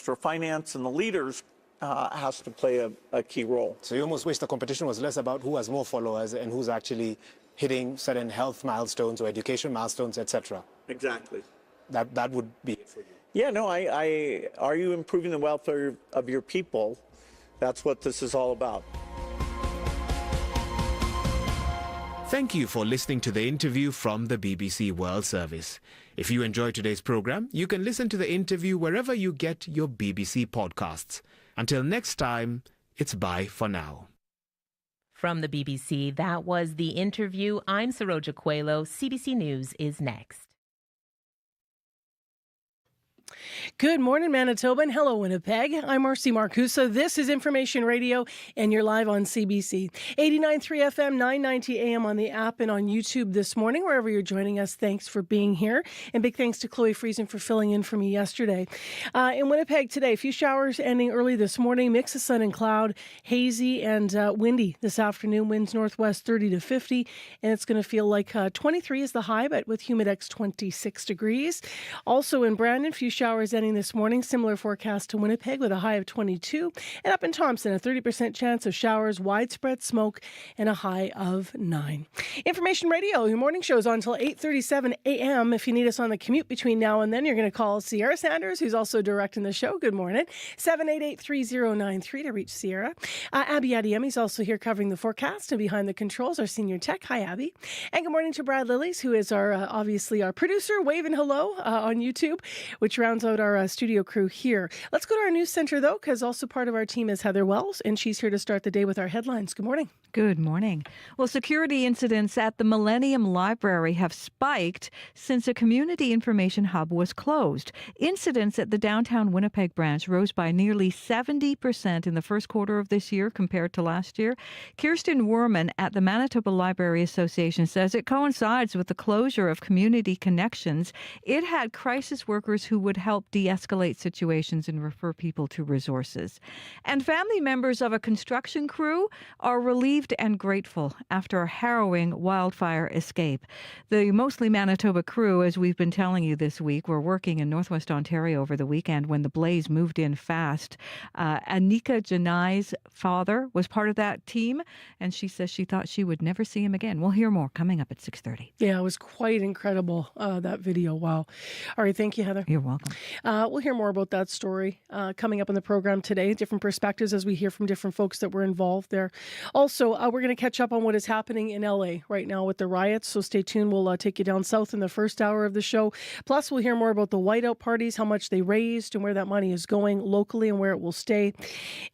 for finance and the leaders has to play a key role. So you almost wish the competition was less about who has more followers and who's actually hitting certain health milestones or education milestones, etc. Exactly. That would be it for you. Yeah, no, are you improving the welfare of your people? That's what this is all about. Thank you for listening to the interview from the BBC World Service. If you enjoyed today's program, you can listen to the interview wherever you get your BBC podcasts. Until next time, it's bye for now. From the BBC, that was the interview. I'm Saroja Coelho. CBC News is next. Good morning, Manitoba, and hello, Winnipeg. I'm Marcy Marcusa. This is Information Radio, and you're live on CBC. 89.3 FM, 990 AM on the app and on YouTube this morning. Wherever you're joining us, thanks for being here. And big thanks to Chloe Friesen for filling in for me yesterday. In Winnipeg today, a few showers ending early this morning, mix of sun and cloud, hazy and windy this afternoon. Winds northwest 30 to 50, and it's going to feel like 23 is the high, but with humidex 26 degrees. Also in Brandon, few showers ending this morning. Similar forecast to Winnipeg with a high of 22. And up in Thompson, a 30% chance of showers, widespread smoke, and a high of 9. Information Radio, your morning show is on until 8:37 a.m. If you need us on the commute between now and then, you're going to call Sierra Sanders, who's also directing the show. Good morning. 788-3093 to reach Sierra. Abby Adiemi's also here covering the forecast and behind the controls, our senior tech. Hi, Abby. And good morning to Brad Lillies, who is our obviously our producer, waving hello on YouTube, which rounds out our studio crew here. Let's go to our news center, though, because also part of our team is Heather Wells, and she's here to start the day with our headlines. Good morning. Good morning. Well, security incidents at the Millennium Library have spiked since a community information hub was closed. Incidents at the downtown Winnipeg branch rose by nearly 70% in the first quarter of this year compared to last year. Kirsten Werman at the Manitoba Library Association says it coincides with the closure of community connections. It had crisis workers who would help de-escalate situations and refer people to resources. And family members of a construction crew are relieved and grateful after a harrowing wildfire escape. The mostly Manitoba crew, as we've been telling you this week, were working in Northwest Ontario over the weekend when the blaze moved in fast. Anika Janai's father was part of that team, and she says she thought she would never see him again. We'll hear more coming up at 6:30. Yeah, it was quite incredible, that video. Wow. All right, thank you, Heather. You're welcome. We'll hear more about that story coming up in the program today. Different perspectives as we hear from different folks that were involved there. Also, we're going to catch up on what is happening in LA right now with the riots, so stay tuned. We'll take you down south in the first hour of the show. Plus, we'll hear more about the whiteout parties, how much they raised and where that money is going locally and where it will stay.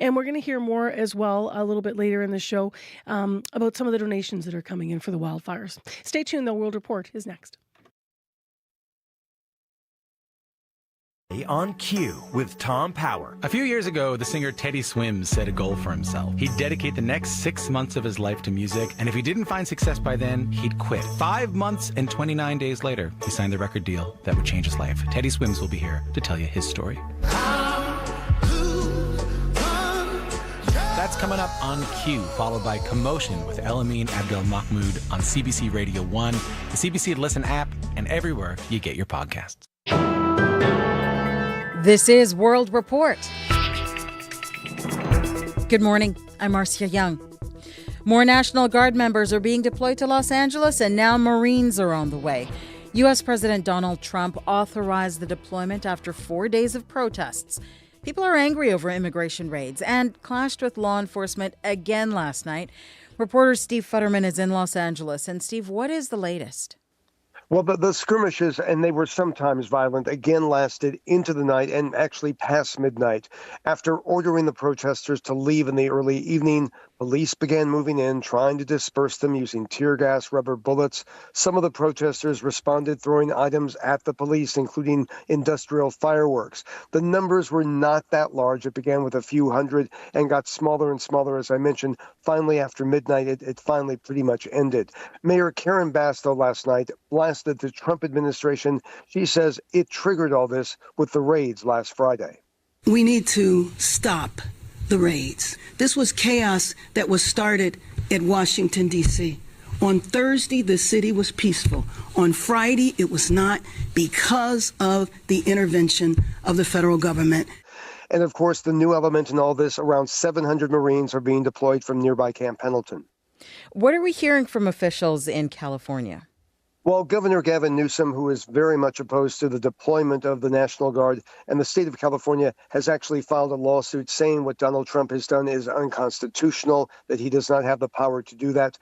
And we're going to hear more as well a little bit later in the show about some of the donations that are coming in for the wildfires. Stay tuned, though. World Report is next. On Cue with Tom Power. A few years ago, the singer Teddy Swims set a goal for himself. He'd dedicate the next 6 months of his life to music, and if he didn't find success by then, he'd quit. 5 months and 29 days later, he signed the record deal that would change his life. Teddy Swims will be here to tell you his story. That's coming up on Cue, followed by Commotion with El-Amin Abdel Mahmoud on CBC Radio 1, the CBC Listen app, and everywhere you get your podcasts. This is World Report. Good morning. I'm Marcia Young. More National Guard members are being deployed to Los Angeles, and now Marines are on the way. U.S. President Donald Trump authorized the deployment after 4 days of protests. People are angry over immigration raids and clashed with law enforcement again last night. Reporter Steve Futterman is in Los Angeles. And Steve, what is the latest? Well, the skirmishes, and they were sometimes violent, again lasted into the night and actually past midnight. After ordering the protesters to leave in the early evening, police began moving in, trying to disperse them using tear gas, rubber bullets. Some of the protesters responded throwing items at the police, including industrial fireworks. The numbers were not that large. It began with a few hundred and got smaller and smaller, as I mentioned. Finally, after midnight, it finally pretty much ended. Mayor Karen Bass, though, last night blasted the Trump administration. She says it triggered all this with the raids last Friday. We need to stop the raids. This was chaos that was started at Washington, D.C. On Thursday, the city was peaceful. On Friday, it was not because of the intervention of the federal government. And of course, the new element in all this, around 700 Marines are being deployed from nearby Camp Pendleton. What are we hearing from officials in California? Well, Governor Gavin Newsom, who is very much opposed to the deployment of the National Guard, and the state of California has actually filed a lawsuit saying what Donald Trump has done is unconstitutional, that he does not have the power to do that.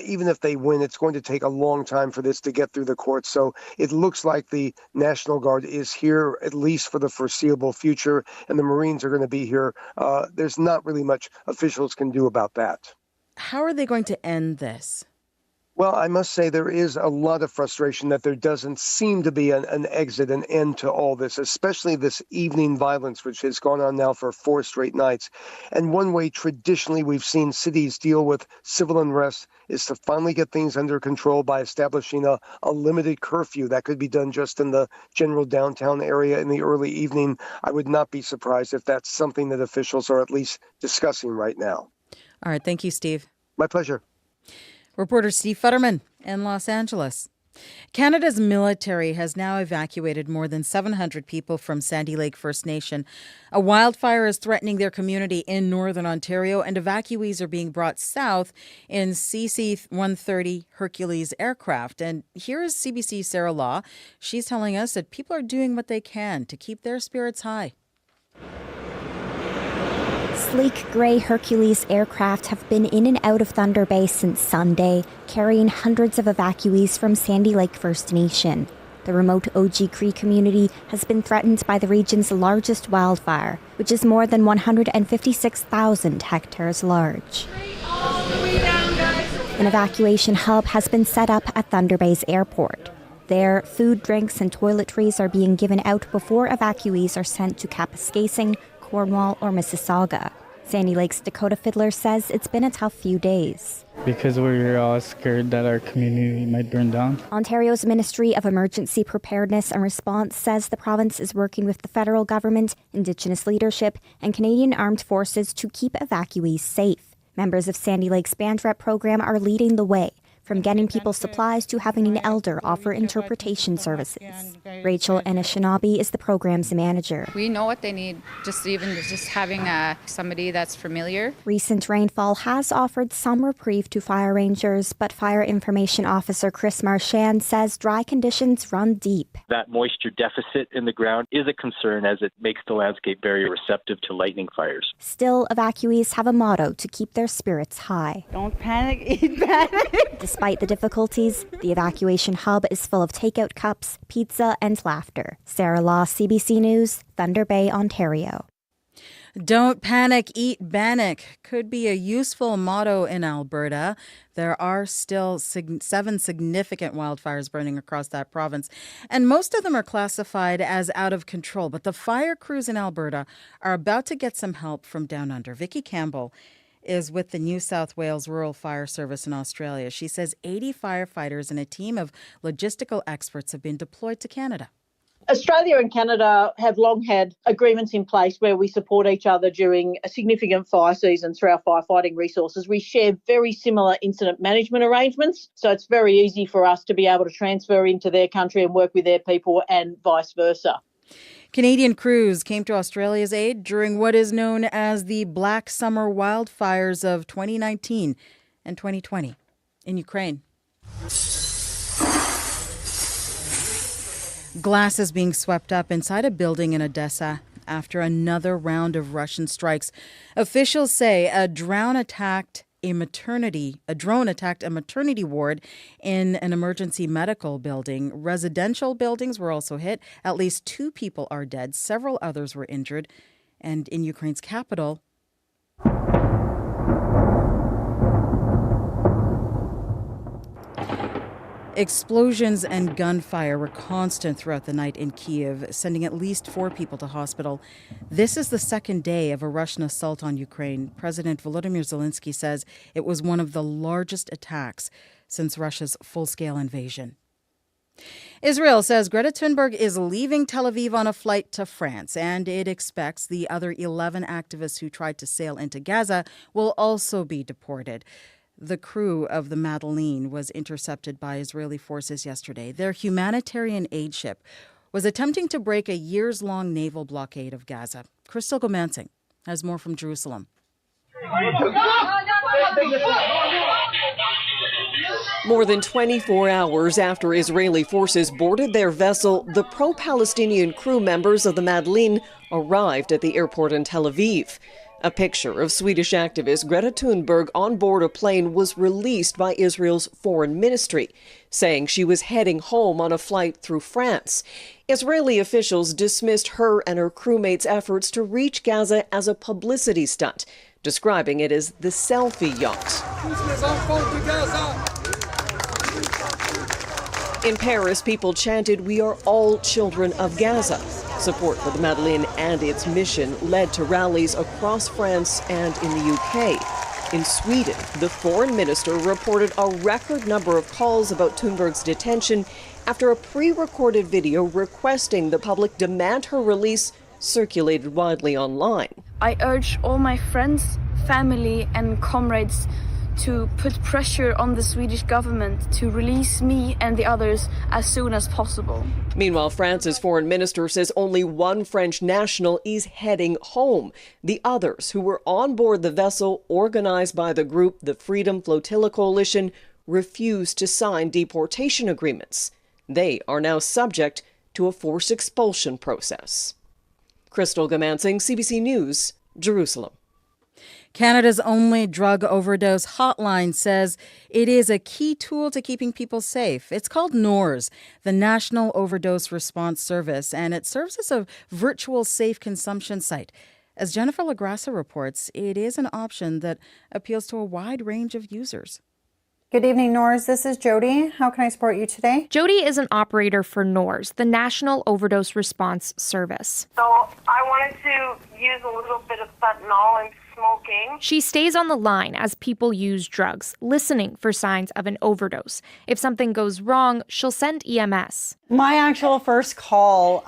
Even if they win, it's going to take a long time for this to get through the courts. So it looks like the National Guard is here, at least for the foreseeable future, and the Marines are going to be here. There's not really much officials can do about that. How are they going to end this? Well, I must say there is a lot of frustration that there doesn't seem to be an exit, an end to all this, especially this evening violence, which has gone on now for 4 straight nights. And one way traditionally we've seen cities deal with civil unrest is to finally get things under control by establishing a limited curfew. That could be done just in the general downtown area in the early evening. I would not be surprised if that's something that officials are at least discussing right now. All right. Thank you, Steve. My pleasure. Reporter Steve Futterman in Los Angeles. Canada's military has now evacuated more than 700 people from Sandy Lake First Nation. A wildfire is threatening their community in northern Ontario, and evacuees are being brought south in CC-130 Hercules aircraft. And here is CBC's Sarah Law. She's telling us that people are doing what they can to keep their spirits high. Sleek grey Hercules aircraft have been in and out of Thunder Bay since Sunday, carrying hundreds of evacuees from Sandy Lake First Nation. The remote OG Cree community has been threatened by the region's largest wildfire, which is more than 156,000 hectares large. An evacuation hub has been set up at Thunder Bay's airport. There, food, drinks, and toiletries are being given out before evacuees are sent to Kapuskasing, Cornwall, or Mississauga. Sandy Lake's Dakota Fiddler says it's been a tough few days. Because we're all scared that our community might burn down. Ontario's Ministry of Emergency Preparedness and Response says the province is working with the federal government, Indigenous leadership, and Canadian Armed Forces to keep evacuees safe. Members of Sandy Lake's Band Rep program are leading the way, from getting people supplies to having an elder offer interpretation services. Rachel Anishinabe is the program's manager. We know what they need, just having somebody that's familiar. Recent rainfall has offered some reprieve to fire rangers, but Fire Information Officer Chris Marchand says dry conditions run deep. That moisture deficit in the ground is a concern as it makes the landscape very receptive to lightning fires. Still, evacuees have a motto to keep their spirits high. Don't panic, eat panic. Despite the difficulties, the evacuation hub is full of takeout cups, pizza, and laughter. Sarah Law, CBC News, Thunder Bay, Ontario. Don't panic, eat bannock could be a useful motto in Alberta. There are still 7 significant wildfires burning across that province, and most of them are classified as out of control. But the fire crews in Alberta are about to get some help from down under. Vicky Campbell is with the New South Wales Rural Fire Service in Australia. She says 80 firefighters and a team of logistical experts have been deployed to Canada. Australia and Canada have long had agreements in place where we support each other during a significant fire season through our firefighting resources. We share very similar incident management arrangements, so it's very easy for us to be able to transfer into their country and work with their people and vice versa. Canadian crews came to Australia's aid during what is known as the Black Summer wildfires of 2019 and 2020 in Ukraine. Glass is being swept up inside a building in Odessa after another round of Russian strikes. Officials say a drone attacked a maternity ward in an emergency medical building. Residential buildings were also hit. At least 2 people are dead. Several others were injured. And in Ukraine's capital, explosions and gunfire were constant throughout the night in Kyiv, sending at least 4 people to hospital. This is the second day of a Russian assault on Ukraine. President Volodymyr Zelensky says it was one of the largest attacks since Russia's full-scale invasion. Israel says Greta Thunberg is leaving Tel Aviv on a flight to France, and it expects the other 11 activists who tried to sail into Gaza will also be deported. The crew of the Madeleine was intercepted by Israeli forces yesterday. Their humanitarian aid ship was attempting to break a years-long naval blockade of Gaza. Crystal Gomansing has more from Jerusalem. More than 24 hours after Israeli forces boarded their vessel, the pro-Palestinian crew members of the Madeleine arrived at the airport in Tel Aviv. A picture of Swedish activist Greta Thunberg on board a plane was released by Israel's foreign ministry, saying she was heading home on a flight through France. Israeli officials dismissed her and her crewmates' efforts to reach Gaza as a publicity stunt, describing it as the selfie yacht. In Paris, people chanted, "We are all children of Gaza." Support for the Madeleine and its mission led to rallies across France and in the UK. In Sweden, the foreign minister reported a record number of calls about Thunberg's detention after a pre-recorded video requesting the public demand her release circulated widely online. I urge all my friends, family and comrades to put pressure on the Swedish government to release me and the others as soon as possible. Meanwhile, France's foreign minister says only one French national is heading home. The others, who were on board the vessel organized by the group the Freedom Flotilla Coalition, refused to sign deportation agreements. They are now subject to a forced expulsion process. Crystal Gomansing, CBC News, Jerusalem. Canada's only drug overdose hotline says it is a key tool to keeping people safe. It's called NORS, the National Overdose Response Service, and it serves as a virtual safe consumption site. As Jennifer LaGrassa reports, it is an option that appeals to a wide range of users. Good evening, NORS. This is Jody. How can I support you today? Jody is an operator for NORS, the National Overdose Response Service. So I wanted to use a little bit of fentanyl and smoking. She stays on the line as people use drugs, listening for signs of an overdose. If something goes wrong, she'll send EMS. My actual first call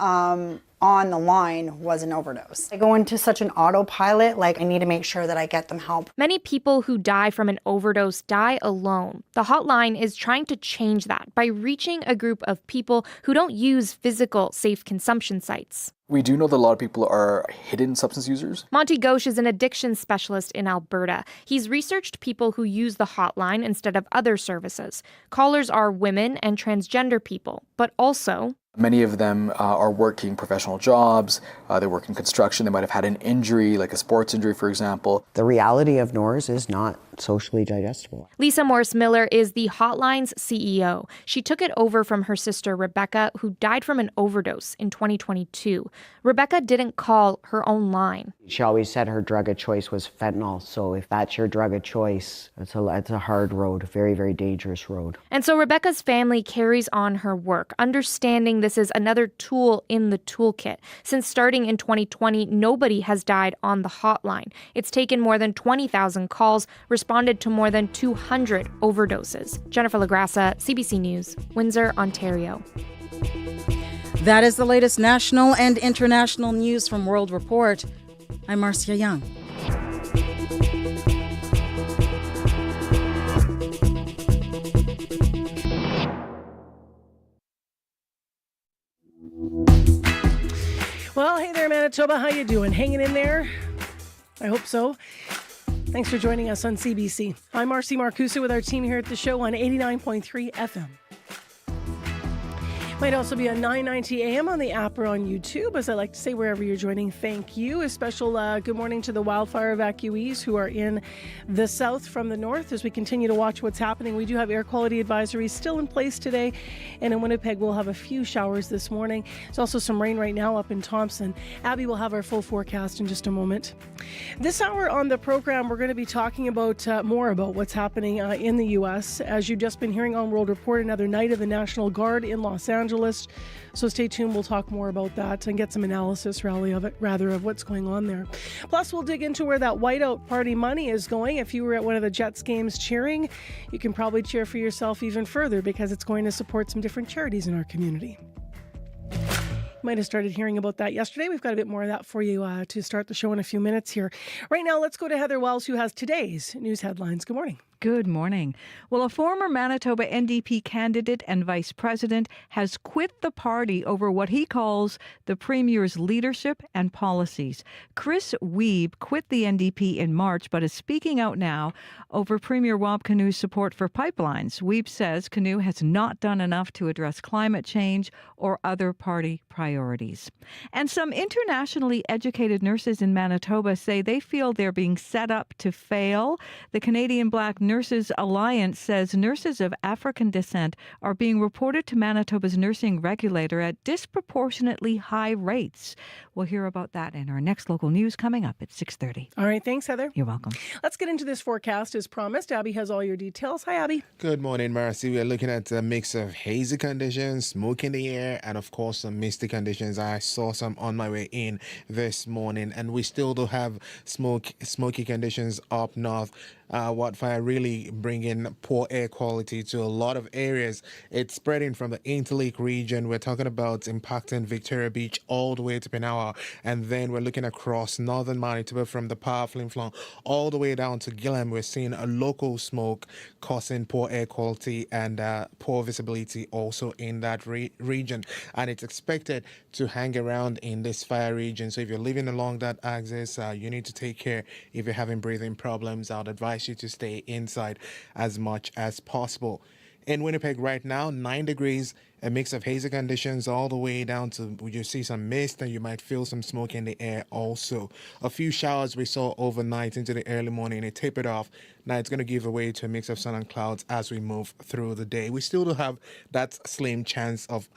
on the line was an overdose. I go into such an autopilot, like I need to make sure that I get them help. Many people who die from an overdose die alone. The hotline is trying to change that by reaching a group of people who don't use physical safe consumption sites. We do know that a lot of people are hidden substance users. Monty Ghosh is an addiction specialist in Alberta. He's researched people who use the hotline instead of other services. Callers are women and transgender people, but also many of them are working professional jobs. They work in construction. They might have had an injury, like a sports injury, for example. The reality of NORS is not socially digestible. Lisa Morris-Miller is the hotline's CEO. She took it over from her sister Rebecca, who died from an overdose in 2022. Rebecca didn't call her own line. She always said her drug of choice was fentanyl. So if that's your drug of choice, it's a hard road, very, very dangerous road. And so Rebecca's family carries on her work, understanding this is another tool in the toolkit. Since starting in 2020, nobody has died on the hotline. It's taken more than 20,000 calls, responded to more than 200 overdoses. Jennifer LaGrassa, CBC News, Windsor, Ontario. That is the latest national and international news from World Report. I'm Marcia Young. Well, hey there, Manitoba. How you doing? Hanging in there? I hope so. Thanks for joining us on CBC. I'm Marcy Marcusa with our team here at the show on 89.3 FM. Might also be on 990 AM on the app or on YouTube. As I like to say, wherever you're joining, thank you. A special good morning to the wildfire evacuees who are in the south from the north as we continue to watch what's happening. We do have air quality advisories still in place today. And in Winnipeg, we'll have a few showers this morning. There's also some rain right now up in Thompson. Abby will have our full forecast in just a moment. This hour on the program, we're going to be talking about more about what's happening in the U.S. As you've just been hearing on World Report, another night of the National Guard in Los Angeles. So stay tuned. We'll talk more about that and get some analysis of what's going on there. Plus, we'll dig into where that whiteout party money is going. If you were at one of the Jets games cheering, you can probably cheer for yourself even further because it's going to support some different charities in our community. You might have started hearing about that yesterday. We've got a bit more of that for you to start the show in a few minutes here. Right now, let's go to Heather Wells, who has today's news headlines. Good morning. Good morning. Well, a former Manitoba NDP candidate and vice president has quit the party over what he calls the premier's leadership and policies. Chris Wiebe quit the NDP in March, but is speaking out now over Premier Rob Canu's support for pipelines. Wiebe says Canu has not done enough to address climate change or other party priorities. And some internationally educated nurses in Manitoba say they feel they're being set up to fail. The Canadian Black Nurses Alliance says nurses of African descent are being reported to Manitoba's nursing regulator at disproportionately high rates. We'll hear about that in our next local news coming up at 6:30. All right, thanks, Heather. You're welcome. Let's get into this forecast as promised. Abby has all your details. Hi, Abby. Good morning, Marcy. We are looking at a mix of hazy conditions, smoke in the air, and of course some misty conditions. I saw some on my way in this morning, and we still do have smoky conditions up north. Wildfire really bringing poor air quality to a lot of areas. It's spreading from the Interlake region. We're talking about impacting Victoria Beach all the way to Pinawa, and then we're looking across northern Manitoba from the Power Flin Flon all the way down to Gillam. We're seeing a local smoke causing poor air quality and poor visibility also in that region, and it's expected to hang around in this fire region. So if you're living along that axis, you need to take care. If you're having breathing problems, I'd advise you to stay inside as much as possible. In Winnipeg right now, 9 degrees, a mix of hazy conditions all the way down to, you see some mist and you might feel some smoke in the air also. A few showers we saw overnight into the early morning. It tapered off. Now it's going to give way to a mix of sun and clouds as we move through the day. We still do have that slim chance of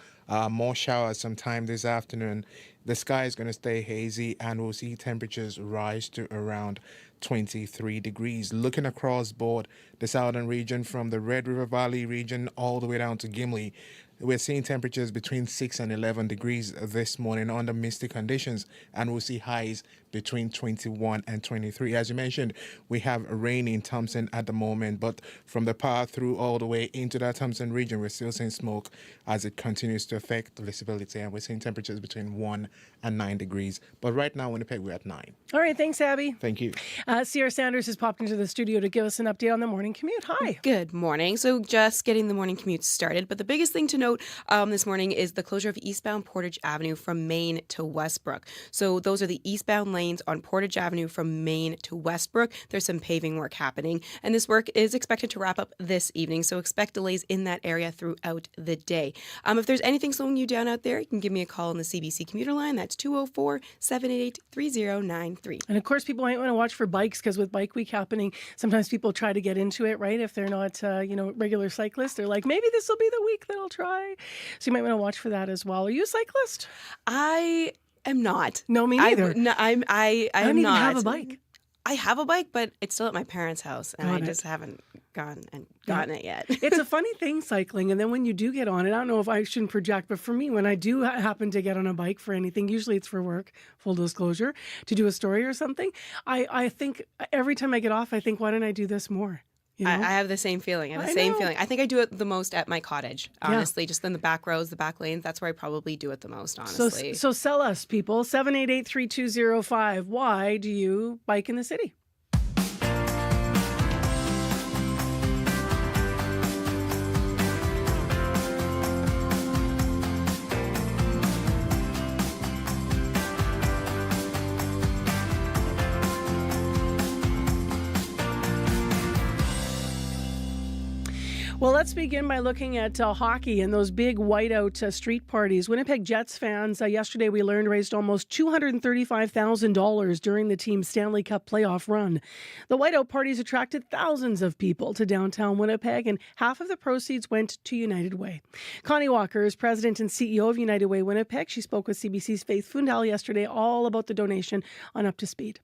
more showers sometime this afternoon. The sky is going to stay hazy and we'll see temperatures rise to around 23 degrees. Looking across board, the southern region from the Red River Valley region all the way down to Gimli, we're seeing temperatures between 6 and 11 degrees this morning under misty conditions, and we'll see highs between 21 and 23. As you mentioned, we have rain in Thompson at the moment, but from the path through all the way into that Thompson region, we're still seeing smoke as it continues to affect visibility, and we're seeing temperatures between 1 and 9 degrees. But right now, Winnipeg, we're at 9. All right, thanks, Abby. Thank you. Sierra Sanders has popped into the studio to give us an update on the morning commute. Hi. Good morning. So just getting the morning commute started, but the biggest thing to note this morning is the closure of eastbound Portage Avenue from Main to Westbrook. So those are the eastbound lanes on Portage Avenue from Main to Westbrook. There's some paving work happening, and this work is expected to wrap up this evening, so expect delays in that area throughout the day. If there's anything slowing you down out there, you can give me a call on the CBC commuter line. That's 204-788-3093. And of course, people might want to watch for bikes, because with Bike Week happening, sometimes people try to get into it, right? If they're not, regular cyclists, they're like, maybe this will be the week that I'll try. So you might want to watch for that as well. Are you a cyclist? I am not. No, me neither. I don't even have a bike. I have a bike, but it's still at my parents' house, and I just haven't gone and gotten it yet. It's a funny thing, cycling. And then when you do get on it, I don't know if I shouldn't project, but for me, when I do happen to get on a bike for anything, usually it's for work, full disclosure, to do a story or something, I think every time I get off, I think, why don't I do this more? You know? I have the same feeling. I think I do it the most at my cottage, honestly, just in the back rows, the back lanes. That's where I probably do it the most, honestly. So sell us, people. 788-3205. Why do you bike in the city? Well, let's begin by looking at hockey and those big whiteout street parties. Winnipeg Jets fans, yesterday we learned, raised almost $235,000 during the team's Stanley Cup playoff run. The whiteout parties attracted thousands of people to downtown Winnipeg, and half of the proceeds went to United Way. Connie Walker is president and CEO of United Way Winnipeg. She spoke with CBC's Faith Fundal yesterday all about the donation on Up to Speed.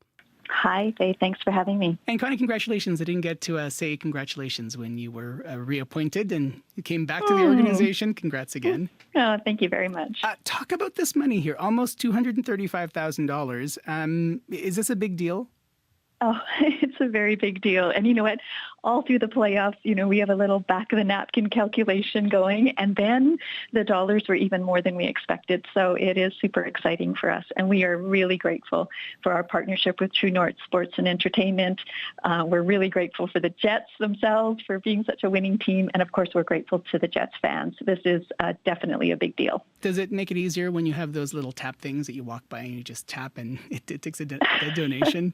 Hi, Faith. Thanks for having me. And Connie, congratulations. I didn't get to say congratulations when you were reappointed and you came back to the organization. Congrats again. Oh, thank you very much. Talk about this money here, almost $235,000. Is this a big deal? Oh, it's a very big deal. And you know what? All through the playoffs, we have a little back of the napkin calculation going, and then the dollars were even more than we expected. So it is super exciting for us. And we are really grateful for our partnership with True North Sports and Entertainment. We're really grateful for the Jets themselves for being such a winning team. And of course, we're grateful to the Jets fans. This is definitely a big deal. Does it make it easier when you have those little tap things that you walk by and you just tap and it takes a donation?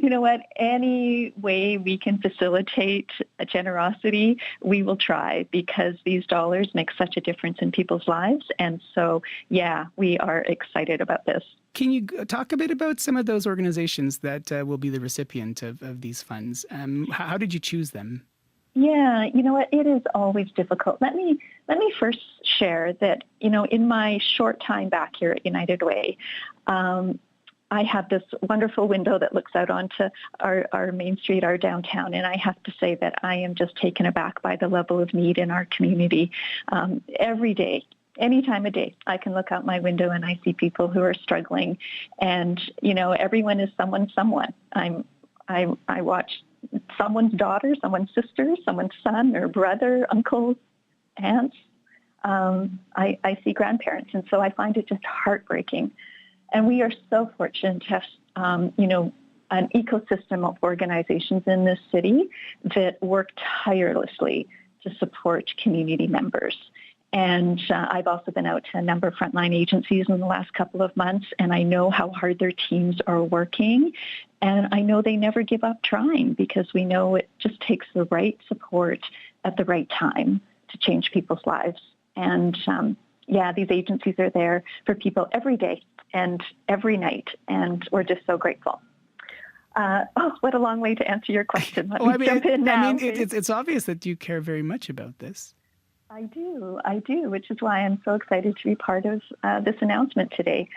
You know what? Any way we can facilitate a generosity, we will try, because these dollars make such a difference in people's lives. And so, yeah, we are excited about this. Can you talk a bit about some of those organizations that will be the recipient of these funds? How did you choose them? Yeah, you know what? It is always difficult. Let me first share that, in my short time back here at United Way, I have this wonderful window that looks out onto our Main Street, our downtown, and I have to say that I am just taken aback by the level of need in our community. Every day, any time of day, I can look out my window and I see people who are struggling, and everyone is someone. I watch someone's daughter, someone's sister, someone's son or brother, uncles, aunts. I see grandparents, and so I find it just heartbreaking. And we are so fortunate to have, an ecosystem of organizations in this city that work tirelessly to support community members. And I've also been out to a number of frontline agencies in the last couple of months, and I know how hard their teams are working. And I know they never give up trying, because we know it just takes the right support at the right time to change people's lives. And these agencies are there for people every day and every night, and we're just so grateful. What a long way to answer your question. Let me jump in now. It's obvious that you care very much about this. I do, which is why I'm so excited to be part of this announcement today.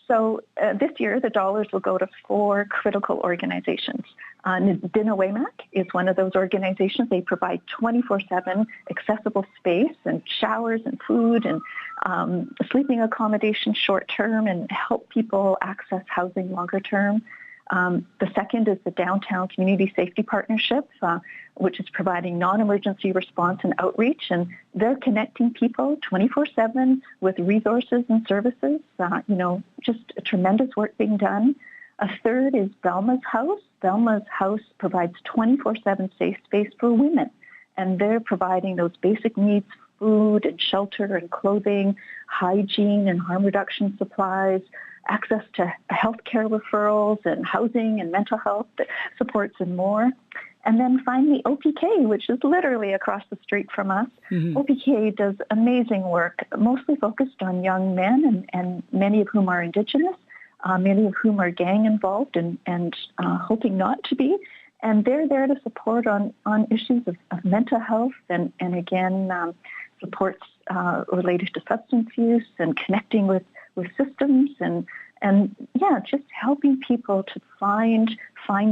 So this year, the dollars will go to 4 critical organizations. Dinawaymak is one of those organizations. They provide 24/7 accessible space and showers and food and sleeping accommodation short-term, and help people access housing longer-term. The second is the Downtown Community Safety Partnership, which is providing non-emergency response and outreach, and they're connecting people 24/7 with resources and services. Just a tremendous work being done. A third is Velma's House. Velma's House provides 24/7 safe space for women, and they're providing those basic needs: food and shelter and clothing, hygiene and harm reduction supplies, access to healthcare referrals and housing and mental health supports and more. And then finally, OPK, which is literally across the street from us. Mm-hmm. OPK does amazing work, mostly focused on young men, and many of whom are Indigenous, many of whom are gang involved and hoping not to be. And they're there to support on issues of mental health and again, supports related to substance use and connecting with systems and just helping people to find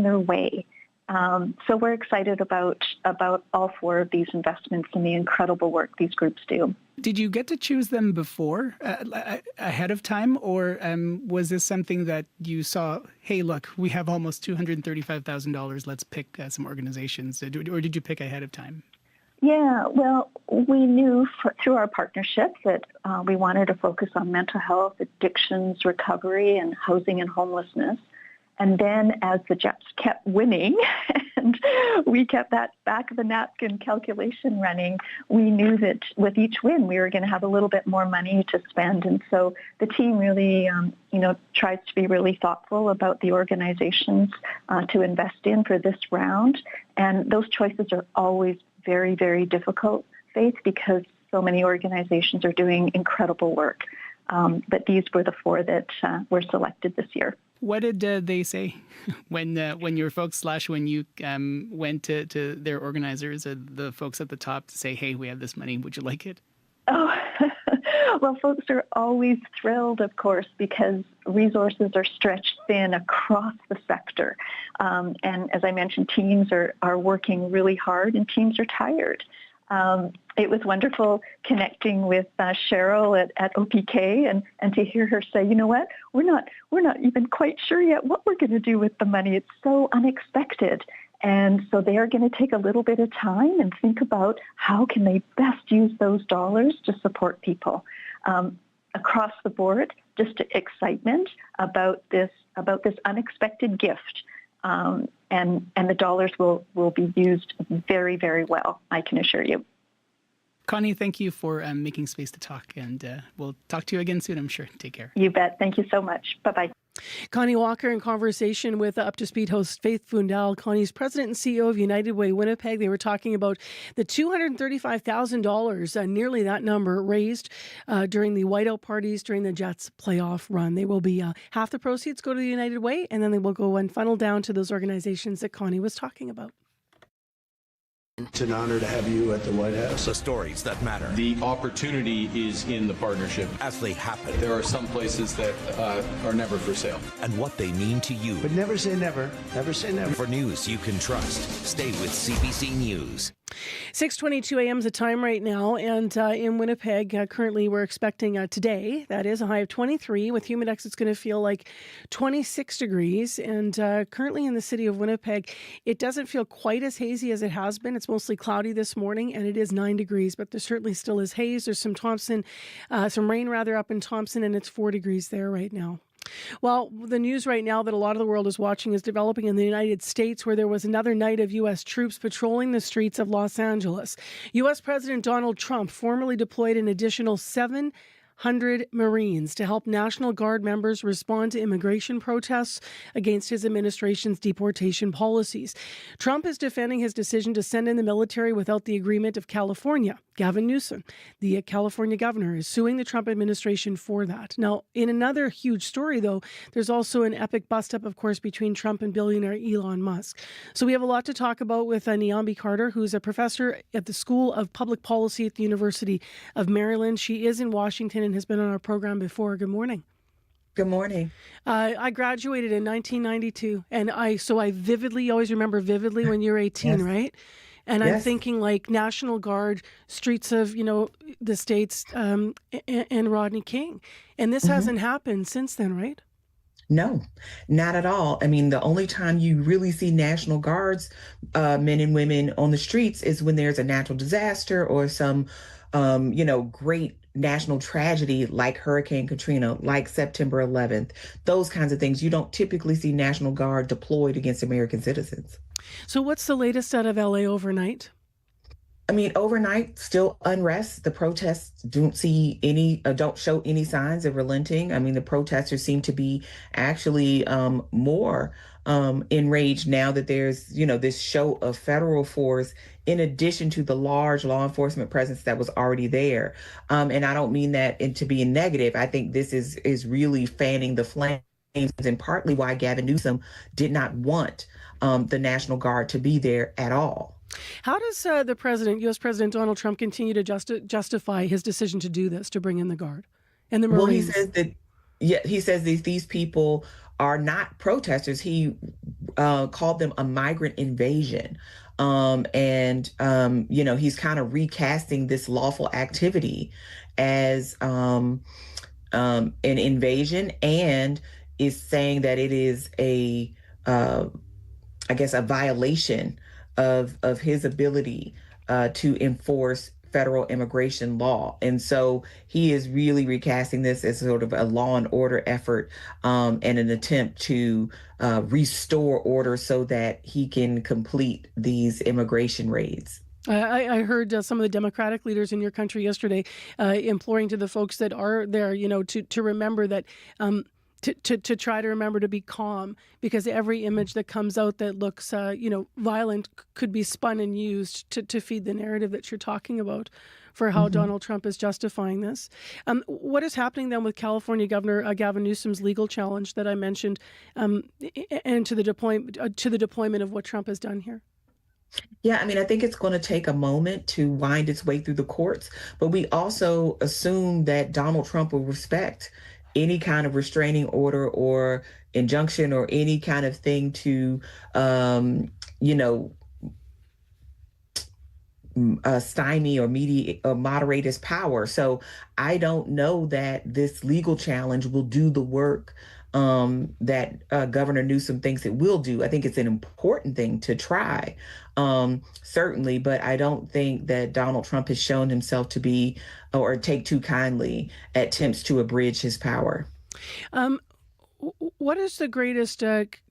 their way. So we're excited about all 4 of these investments and the incredible work these groups do. Did you get to choose them before, ahead of time, or was this something that you saw, hey, look, we have almost $235,000, let's pick some organizations, or did you pick ahead of time? Yeah, well, we knew through our partnership that we wanted to focus on mental health, addictions, recovery, and housing and homelessness. And then as the Jets kept winning and we kept that back of the napkin calculation running, we knew that with each win we were going to have a little bit more money to spend. And so the team really, tries to be really thoughtful about the organizations to invest in for this round. And those choices are always very, very difficult, Faith, because so many organizations are doing incredible work. But these were the 4 that were selected this year. What did they say when your folks / when you went to their organizers, the folks at the top, to say, hey, we have this money, would you like it? Oh, well, folks are always thrilled, of course, because resources are stretched thin across the sector. And as I mentioned, teams are working really hard and teams are tired. It was wonderful connecting with Cheryl at OPK and to hear her say, you know what, we're not even quite sure yet what we're going to do with the money. It's so unexpected. And so they are going to take a little bit of time and think about how can they best use those dollars to support people. Across the board, just excitement about this unexpected gift. And the dollars will be used very, very well, I can assure you. Connie, thank you for making space to talk, and we'll talk to you again soon, I'm sure. Take care. You bet. Thank you so much. Bye-bye. Connie Walker in conversation with Up to Speed host Faith Fundal. Connie's president and CEO of United Way Winnipeg. They were talking about the $235,000, nearly that number, raised during the whiteout parties during the Jets playoff run. They will be half the proceeds go to the United Way, and then they will go and funnel down to those organizations that Connie was talking about. It's an honor to have you at the White House. The stories that matter. The opportunity is in the partnership. As they happen. There are some places that are never for sale. And what they mean to you. But never say never. Never say never. For news you can trust, stay with CBC News. 6:22 a.m. is the time right now, and in Winnipeg, currently we're expecting today, that is, a high of 23. With Humidex, it's going to feel like 26 degrees, and currently in the city of Winnipeg, it doesn't feel quite as hazy as it has been. It's mostly cloudy this morning, and it is 9 degrees, but there certainly still is haze. There's some rain up in Thompson, and it's 4 degrees there right now. Well, the news right now that a lot of the world is watching is developing in the United States, where there was another night of U.S. troops patrolling the streets of Los Angeles. U.S. President Donald Trump formally deployed an additional 700 Marines to help National Guard members respond to immigration protests against his administration's deportation policies. Trump is defending his decision to send in the military without the agreement of California. Gavin Newsom, the California governor, is suing the Trump administration for that. Now, in another huge story, though, there's also an epic bust-up, of course, between Trump and billionaire Elon Musk. So we have a lot to talk about with Niambi Carter, who's a professor at the School of Public Policy at the University of Maryland. She is in Washington and has been on our program before. Good morning. Good morning. I graduated in 1992, and I vividly, always remember vividly when you're 18, Yes. right? And Yes. I'm thinking like National Guard, streets of, the States, and Rodney King. And this hasn't happened since then, right? No, not at all. I mean, the only time you really see National Guards, men and women on the streets is when there's a natural disaster or some, great national tragedy like Hurricane Katrina, like September 11th, those kinds of things. You don't typically see National Guard deployed against American citizens. So what's the latest out of LA overnight? I mean, overnight, still unrest. The protests don't show any signs of relenting. I mean, the protesters seem to be actually more enraged now that there's, this show of federal force in addition to the large law enforcement presence that was already there. And I don't mean that to be negative. I think this is really fanning the flames, and partly why Gavin Newsom did not want the National Guard to be there at all. How does the president, U.S. President Donald Trump, continue to justify his decision to do this, to bring in the Guard and the Marines? Well, he says that these people are not protesters. He called them a migrant invasion. He's kind of recasting this lawful activity as an invasion, and is saying that it is a violation of his ability to enforce federal immigration law. And so he is really recasting this as sort of a law and order effort and an attempt to restore order so that he can complete these immigration raids. I heard some of the Democratic leaders in your country yesterday imploring to the folks that are there, to remember that to try to remember to be calm, because every image that comes out that looks, violent could be spun and used to feed the narrative that you're talking about for how Donald Trump is justifying this. What is happening then with California Governor Gavin Newsom's legal challenge that I mentioned, and to the deployment of what Trump has done here? Yeah, I mean, I think it's going to take a moment to wind its way through the courts, but we also assume that Donald Trump will respect any kind of restraining order or injunction or any kind of stymie or moderate his power. So I don't know that this legal challenge will do the work that Governor Newsom thinks it will do. I think it's an important thing to try, certainly, but I don't think that Donald Trump has shown himself to be or take too kindly at attempts to abridge his power. What is the greatest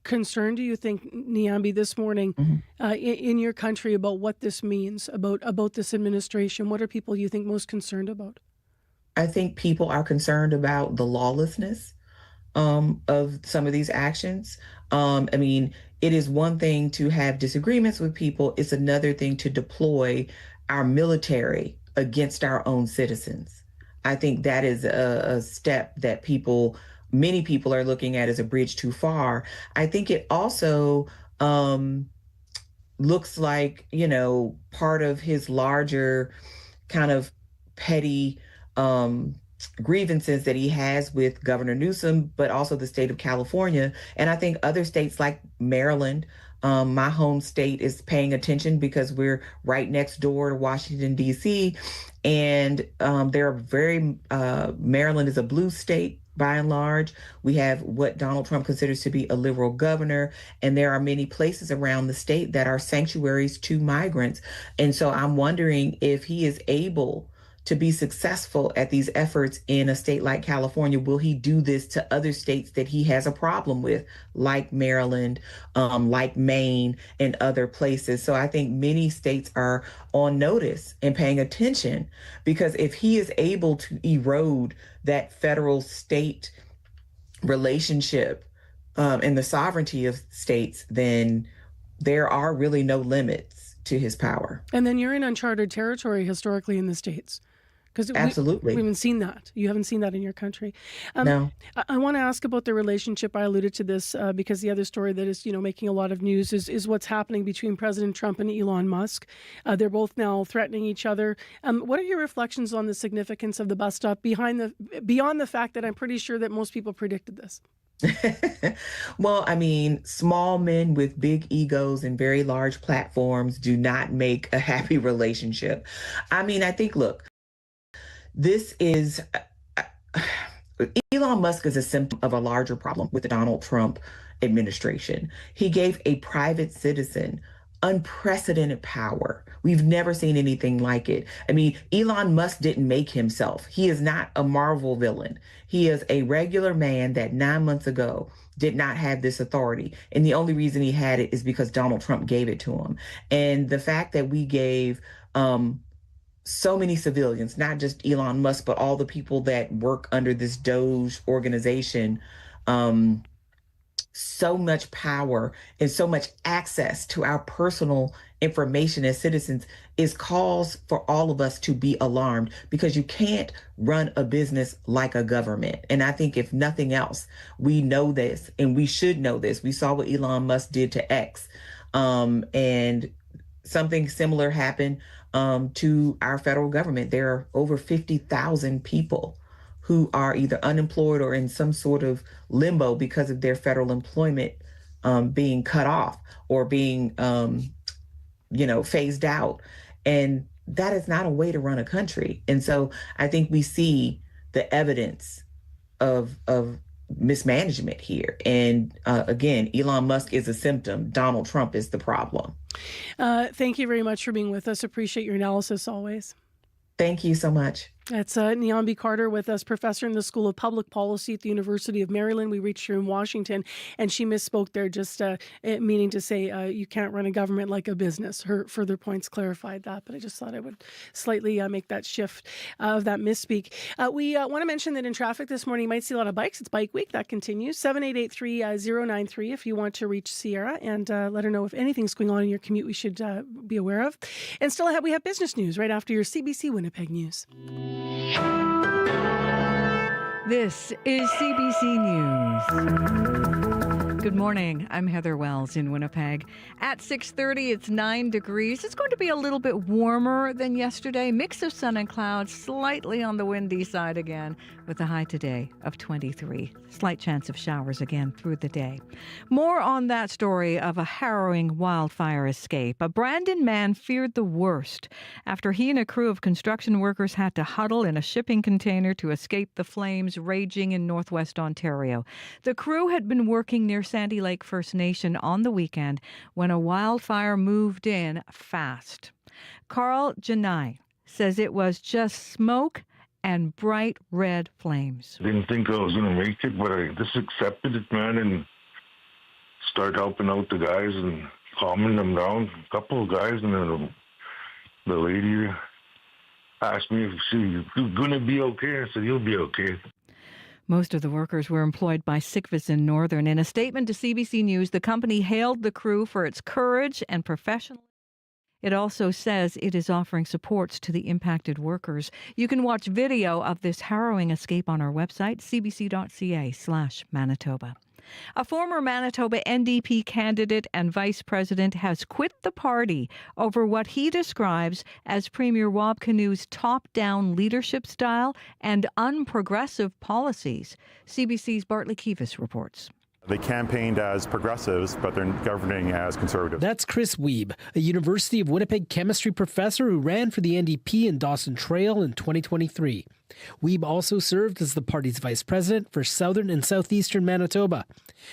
concern, do you think, Niambi, this morning in your country about what this means, about this administration? What are people you think most concerned about? I think people are concerned about the lawlessness of some of these actions. I mean, it is one thing to have disagreements with people. It's another thing to deploy our military against our own citizens. I think that is a step that many people are looking at as a bridge too far. I think it also looks like, part of his larger kind of petty grievances that he has with Governor Newsom, but also the state of California. And I think other states like Maryland, my home state, is paying attention because we're right next door to Washington, D.C. And Maryland is a blue state by and large. We have what Donald Trump considers to be a liberal governor, and there are many places around the state that are sanctuaries to migrants. And so I'm wondering if he is able to be successful at these efforts in a state like California. Will he do this to other states that he has a problem with, like Maryland, like Maine, and other places? So I think many states are on notice and paying attention, because if he is able to erode that federal-state relationship and the sovereignty of states, then there are really no limits to his power. And then you're in uncharted territory historically in the States. Absolutely. We haven't seen that. You haven't seen that in your country. No. I want to ask about the relationship. I alluded to this because the other story that is, making a lot of news is what's happening between President Trump and Elon Musk. They're both now threatening each other. What are your reflections on the significance of the bus stop beyond the fact that I'm pretty sure that most people predicted this? Well, I mean, small men with big egos and very large platforms do not make a happy relationship. I mean, I think, look, Elon Musk is a symptom of a larger problem with the Donald Trump administration. He gave a private citizen unprecedented power. We've never seen anything like it. I mean, Elon Musk didn't make himself. He is not a Marvel villain. He is a regular man that 9 months ago did not have this authority. And the only reason he had it is because Donald Trump gave it to him. And the fact that we gave so many civilians, not just Elon Musk, but all the people that work under this Doge organization, so much power and so much access to our personal information as citizens is cause for all of us to be alarmed, because you can't run a business like a government. And I think if nothing else, we know this, and we should know this. We saw what Elon Musk did to X, and something similar happened to our federal government. There are over 50,000 people who are either unemployed or in some sort of limbo because of their federal employment being cut off or being, phased out. And that is not a way to run a country. And so I think we see the evidence of mismanagement here. And again, Elon Musk is a symptom. Donald Trump is the problem. Thank you very much for being with us. Appreciate your analysis always. Thank you so much. That's Niambi Carter with us, professor in the School of Public Policy at the University of Maryland. We reached her in Washington, and she misspoke there, just meaning to say you can't run a government like a business. Her further points clarified that, but I just thought I would slightly make that shift of that misspeak. We want to mention that in traffic this morning, you might see a lot of bikes. It's Bike Week. That continues. 788-3093 if you want to reach Sierra and let her know if anything's going on in your commute we should be aware of. And still we have business news right after your CBC Winnipeg News. This is CBC News. Good morning. I'm Heather Wells in Winnipeg. At 6:30, it's 9 degrees. It's going to be a little bit warmer than yesterday. Mix of sun and clouds, slightly on the windy side again, with a high today of 23. Slight chance of showers again through the day. More on that story of a harrowing wildfire escape. A Brandon man feared the worst after he and a crew of construction workers had to huddle in a shipping container to escape the flames raging in northwest Ontario. The crew had been working near Sandy Lake First Nation on the weekend when a wildfire moved in fast. Carl Janai says it was just smoke and bright red flames. Didn't think I was going to make it, but I just accepted it, man, and started helping out the guys and calming them down. A couple of guys, and then the lady asked me if she was going to be okay. I said, you'll be okay. Most of the workers were employed by Sikvis Northern. In a statement to CBC News, the company hailed the crew for its courage and professionalism. It also says it is offering supports to the impacted workers. You can watch video of this harrowing escape on our website, cbc.ca/Manitoba. A former Manitoba NDP candidate and vice president has quit the party over what he describes as Premier Rob Canu's top-down leadership style and unprogressive policies. CBC's Bartley Kivas reports. They campaigned as progressives, but they're governing as conservatives. That's Chris Wiebe, a University of Winnipeg chemistry professor who ran for the NDP in Dawson Trail in 2023. Wiebe also served as the party's vice president for southern and southeastern Manitoba.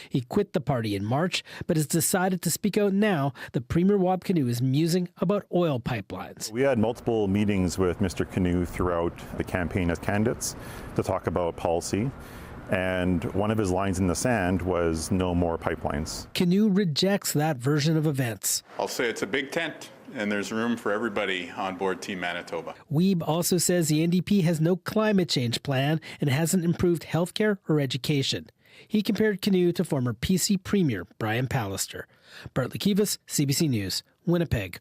He quit the party in March, but has decided to speak out now that Premier Rob Canu is musing about oil pipelines. We had multiple meetings with Mr. Canu throughout the campaign as candidates to talk about policy. And one of his lines in the sand was no more pipelines. Canu rejects that version of events. I'll say it's a big tent, and there's room for everybody on board Team Manitoba. Wiebe also says the NDP has no climate change plan and hasn't improved healthcare or education. He compared Canu to former PC Premier Brian Pallister. Bartley Kivas, CBC News, Winnipeg.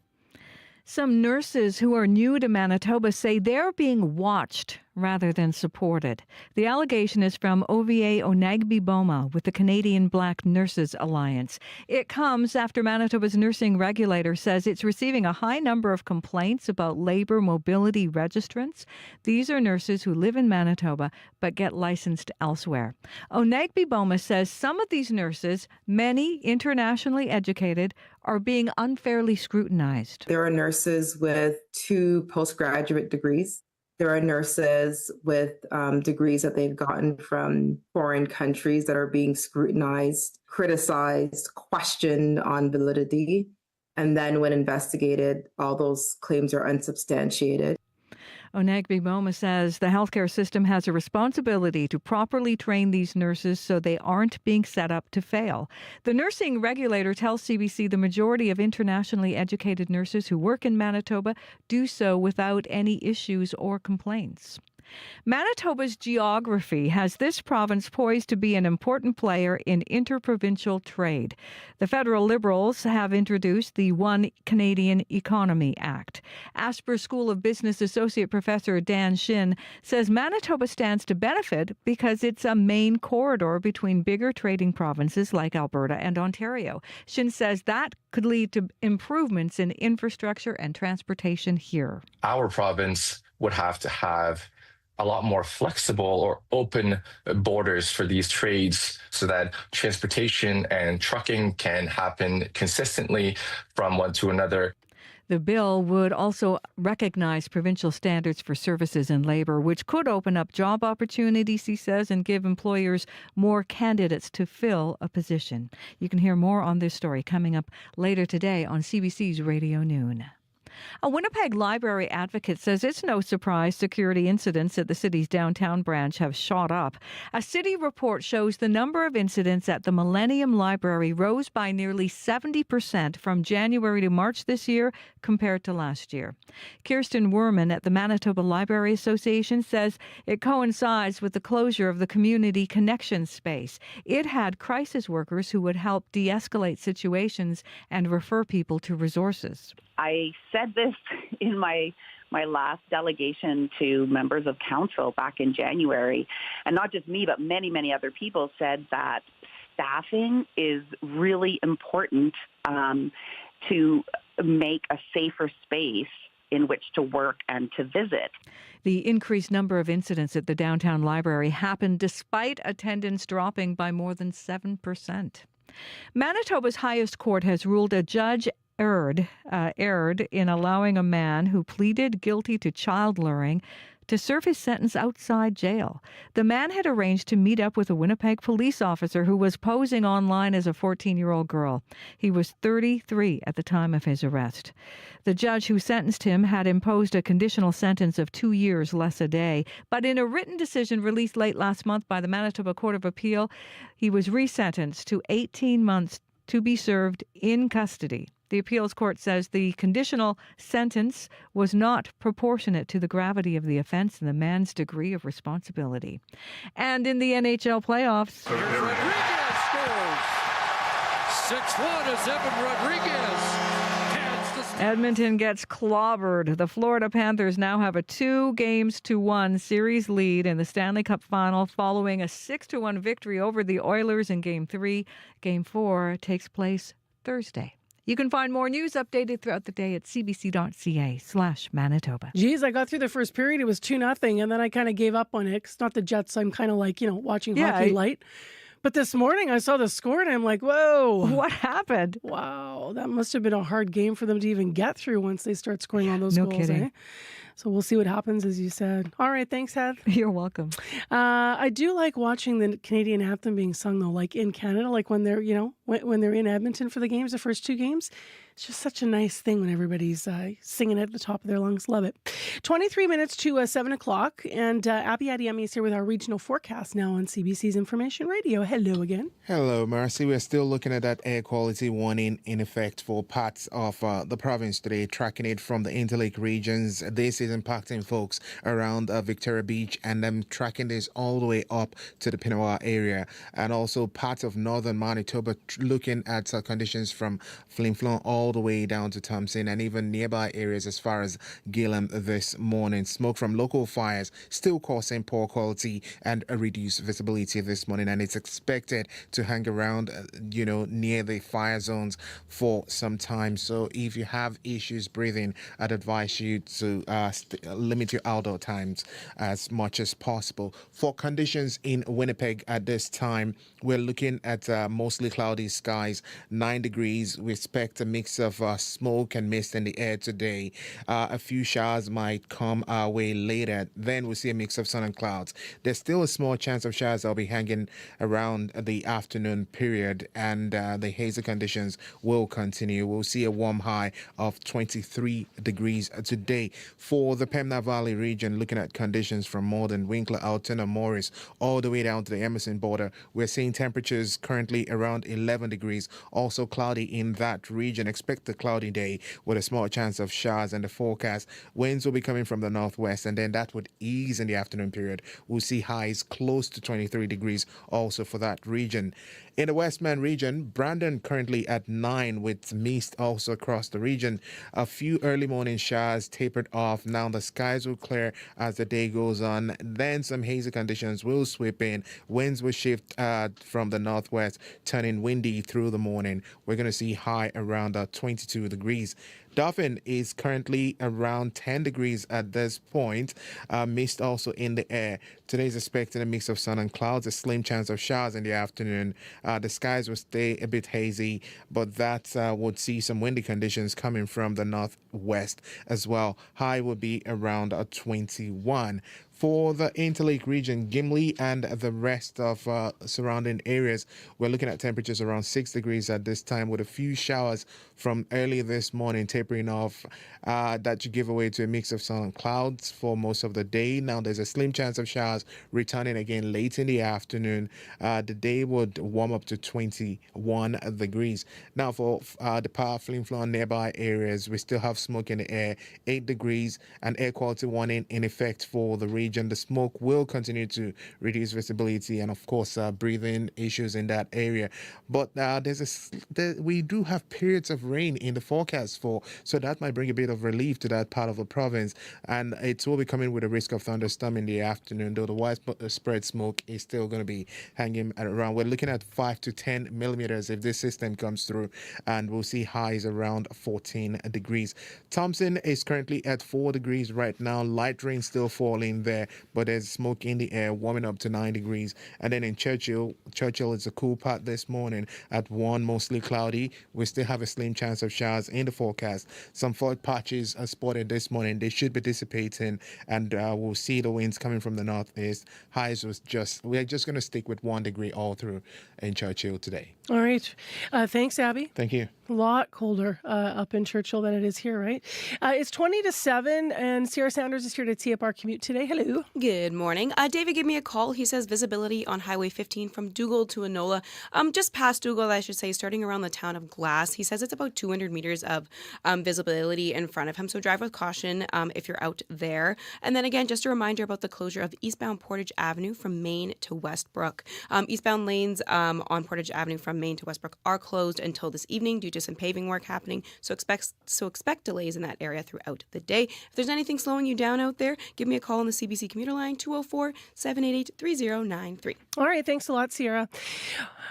Some nurses who are new to Manitoba say they're being watched rather than supported. The allegation is from OVA Onagbiboma with the Canadian Black Nurses Alliance. It comes after Manitoba's nursing regulator says it's receiving a high number of complaints about labour mobility registrants. These are nurses who live in Manitoba but get licensed elsewhere. Onagbiboma says some of these nurses, many internationally educated, are being unfairly scrutinized. There are nurses with 2 postgraduate degrees. There are nurses with degrees that they've gotten from foreign countries that are being scrutinized, criticized, questioned on validity. And then when investigated, all those claims are unsubstantiated. Onagbiboma says the healthcare system has a responsibility to properly train these nurses so they aren't being set up to fail. The nursing regulator tells CBC the majority of internationally educated nurses who work in Manitoba do so without any issues or complaints. Manitoba's geography has this province poised to be an important player in interprovincial trade. The federal Liberals have introduced the One Canadian Economy Act. Asper School of Business Associate Professor Dan Shin says Manitoba stands to benefit because it's a main corridor between bigger trading provinces like Alberta and Ontario. Shin says that could lead to improvements in infrastructure and transportation here. Our province would have to have a lot more flexible or open borders for these trades so that transportation and trucking can happen consistently from one to another. The bill would also recognize provincial standards for services and labor, which could open up job opportunities, he says, and give employers more candidates to fill a position. You can hear more on this story coming up later today on CBC's Radio Noon. A Winnipeg library advocate says it's no surprise security incidents at the city's downtown branch have shot up. A city report shows the number of incidents at the Millennium Library rose by nearly 70% from January to March this year compared to last year. Kirsten Werman at the Manitoba Library Association says it coincides with the closure of the Community Connection space. It had crisis workers who would help de-escalate situations and refer people to resources. I said this in my last delegation to members of council back in January, and not just me, but many, many other people said that staffing is really important to make a safer space in which to work and to visit. The increased number of incidents at the downtown library happened despite attendance dropping by more than 7%. Manitoba's highest court has ruled a judge erred in allowing a man who pleaded guilty to child luring to serve his sentence outside jail. The man had arranged to meet up with a Winnipeg police officer who was posing online as a 14-year-old girl. He was 33 at the time of his arrest. The judge who sentenced him had imposed a conditional sentence of 2 years less a day, but in a written decision released late last month by the Manitoba Court of Appeal, he was resentenced to 18 months to be served in custody. The appeals court says the conditional sentence was not proportionate to the gravity of the offense and the man's degree of responsibility. And in the NHL playoffs, Rodriguez scores. 6-1 is Evan Rodriguez. Edmonton gets clobbered. The Florida Panthers now have a 2-1 series lead in the Stanley Cup final following a 6-1 victory over the Oilers in Game 3. Game 4 takes place Thursday. You can find more news updated throughout the day at cbc.ca/Manitoba. Geez, I got through the first period. It was 2-0, and then I kind of gave up on it. It's not the Jets. I'm kind of like, watching hockey light. But this morning I saw the score, and I'm like, whoa. What happened? Wow, that must have been a hard game for them to even get through once they start scoring all those goals. No kidding. So we'll see what happens, as you said. All right, thanks, Heath. You're welcome. I do like watching the Canadian anthem being sung, though, like in Canada, like when they're, when they're in Edmonton for the games, the first 2 games. It's just such a nice thing when everybody's singing at the top of their lungs. Love it. 23 minutes to 7 o'clock, and Abby Adiemi is here with our regional forecast now on CBC's Information Radio. Hello again. Hello, Marcy. We're still looking at that air quality warning in effect for parts of the province today, tracking it from the Interlake regions. This is impacting folks around Victoria Beach, and then tracking this all the way up to the Pinawa area, and also parts of northern Manitoba, looking at conditions from Flin Flon all the way down to Thompson, and even nearby areas as far as Gillam this morning. Smoke from local fires still causing poor quality and a reduced visibility this morning, and it's expected to hang around, near the fire zones for some time. So if you have issues breathing, I'd advise you to limit your outdoor times as much as possible. For conditions in Winnipeg at this time, we're looking at mostly cloudy skies, 9 degrees. We expect a mix of smoke and mist in the air today. A few showers might come our way later. Then we'll see a mix of sun and clouds. There's still a small chance of showers that'll be hanging around the afternoon period, and the hazy conditions will continue. We'll see a warm high of 23 degrees today. For the Pembina Valley region, looking at conditions from Morden, Winkler, Alton, and Morris, all the way down to the Emerson border, we're seeing temperatures currently around 11 degrees. Also cloudy in that region. Expect a cloudy day with a small chance of showers in the forecast. Winds will be coming from the northwest, and then that would ease in the afternoon period. We'll see highs close to 23 degrees also for that region. In the Westman region, Brandon currently at 9 with mist also across the region. A few early morning showers tapered off. Now the skies will clear as the day goes on. Then some hazy conditions will sweep in. Winds will shift from the northwest, turning windy through the morning. We're going to see high around 22 degrees. Dauphin is currently around 10 degrees at this point. Mist also in the air. Today is expected a mix of sun and clouds, a slim chance of showers in the afternoon. The skies will stay a bit hazy, but that would see some windy conditions coming from the northwest as well. High will be around 21. For the Interlake region, Gimli and the rest of surrounding areas, we're looking at temperatures around 6 degrees at this time, with a few showers from early this morning tapering off. That should give way to a mix of sun and clouds for most of the day. Now there's a slim chance of showers returning again late in the afternoon. The day would warm up to 21 degrees. Now for the Power Flin Flon nearby areas, we still have smoke in the air, 8 degrees, and air quality warning in effect for the region. region. The smoke will continue to reduce visibility and, of course, breathing issues in that area. But we do have periods of rain in the forecast so that might bring a bit of relief to that part of the province. And it will be coming with a risk of thunderstorm in the afternoon, though the widespread smoke is still going to be hanging around. We're looking at 5 to 10 millimeters if this system comes through, and we'll see highs around 14 degrees. Thompson is currently at 4 degrees right now. Light rain still falling there, but there's smoke in the air, warming up to 9 degrees. And then in Churchill is a cool part this morning at 1, mostly cloudy. We still have a slim chance of showers in the forecast. Some fog patches are spotted this morning. They should be dissipating, and we'll see the winds coming from the northeast. Highs we're just going to stick with 1 degree all through in Churchill today. All right. Thanks, Abby. Thank you. A lot colder up in Churchill than it is here, right? It's 20 to 7, and Sarah Sanders is here to tee up our commute today. Hello. Good morning. David gave me a call. He says visibility on Highway 15 from Dougal to Enola, just past Dougal, I should say, starting around the town of Glass. He says it's about 200 meters of visibility in front of him, so drive with caution if you're out there. And then again, just a reminder about the closure of eastbound Portage Avenue from Main to Westbrook. Eastbound lanes on Portage Avenue from Main to Westbrook are closed until this evening due to some paving work happening, so expect delays in that area throughout the day. If there's anything slowing you down out there, give me a call on the CBC commuter line 204-788-3093. All right, thanks a lot, Sierra.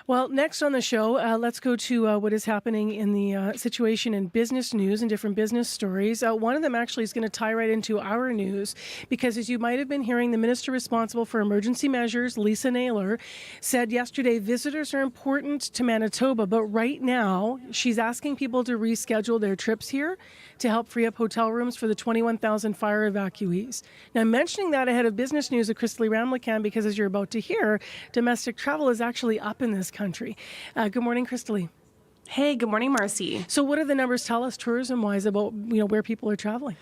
Well, next on the show, let's go to what is happening in the situation in business news and different business stories. One of them actually is going to tie right into our news because, as you might have been hearing, the minister responsible for emergency measures, Lisa Naylor, said yesterday visitors are important to Manitoba, but right now she's asking people to reschedule their trips here to help free up hotel rooms for the 21,000 fire evacuees. Now, I'm mentioning that ahead of business news with Christelle Ramlichan because, as you're about to hear, domestic travel is actually up in this country. Good morning, Christelle. Hey, good morning, Marcy. So what do the numbers tell us tourism-wise about where people are traveling?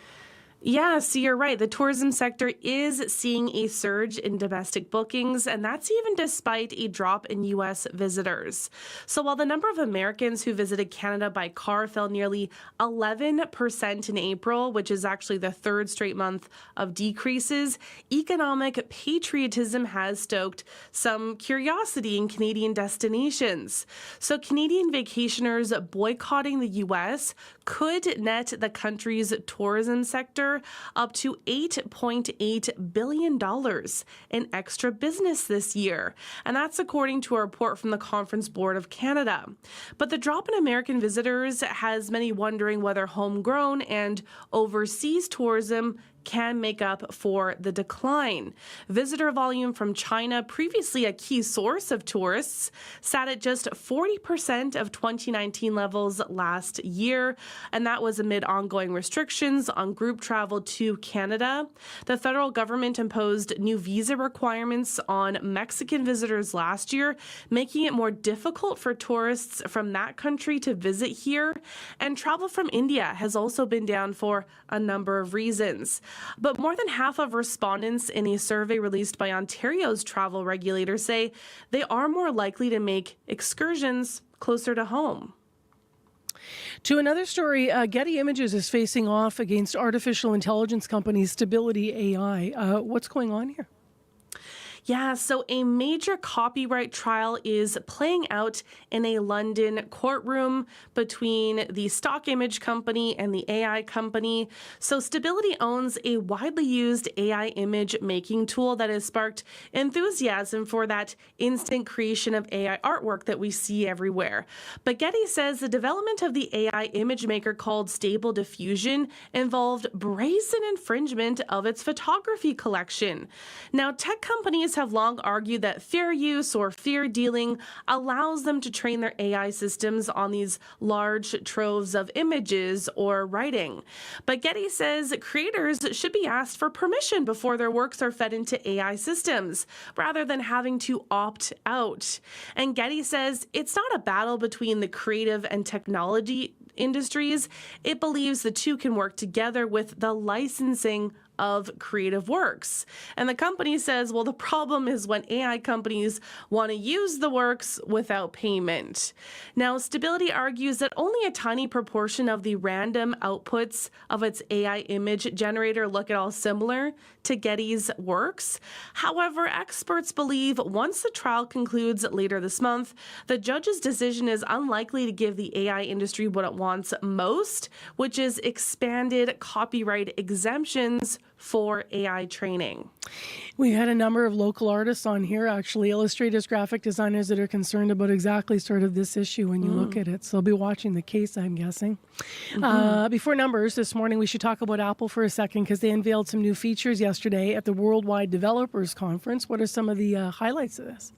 Yeah, so you're right. The tourism sector is seeing a surge in domestic bookings, and that's even despite a drop in U.S. visitors. So while the number of Americans who visited Canada by car fell nearly 11% in April, which is actually the third straight month of decreases, economic patriotism has stoked some curiosity in Canadian destinations. So Canadian vacationers boycotting the U.S. could net the country's tourism sector up to $8.8 billion in extra business this year. And that's according to a report from the Conference Board of Canada. But the drop in American visitors has many wondering whether homegrown and overseas tourism can make up for the decline. Visitor volume from China, previously a key source of tourists, sat at just 40% of 2019 levels last year, and that was amid ongoing restrictions on group travel to Canada. The federal government imposed new visa requirements on Mexican visitors last year, making it more difficult for tourists from that country to visit here, and travel from India has also been down for a number of reasons. But more than half of respondents in a survey released by Ontario's travel regulators say they are more likely to make excursions closer to home. To another story, Getty Images is facing off against artificial intelligence company Stability AI. What's going on here? Yeah, so a major copyright trial is playing out in a London courtroom between the stock image company and the AI company. So Stability owns a widely used AI image making tool that has sparked enthusiasm for that instant creation of AI artwork that we see everywhere. But Getty says the development of the AI image maker called Stable Diffusion involved brazen infringement of its photography collection. Now, tech companies have long argued that fair use or fair dealing allows them to train their AI systems on these large troves of images or writing. But Getty says creators should be asked for permission before their works are fed into AI systems, rather than having to opt out. And Getty says it's not a battle between the creative and technology industries. It believes the two can work together with the licensing of creative works. And the company says, well, the problem is when AI companies want to use the works without payment. Now, Stability argues that only a tiny proportion of the random outputs of its AI image generator look at all similar to Getty's works. However, experts believe once the trial concludes later this month, the judge's decision is unlikely to give the AI industry what it wants most, which is expanded copyright exemptions for AI training. We had a number of local artists on here, actually, illustrators, graphic designers that are concerned about exactly sort of this issue when you look at it. So they'll be watching the case, I'm guessing. Before numbers this morning, we should talk about Apple for a second because they unveiled some new features yesterday at the Worldwide Developers Conference. What are some of the highlights of this?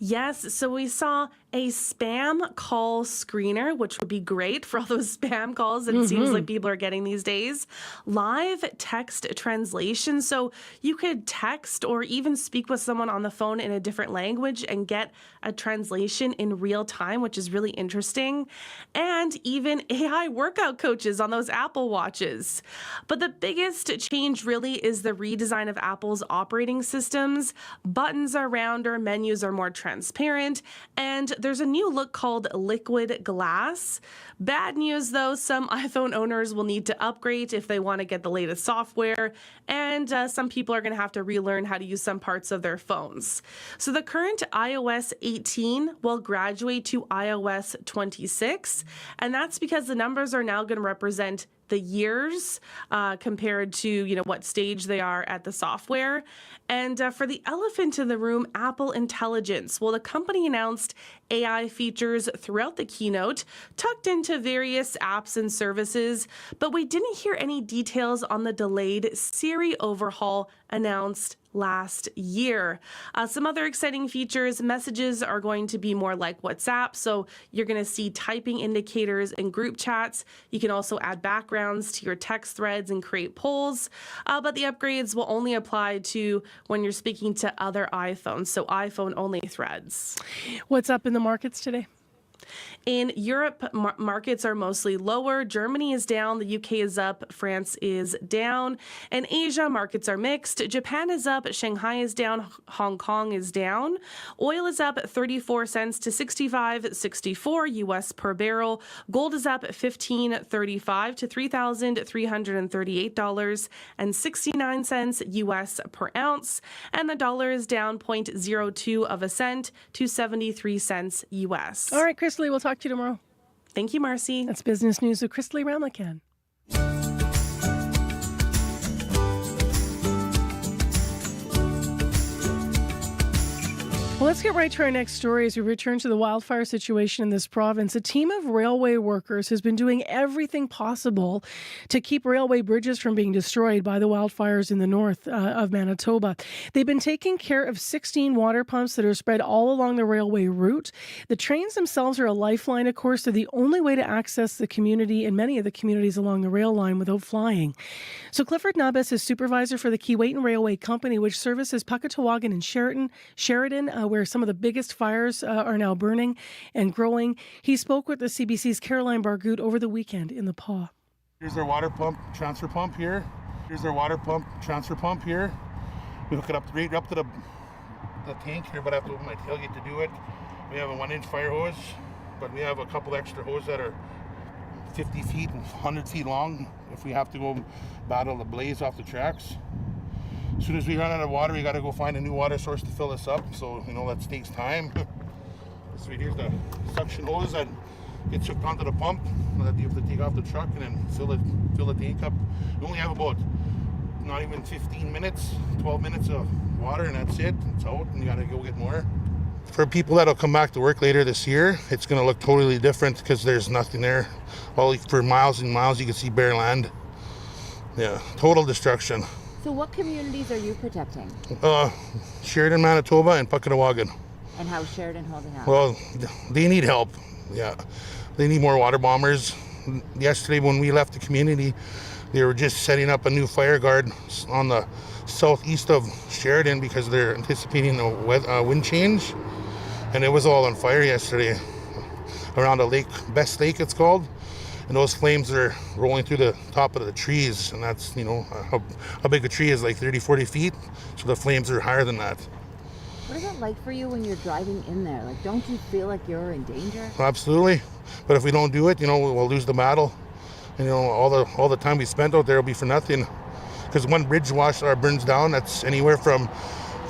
Yes, so we saw a spam call screener, which would be great for all those spam calls that it seems like people are getting these days. Live text translation, so you could text or even speak with someone on the phone in a different language and get a translation in real time, which is really interesting. And even AI workout coaches on those Apple Watches. But the biggest change really is the redesign of Apple's operating systems. Buttons are rounder, menus are more transparent, and there's a new look called Liquid Glass. Bad news, though, some iPhone owners will need to upgrade if they want to get the latest software, and some people are going to have to relearn how to use some parts of their phones. So the current iOS 18 will graduate to iOS 26, and that's because the numbers are now going to represent the years compared to what stage they are at the software. And for the elephant in the room, Apple Intelligence. Well, the company announced AI features throughout the keynote, tucked into various apps and services, but we didn't hear any details on the delayed Siri overhaul announced last year. Some other exciting features, messages are going to be more like WhatsApp, so you're going to see typing indicators in group chats. You can also add backgrounds to your text threads and create polls, but the upgrades will only apply to when you're speaking to other iPhones, so iPhone-only threads. What's up in the markets today? In Europe, markets are mostly lower. Germany is down. The UK is up. France is down. In Asia, markets are mixed. Japan is up. Shanghai is down. Hong Kong is down. Oil is up 34 cents to 65.64 U.S. per barrel. Gold is up 15.35 to $3,338.69 U.S. per ounce. And the dollar is down 0.02 of a cent to 73 cents U.S. All right, Chrisley, we'll talk to you tomorrow. Thank you, Marcy. That's Business News with Chrisley Ramakan. Well, let's get right to our next story as we return to the wildfire situation in this province. A team of railway workers has been doing everything possible to keep railway bridges from being destroyed by the wildfires in the north of Manitoba. They've been taking care of 16 water pumps that are spread all along the railway route. The trains themselves are a lifeline, of course. They're the only way to access the community and many of the communities along the rail line without flying. So Clifford Nabas is supervisor for the Keewatin Railway Company, which services Puckatawagan and Sheridan, where some of the biggest fires are now burning and growing. He spoke with the CBC's Caroline Bargout over the weekend in the Paw. Here's our water pump transfer pump here. Here's our water pump transfer pump here. We hook it up right up to the tank here, but I have to open my tailgate to do it. We have a 1-inch fire hose, but we have a couple extra hoses that are 50 feet and 100 feet long if we have to go battle the blaze off the tracks. As soon as we run out of water, we got to go find a new water source to fill this up. So, that takes time. So here's the suction hose that gets hooked onto the pump that you have to take off the truck and then fill the tank up. We only have about not even 15 minutes, 12 minutes of water, and that's it. It's out, and you got to go get more. For people that'll come back to work later this year, it's going to look totally different because there's nothing there. All for miles and miles, you can see bare land. Yeah, total destruction. So what communities are you protecting? Sheridan, Manitoba, and Puckatawagan. And how's Sheridan holding up? Well, they need help. Yeah, they need more water bombers. Yesterday when we left the community, they were just setting up a new fire guard on the southeast of Sheridan because they're anticipating a wind change. And it was all on fire yesterday around a lake, Best Lake it's called. and those flames are rolling through the top of the trees, and that's, how big a tree is, like 30, 40 feet, so the flames are higher than that. What is it like for you when you're driving in there? Like, don't you feel like you're in danger? Absolutely, but if we don't do it, we'll lose the battle, and all the time we spent out there will be for nothing, because one bridge wash burns down, that's anywhere from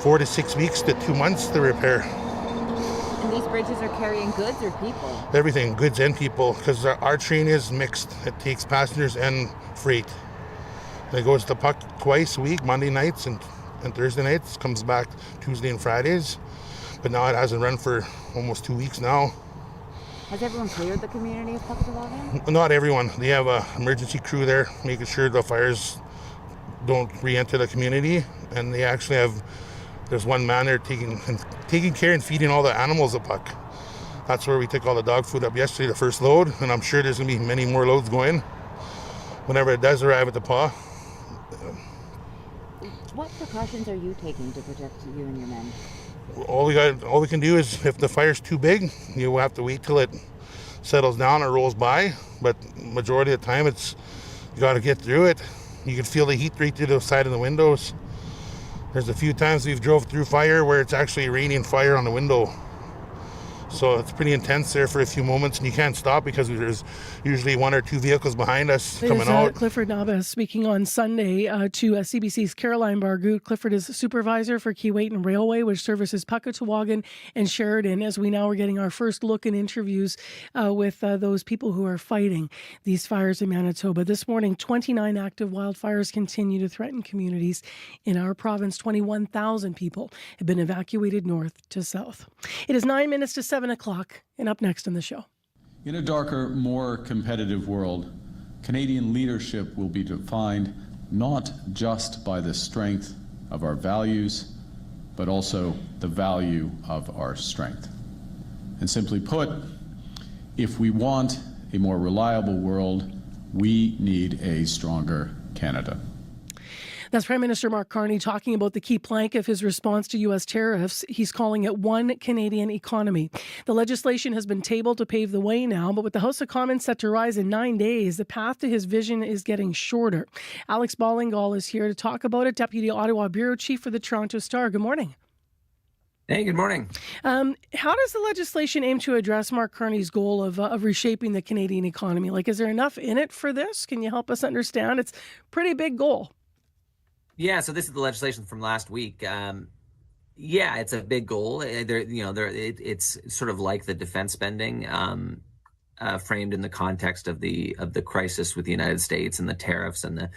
4 to 6 weeks to 2 months to repair. And these bridges are carrying goods or people? Everything, goods and people, because our train is mixed. It takes passengers and freight. It goes to Puck twice a week, Monday nights and Thursday nights, comes back Tuesday and Fridays. But now it hasn't run for almost 2 weeks now. Has everyone cleared the community of Puckatawagan? Not everyone. They have an emergency crew there, making sure the fires don't re-enter the community. And they actually have, there's one man there taking care and feeding all the animals at Puck. That's where we took all the dog food up yesterday, the first load, and I'm sure there's going to be many more loads going whenever it does arrive at the paw. What precautions are you taking to protect you and your men? All we can do is, if the fire's too big, you will have to wait till it settles down or rolls by. But majority of the time, you got to get through it. You can feel the heat right through the side of the windows. There's a few times we've drove through fire where it's actually raining fire on the window. So it's pretty intense there for a few moments, and you can't stop because there's usually 1 or 2 vehicles behind us coming out. Clifford Naba speaking on Sunday to CBC's Caroline Bargout. Clifford is supervisor for Keewatin Railway, which services Puckatawagan and Sheridan, as we now are getting our first look and interviews with those people who are fighting these fires in Manitoba. This morning, 29 active wildfires continue to threaten communities in our province. 21,000 people have been evacuated north to south. It is 9 minutes to 7 o'clock, and up next on the show. In a darker, more competitive world, Canadian leadership will be defined not just by the strength of our values, but also the value of our strength. And simply put, if we want a more reliable world, we need a stronger Canada. That's Prime Minister Mark Carney talking about the key plank of his response to U.S. tariffs. He's calling it One Canadian Economy. The legislation has been tabled to pave the way now, but with the House of Commons set to rise in 9 days, the path to his vision is getting shorter. Alex Ballingall is here to talk about it, Deputy Ottawa Bureau Chief for the Toronto Star. Good morning. Hey, good morning. How does the legislation aim to address Mark Carney's goal of reshaping the Canadian economy? Like, is there enough in it for this? Can you help us understand? It's a pretty big goal. Yeah, so this is the legislation from last week. Yeah, it's a big goal. It's sort of like the defense spending, framed in the context of the crisis with the United States and the tariffs and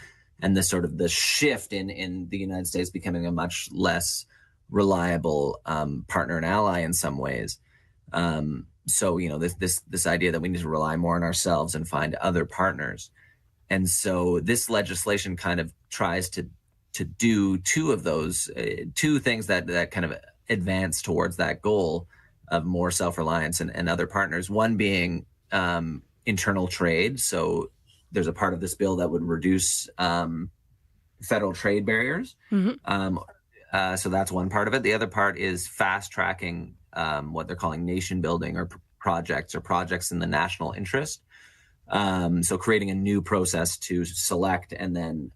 the sort of the shift in the United States becoming a much less reliable partner and ally in some ways. So this idea that we need to rely more on ourselves and find other partners, and so this legislation kind of tries to do two of those, two things that kind of advance towards that goal of more self-reliance and other partners. One being internal trade. So there's a part of this bill that would reduce federal trade barriers. Mm-hmm. So that's one part of it. The other part is fast-tracking what they're calling nation building or projects in the national interest. So creating a new process to select and then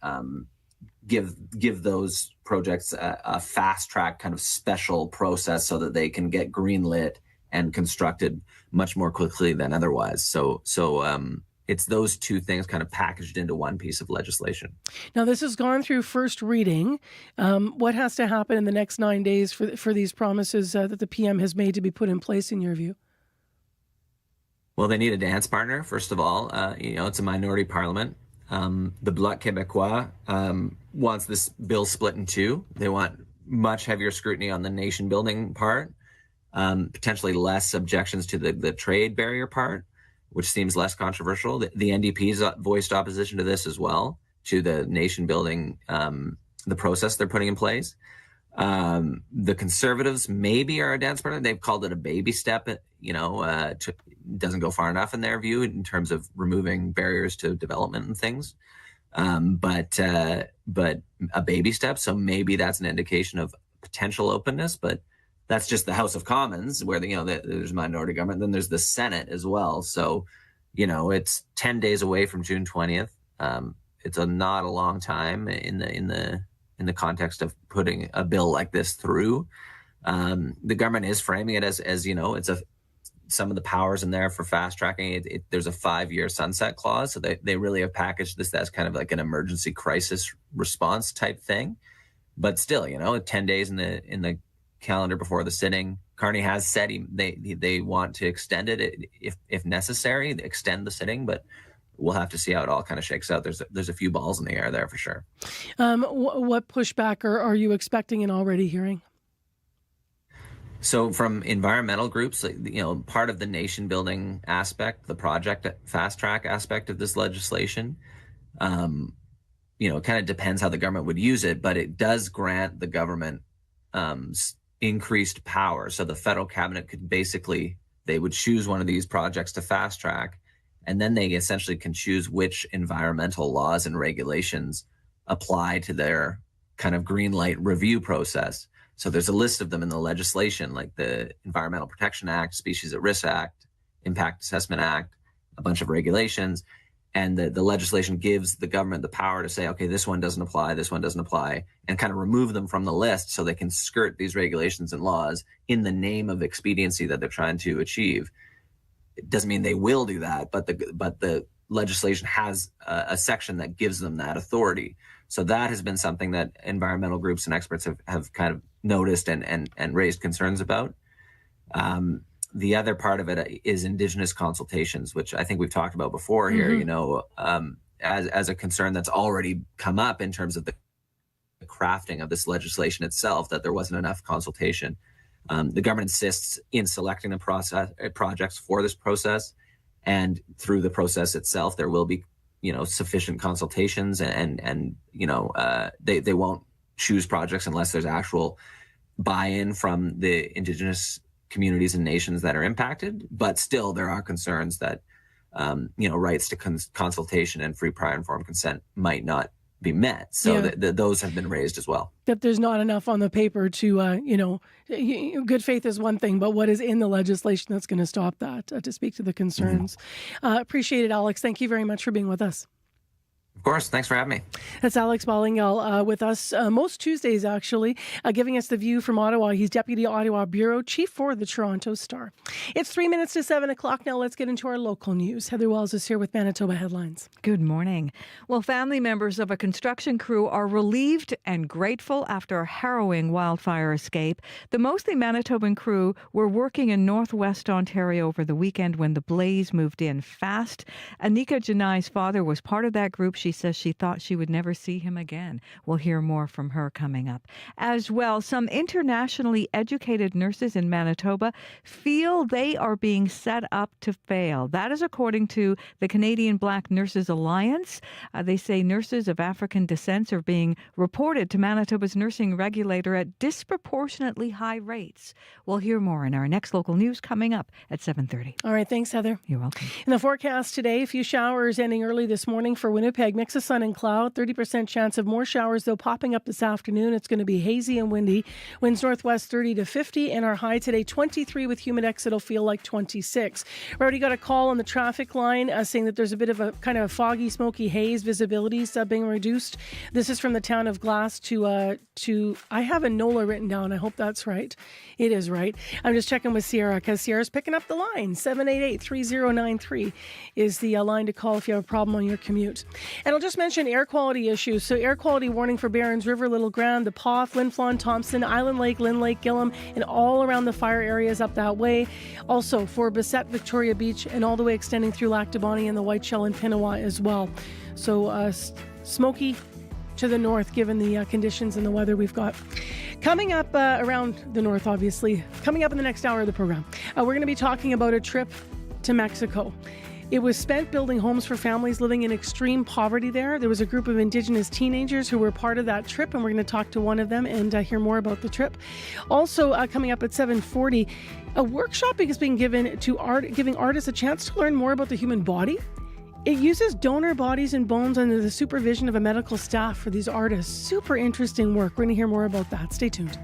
give those projects a fast track kind of special process so that they can get greenlit and constructed much more quickly than otherwise. So it's those two things kind of packaged into one piece of legislation. Now, this has gone through first reading. What has to happen in the next 9 days for these promises that the PM has made to be put in place, in your view? Well, they need a dance partner, first of all. It's a minority parliament. The Bloc Québécois wants this bill split in two. They want much heavier scrutiny on the nation building part, potentially less objections to the trade barrier part, which seems less controversial. The NDP's voiced opposition to this as well, to the nation building, the process they're putting in place. The Conservatives maybe are a dance partner. They've called it a baby step, doesn't go far enough in their view in terms of removing barriers to development and things. But a baby step. So maybe that's an indication of potential openness, but that's just the House of Commons where there's minority government. Then there's the Senate as well. So it's 10 days away from June 20th. It's not a long time in the context of putting a bill like this through. The government is framing it as it's some of the powers in there for fast tracking. There's a 5-year sunset clause, so they really have packaged this as kind of like an emergency crisis response type thing. But still, 10 days in the calendar before the sitting. Carney has said they want to extend it if necessary, extend the sitting, but we'll have to see how it all kind of shakes out. There's a few balls in the air there for sure. What pushback are you expecting and already hearing? So from environmental groups, part of the nation building aspect, the project fast track aspect of this legislation, it kind of depends how the government would use it, but it does grant the government increased power. So the federal cabinet could they would choose one of these projects to fast track, and then they essentially can choose which environmental laws and regulations apply to their kind of green light review process. So there's a list of them in the legislation, like the Environmental Protection Act, Species at Risk Act, Impact Assessment Act, a bunch of regulations. And the legislation gives the government the power to say, okay, this one doesn't apply, and kind of remove them from the list so they can skirt these regulations and laws in the name of expediency that they're trying to achieve. It doesn't mean they will do that, but the legislation has a section that gives them that authority. So that has been something that environmental groups and experts have kind of noticed and raised concerns about. The other part of it is Indigenous consultations, which I think we've talked about before here, as a concern that's already come up in terms of the crafting of this legislation itself, that there wasn't enough consultation. The government insists in selecting the projects for this process, and through the process itself, there will be sufficient consultations, and they won't choose projects unless there's actual buy-in from the Indigenous communities and nations that are impacted. But still, there are concerns that rights to consultation and free, prior, informed consent might not be met. So those have been raised as well. That there's not enough on the paper to, good faith is one thing, but what is in the legislation that's going to stop that, to speak to the concerns. Appreciate it, Alex. Thank you very much for being with us. Of course. Thanks for having me. That's Alex Ballingall with us most Tuesdays, actually, giving us the view from Ottawa. He's Deputy Ottawa Bureau Chief for the Toronto Star. It's 3 minutes to 7 o'clock now. Let's get into our local news. Heather Wells is here with Manitoba Headlines. Good morning. Well, family members of a construction crew are relieved and grateful after a harrowing wildfire escape. The mostly Manitoban crew were working in northwest Ontario over the weekend when the blaze moved in fast. Anika Janai's father was part of that group. She says she thought she would never see him again. We'll hear more from her coming up. As well, some internationally educated nurses in Manitoba feel they are being set up to fail. That is according to the Canadian Black Nurses Alliance. They say nurses of African descent are being reported to Manitoba's nursing regulator at disproportionately high rates. We'll hear more in our next local news coming up at 7:30. All right, thanks, Heather. You're welcome. In the forecast today, a few showers ending early this morning for Winnipeg. Mix of sun and cloud, 30% chance of more showers, though, popping up this afternoon. It's going to be hazy and windy. Winds northwest 30 to 50, and our high today 23 with humidex. It'll feel like 26. We already got a call on the traffic line saying that there's a bit of a kind of a foggy, smoky haze. Visibility's being reduced. This is from the town of Glass to I have a NOLA written down. I hope that's right. It is right. I'm just checking with Sierra because Sierra's picking up the line. 788-3093 is the line to call if you have a problem on your commute. And I'll just mention air quality issues. So air quality warning for Barons River, Little Grand, the Paw, Flin Flon, Thompson, Island Lake, Lynn Lake, Gillam, and all around the fire areas up that way. Also for Bissett, Victoria Beach, and all the way extending through Lac du Bonnet and the Whiteshell and Pinawa as well. So smoky to the north, given the conditions and the weather we've got. Coming up around the north, obviously, coming up in the next hour of the program, we're going to be talking about a trip to Mexico. It was spent building homes for families living in extreme poverty there. There was a group of Indigenous teenagers who were part of that trip, and we're going to talk to one of them and hear more about the trip. Also, coming up at 7:40, a workshop is being given to giving artists a chance to learn more about the human body. It uses donor bodies and bones under the supervision of a medical staff for these artists. Super interesting work. We're going to hear more about that. Stay tuned.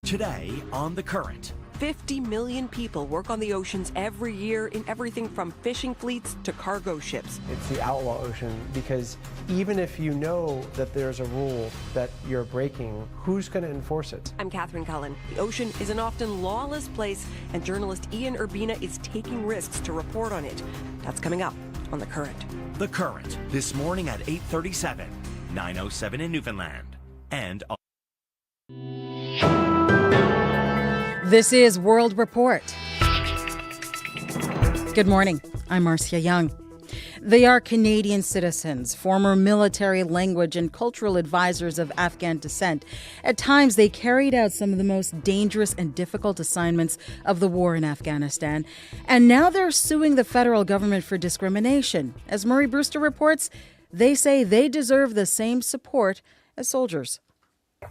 Today on The Current. 50 million people work on the oceans every year in everything from fishing fleets to cargo ships. It's the outlaw ocean because even if you know that there's a rule that you're breaking, who's going to enforce it? I'm Catherine Cullen. The ocean is an often lawless place, and journalist Ian Urbina is taking risks to report on it. That's coming up on The Current. The Current, this morning at 8:37, 9:07 in Newfoundland. And This is World Report. Good morning. I'm Marcia Young. They are Canadian citizens, former military, language, and cultural advisors of Afghan descent. At times, they carried out some of the most dangerous and difficult assignments of the war in Afghanistan. And now they're suing the federal government for discrimination. As Murray Brewster reports, they say they deserve the same support as soldiers.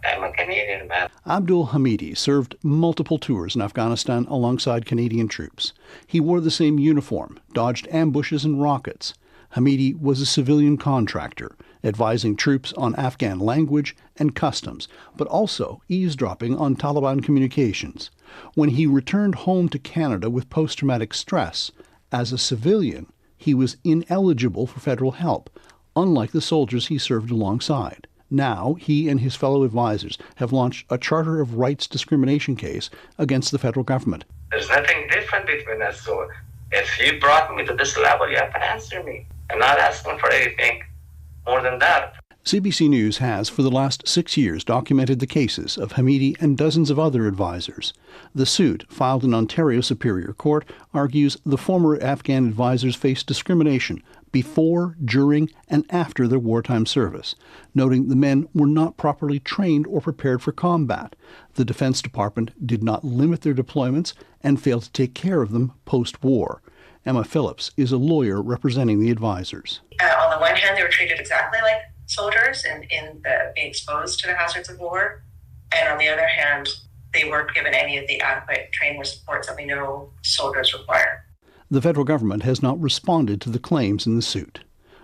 I'm a Canadian man. Abdul Hamidi served multiple tours in Afghanistan alongside Canadian troops. He wore the same uniform, dodged ambushes and rockets. Hamidi was a civilian contractor, advising troops on Afghan language and customs, but also eavesdropping on Taliban communications. When he returned home to Canada with post-traumatic stress, as a civilian, he was ineligible for federal help, unlike the soldiers he served alongside. Now, he and his fellow advisors have launched a Charter of Rights discrimination case against the federal government. There's nothing different between us, so if you brought me to this level, you have to answer me. I'm not asking for anything more than that. CBC News has, for the last 6 years, documented the cases of Hamidi and dozens of other advisors. The suit, filed in Ontario Superior Court, argues the former Afghan advisors faced discrimination before, during, and after their wartime service, noting the men were not properly trained or prepared for combat. The Defense Department did not limit their deployments and failed to take care of them post-war. Emma Phillips is a lawyer representing the advisors. On the one hand, they were treated exactly like soldiers in being exposed to the hazards of war. And on the other hand, they weren't given any of the adequate training or supports that we know soldiers require. The federal government has not responded to the claims in the suit.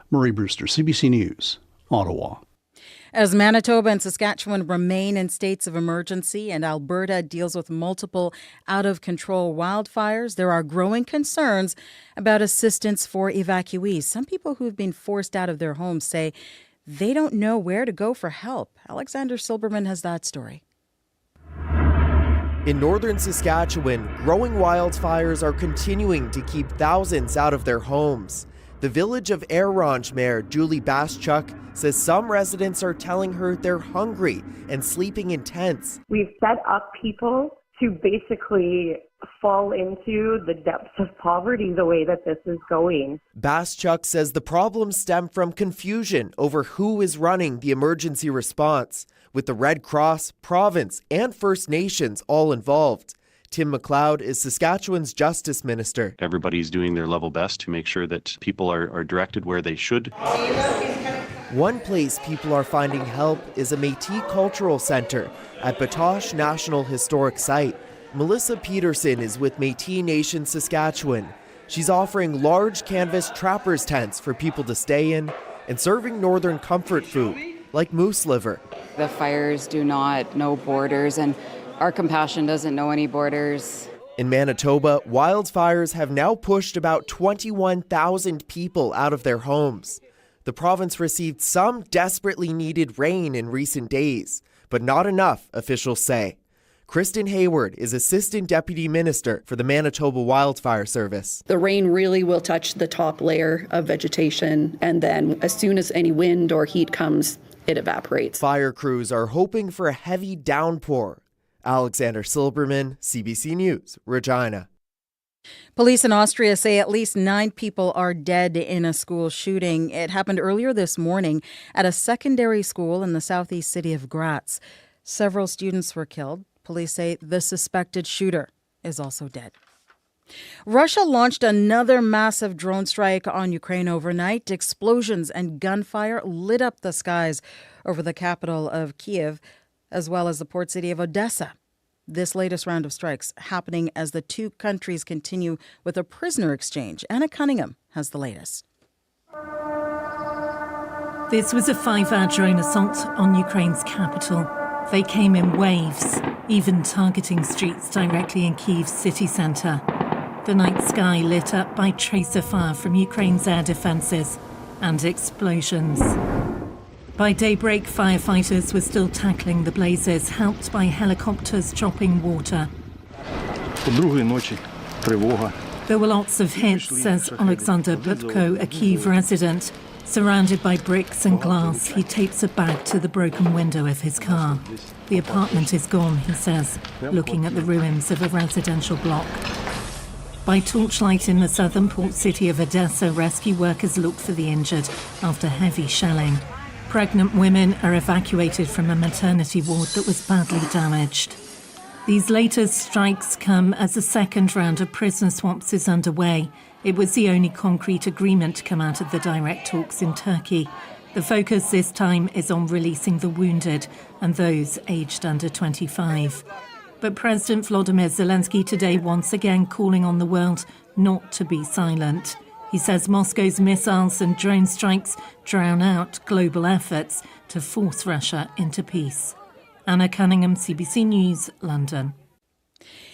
Murray Brewster, CBC News, Ottawa. As Manitoba and Saskatchewan remain in states of emergency and Alberta deals with multiple out-of-control wildfires, there are growing concerns about assistance for evacuees. Some people who've been forced out of their homes say they don't know where to go for help. Alexander Silberman has that story. In northern Saskatchewan, growing wildfires are continuing to keep thousands out of their homes. The village of Arange Mayor Julie Baschuk says some residents are telling her they're hungry and sleeping in tents. We've set up people to basically fall into the depths of poverty the way that this is going. Baschuk says the problems stem from confusion over who is running the emergency response, with the Red Cross, province, and First Nations all involved. Tim McLeod is Saskatchewan's Justice Minister. Everybody's doing their level best to make sure that people are directed where they should. One place people are finding help is a Métis Cultural Centre at Batoche National Historic Site. Melissa Peterson is with Métis Nation Saskatchewan. She's offering large canvas trappers tents for people to stay in and serving northern comfort food like moose liver. The fires do not know borders, and our compassion doesn't know any borders. In Manitoba, wildfires have now pushed about 21,000 people out of their homes. The province received some desperately needed rain in recent days, but not enough, officials say. Kristen Hayward is Assistant Deputy Minister for the Manitoba Wildfire Service. The rain really will touch the top layer of vegetation, and then as soon as any wind or heat comes, it evaporates. Fire crews are hoping for a heavy downpour. Alexander Silberman, CBC News, Regina. Police in Austria say at least 9 people are dead in a school shooting. It happened earlier this morning at a secondary school in the southeast city of Graz. Several students were killed. Police say the suspected shooter is also dead. Russia launched another massive drone strike on Ukraine overnight. Explosions and gunfire lit up the skies over the capital of Kyiv, as well as the port city of Odessa. This latest round of strikes happening as the two countries continue with a prisoner exchange. Anna Cunningham has the latest. This was a 5-hour drone assault on Ukraine's capital. They came in waves, even targeting streets directly in Kyiv's city centre. The night sky lit up by tracer fire from Ukraine's air defences and explosions. By daybreak, firefighters were still tackling the blazes, helped by helicopters chopping water. There were lots of hits, says Alexander Butko, a Kyiv resident. Surrounded by bricks and glass, he tapes a bag to the broken window of his car. The apartment is gone, he says, looking at the ruins of a residential block. By torchlight in the southern port city of Odessa, rescue workers looked for the injured after heavy shelling. Pregnant women are evacuated from a maternity ward that was badly damaged. These latest strikes come as a second round of prisoner swaps is underway. It was the only concrete agreement to come out of the direct talks in Turkey. The focus this time is on releasing the wounded and those aged under 25. But President Volodymyr Zelensky today once again calling on the world not to be silent. He says Moscow's missiles and drone strikes drown out global efforts to force Russia into peace. Anna Cunningham, CBC News, London.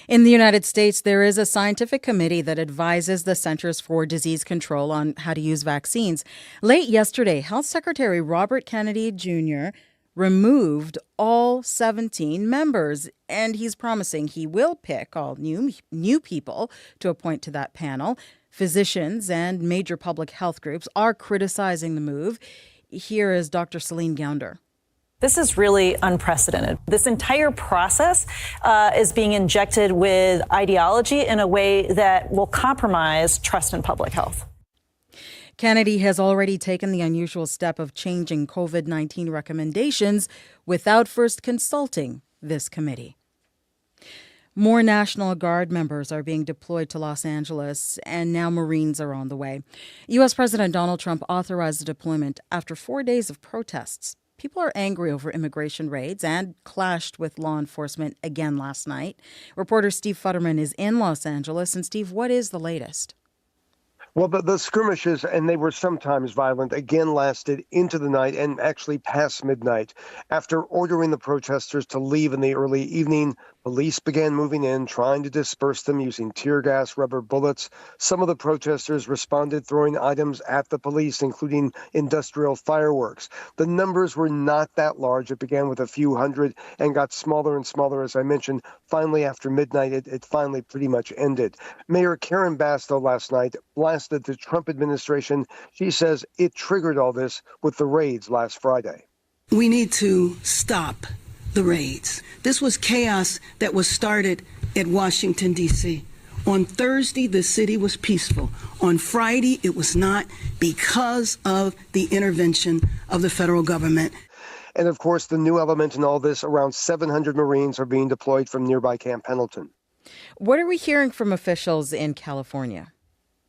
In the United States, there is a scientific committee that advises the Centers for Disease Control on how to use vaccines. Late yesterday, Health Secretary Robert Kennedy Jr. removed all 17 members, and he's promising he will pick all new people to appoint to that panel. Physicians and major public health groups are criticizing the move. Here is Dr. Celine Gounder. This is really unprecedented. This entire process is being injected with ideology in a way that will compromise trust in public health. Kennedy has already taken the unusual step of changing COVID-19 recommendations without first consulting this committee. More National Guard members are being deployed to Los Angeles, and now Marines are on the way. U.S. President Donald Trump authorized the deployment after 4 days of protests. People are angry over immigration raids and clashed with law enforcement again last night. Reporter Steve Futterman is in Los Angeles. And Steve, what is the latest? Well, the skirmishes, and they were sometimes violent, again lasted into the night and actually past midnight. After ordering the protesters to leave in the early evening, police began moving in, trying to disperse them using tear gas, rubber bullets. Some of the protesters responded throwing items at the police, including industrial fireworks. The numbers were not that large. It began with a few hundred and got smaller and smaller, as I mentioned. Finally, after midnight, it finally pretty much ended. Mayor Karen Bass, though, last night blasted the Trump administration. She says it triggered all this with the raids last Friday. We need to stop the raids. This was chaos that was started at Washington, D.C. On Thursday, the city was peaceful. On Friday, it was not because of the intervention of the federal government. And of course, the new element in all this, around 700 Marines are being deployed from nearby Camp Pendleton. What are we hearing from officials in California?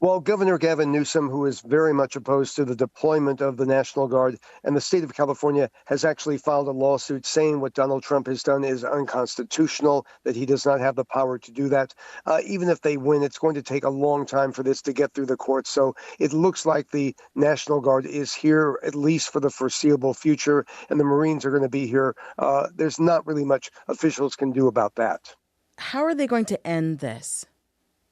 Well, Governor Gavin Newsom, who is very much opposed to the deployment of the National Guard, and the state of California has actually filed a lawsuit saying what Donald Trump has done is unconstitutional, that he does not have the power to do that. Even if they win, it's going to take a long time for this to get through the courts. So it looks like the National Guard is here, at least for the foreseeable future, and the Marines are going to be here. There's not really much officials can do about that. How are they going to end this?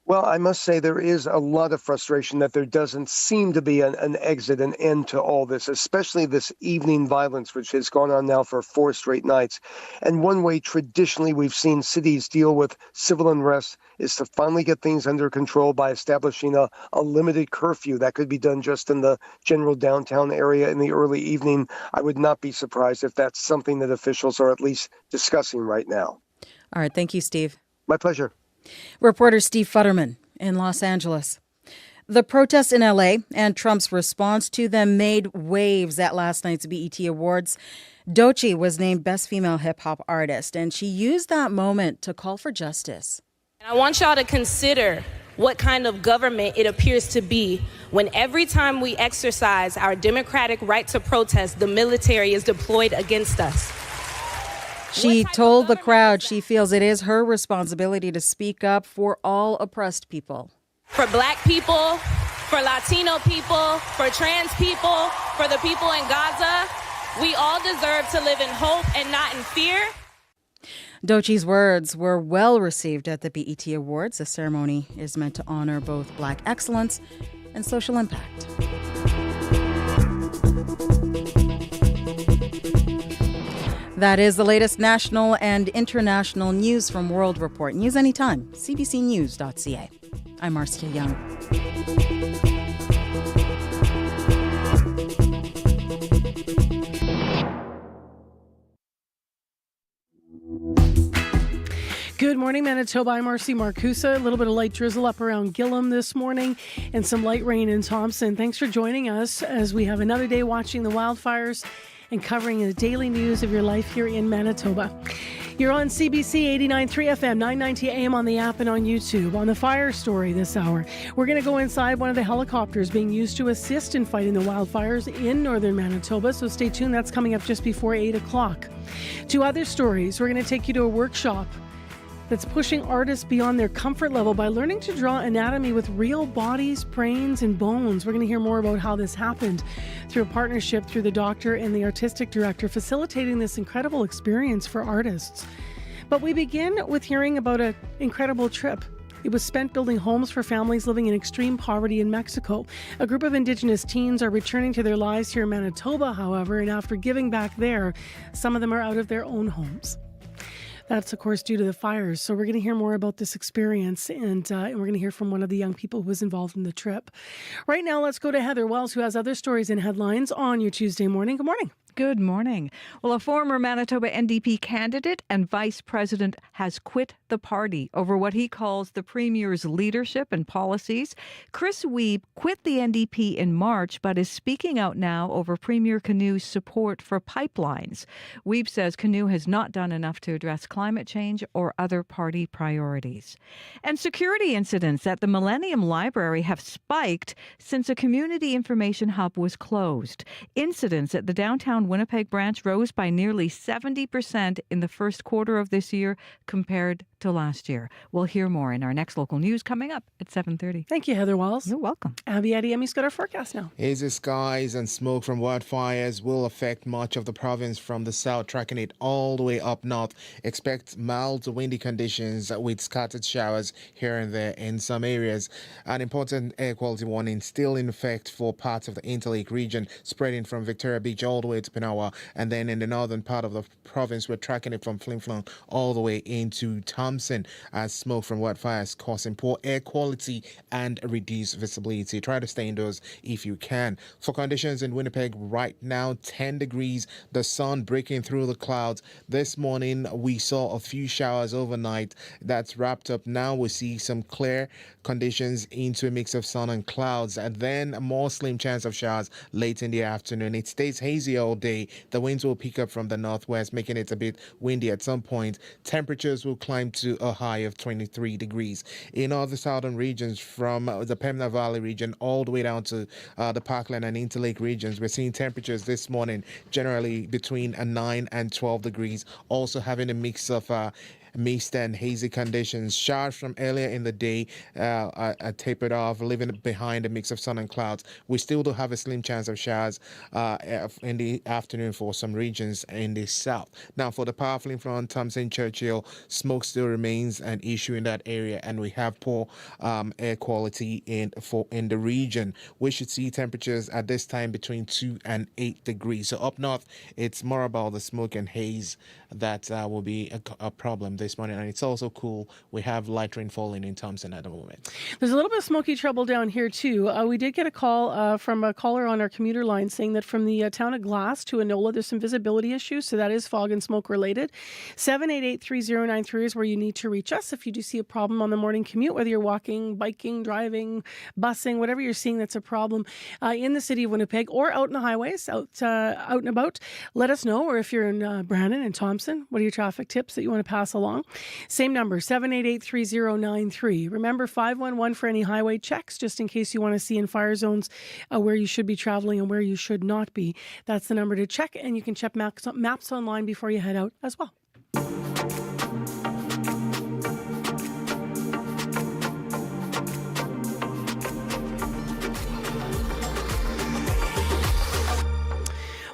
Well, I must say there is a lot of frustration that there doesn't seem to be an exit, an end to all this, especially this evening violence, which has gone on now for 4 straight nights. And one way traditionally we've seen cities deal with civil unrest is to finally get things under control by establishing a limited curfew. That could be done just in the general downtown area in the early evening. I would not be surprised if that's something that officials are at least discussing right now. All right. Thank you, Steve. My pleasure. Reporter Steve Futterman in Los Angeles. The protests in L.A. and Trump's response to them made waves at last night's BET Awards. Doechii was named Best Female Hip Hop Artist, and she used that moment to call for justice. I want y'all to consider what kind of government it appears to be when every time we exercise our democratic right to protest, the military is deployed against us. She told the crowd she feels it is her responsibility to speak up for all oppressed people. For Black people, for Latino people, for trans people, for the people in Gaza, we all deserve to live in hope and not in fear. Doechie's words were well received at the BET Awards. The ceremony is meant to honor both Black excellence and social impact. That is the latest national and international news from World Report. News anytime, cbcnews.ca. I'm Marcia Young. Good morning, Manitoba. I'm Marcy Marcusa. A little bit of light drizzle up around Gillam this morning and some light rain in Thompson. Thanks for joining us as we have another day watching the wildfires and covering the daily news of your life here in Manitoba. You're on CBC 89.3 FM, 990 AM on the app and on YouTube. On the fire story this hour, we're going to go inside one of the helicopters being used to assist in fighting the wildfires in northern Manitoba. So stay tuned. That's coming up just before 8 o'clock. Two other stories. We're going to take you to a workshop that's pushing artists beyond their comfort level by learning to draw anatomy with real bodies, brains, and bones. We're going to hear more about how this happened through a partnership through the doctor and the artistic director, facilitating this incredible experience for artists. But we begin with hearing about an incredible trip. It was spent building homes for families living in extreme poverty in Mexico. A group of Indigenous teens are returning to their lives here in Manitoba, however, and after giving back there, some of them are out of their own homes. That's, of course, due to the fires. So we're going to hear more about this experience, and we're going to hear from one of the young people who was involved in the trip. Right now, let's go to Heather Wells, who has other stories and headlines on your Tuesday morning. Good morning. Good morning. Well, a former Manitoba NDP candidate and vice president has quit the party over what he calls the premier's leadership and policies. Chris Wiebe quit the NDP in March, but is speaking out now over Premier Canu's support for pipelines. Wiebe says Canu has not done enough to address climate change or other party priorities. And security incidents at the Millennium Library have spiked since a community information hub was closed. Incidents at the downtown Winnipeg branch rose by nearly 70% in the first quarter of this year compared to last year. We'll hear more in our next local news coming up at 7:30. Thank you, Heather Wells. You're welcome. Abby Adiemi's got our forecast now. Hazy skies and smoke from wildfires will affect much of the province from the south, tracking it all the way up north. Expect mild to windy conditions with scattered showers here and there in some areas. An important air quality warning still in effect for parts of the Interlake region, spreading from Victoria Beach all the way to Pinawa, and then in the northern part of the province, we're tracking it from Flin Flon all the way into Thompson, as smoke from wildfires causing poor air quality and reduced visibility. Try to stay indoors if you can. For conditions in Winnipeg right now, 10 degrees, the sun breaking through the clouds. This morning, we saw a few showers overnight. That's wrapped up now. We see some clear conditions into a mix of sun and clouds, and then a more slim chance of showers late in the afternoon. It stays hazy all day. The winds will pick up from the northwest, making it a bit windy at some point. Temperatures will climb to a high of 23 degrees. In all the southern regions, from the Pembina Valley region all the way down to the Parkland and Interlake regions, we're seeing temperatures this morning generally between 9 and 12 degrees, also having a mix of mist and hazy conditions. Showers from earlier in the day are tapered off, leaving behind a mix of sun and clouds. We still do have a slim chance of showers in the afternoon for some regions in the south. Now, for the powerful influence, Thompson, Churchill, smoke still remains an issue in that area, and we have poor air quality in the region. We should see temperatures at this time between 2 and 8 degrees. So up north, it's more about the smoke and haze that will be a problem this morning, and it's also cool. We have light rain falling in Thompson at the moment. There's a little bit of smoky trouble down here too. We did get a call from a caller on our commuter line saying that from the town of Glass to Enola, there's some visibility issues, so that is fog and smoke related. 788-3093 is where you need to reach us if you do see a problem on the morning commute, whether you're walking, biking, driving, busing, whatever you're seeing that's a problem in the city of Winnipeg or out in the highways, out and about. Let us know, or if you're in Brandon and Thompson, what are your traffic tips that you want to pass along? Same number, 788-3093. Remember, 511 for any highway checks, just in case you want to see in fire zones where you should be traveling and where you should not be. That's the number to check, and you can check maps online before you head out as well.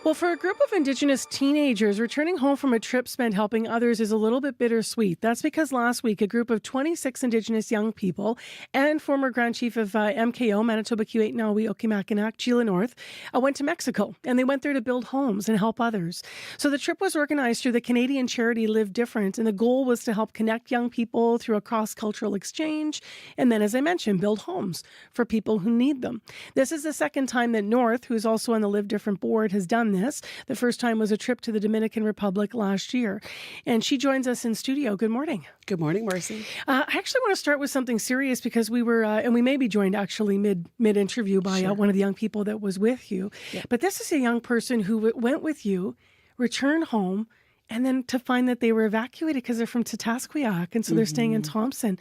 Well, for a group of Indigenous teenagers, returning home from a trip spent helping others is a little bit bittersweet. That's because last week, a group of 26 Indigenous young people and former Grand Chief of MKO, Manitoba Q8 Nawi Okimakanak, Sheila North, went to Mexico, and they went there to build homes and help others. So the trip was organized through the Canadian charity Live Different, and the goal was to help connect young people through a cross-cultural exchange, and then, as I mentioned, build homes for people who need them. This is the second time that North, who's also on the Live Different board, has done this. The first time was a trip to the Dominican Republic last year. And she joins us in studio. Good morning. Good morning, Marcy. I actually want to start with something serious because we were, and we may be joined actually mid-interview by one of the young people that was with you. Yeah. But this is a young person who went with you, returned home, and then to find that they were evacuated because they're from Tatasquiac, and so they're staying in Thompson.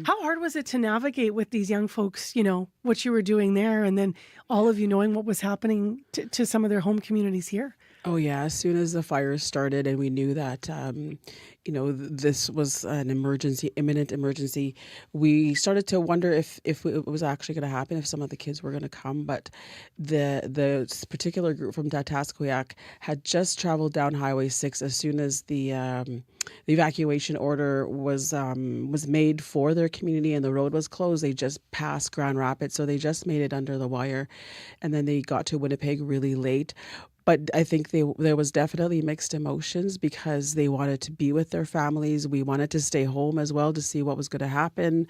How hard was it to navigate with these young folks, you know, what you were doing there, and then all of you knowing what was happening to some of their home communities here? Oh, yeah. As soon as the fires started and we knew that, this was an imminent emergency, we started to wonder if it was actually going to happen, if some of the kids were going to come. But the particular group from Tatasquiac had just traveled down Highway 6 as soon as the evacuation order was made for their community and the road was closed. They just passed Grand Rapids, so they just made it under the wire, and then they got to Winnipeg really late. But I think there was definitely mixed emotions because they wanted to be with their families. We wanted to stay home as well to see what was going to happen.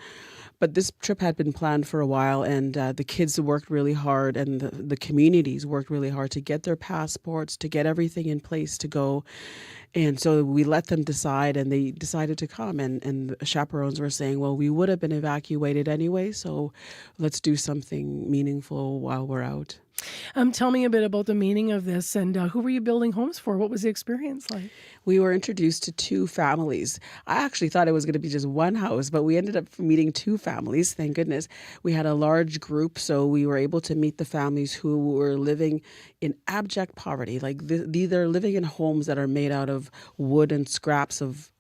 But this trip had been planned for a while, and the kids worked really hard, and the communities worked really hard to get their passports, to get everything in place to go. And so we let them decide, and they decided to come. And the chaperones were saying, well, we would have been evacuated anyway, so let's do something meaningful while we're out. Tell me a bit about the meaning of this, and who were you building homes for? What was the experience like? We were introduced to two families. I actually thought it was going to be just one house, but we ended up meeting two families, thank goodness. We had a large group, so we were able to meet the families who were living in abject poverty. Like they're living in homes that are made out of wood and scraps of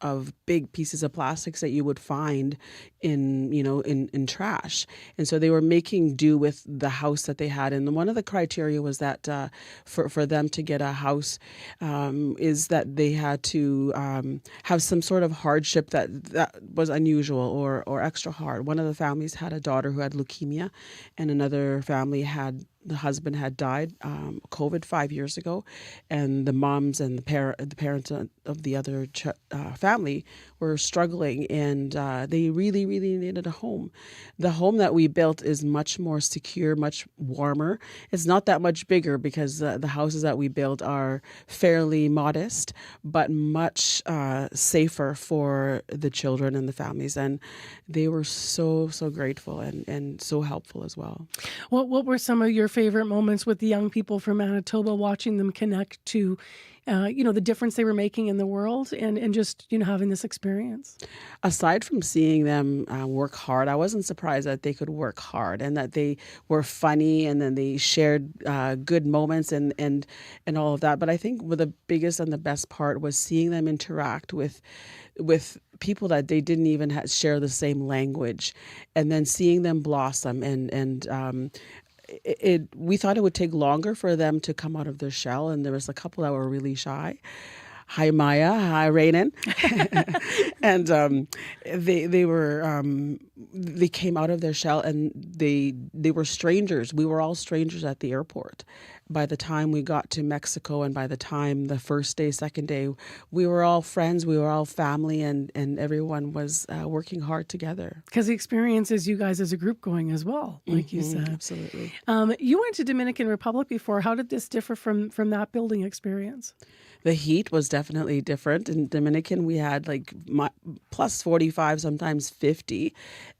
big pieces of plastics that you would find in trash. And so they were making do with the house that they had. And one of the criteria was that for them to get a house is that they had to have some sort of hardship that was unusual or extra hard. One of the families had a daughter who had leukemia, and another family the husband had died COVID 5 years ago, and the moms and the parents of the other family were struggling, and they really, really needed a home. The home that we built is much more secure, much warmer. It's not that much bigger because the houses that we built are fairly modest, but much safer for the children and the families. And they were so, so grateful and so helpful as well. What were some of your favorite moments with the young people from Manitoba, watching them connect to the difference they were making in the world and just, having this experience? Aside from seeing them work hard, I wasn't surprised that they could work hard and that they were funny, and then they shared good moments and all of that. But I think the biggest and the best part was seeing them interact with people that they didn't even share the same language, and then seeing them blossom and we thought it would take longer for them to come out of their shell, and there was a couple that were really shy. Hi, Maya. Hi, Rainen. And they came out of their shell, and they were strangers. We were all strangers at the airport. By the time we got to Mexico, and by the time the first day, second day, we were all friends, we were all family, and everyone was working hard together. Because the experience is you guys as a group going as well, like you said. Absolutely. You went to Dominican Republic before. How did this differ from that building experience? The heat was definitely different. In Dominican, we had plus 45, sometimes 50.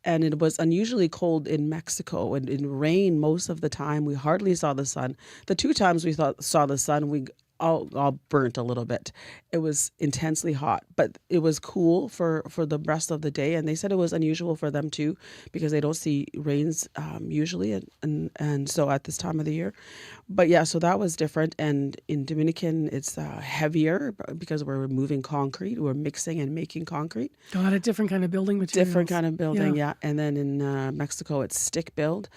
And it was unusually cold in Mexico, and in rain most of the time. We hardly saw the sun. The two times we saw the sun, we all burnt a little bit. It was intensely hot, but it was cool for the rest of the day. And they said it was unusual for them too, because they don't see rains usually, and so at this time of the year. But yeah, so that was different. And in Dominican, it's heavier because we're moving concrete, we're mixing and making concrete. Got a different kind of building materials. Different kind of building, yeah. And then in Mexico, it's stick build.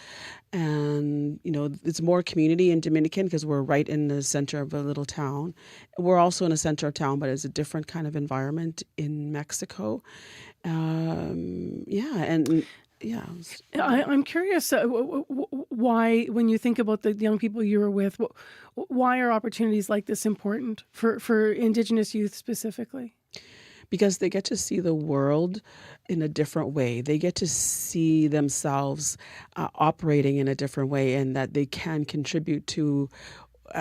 And, it's more community in Dominican because we're right in the center of a little town. We're also in the center of town, but it's a different kind of environment in Mexico. I'm curious why, when you think about the young people you were with, why are opportunities like this important for Indigenous youth specifically? Because they get to see the world in a different way. They get to see themselves operating in a different way, and that they can contribute to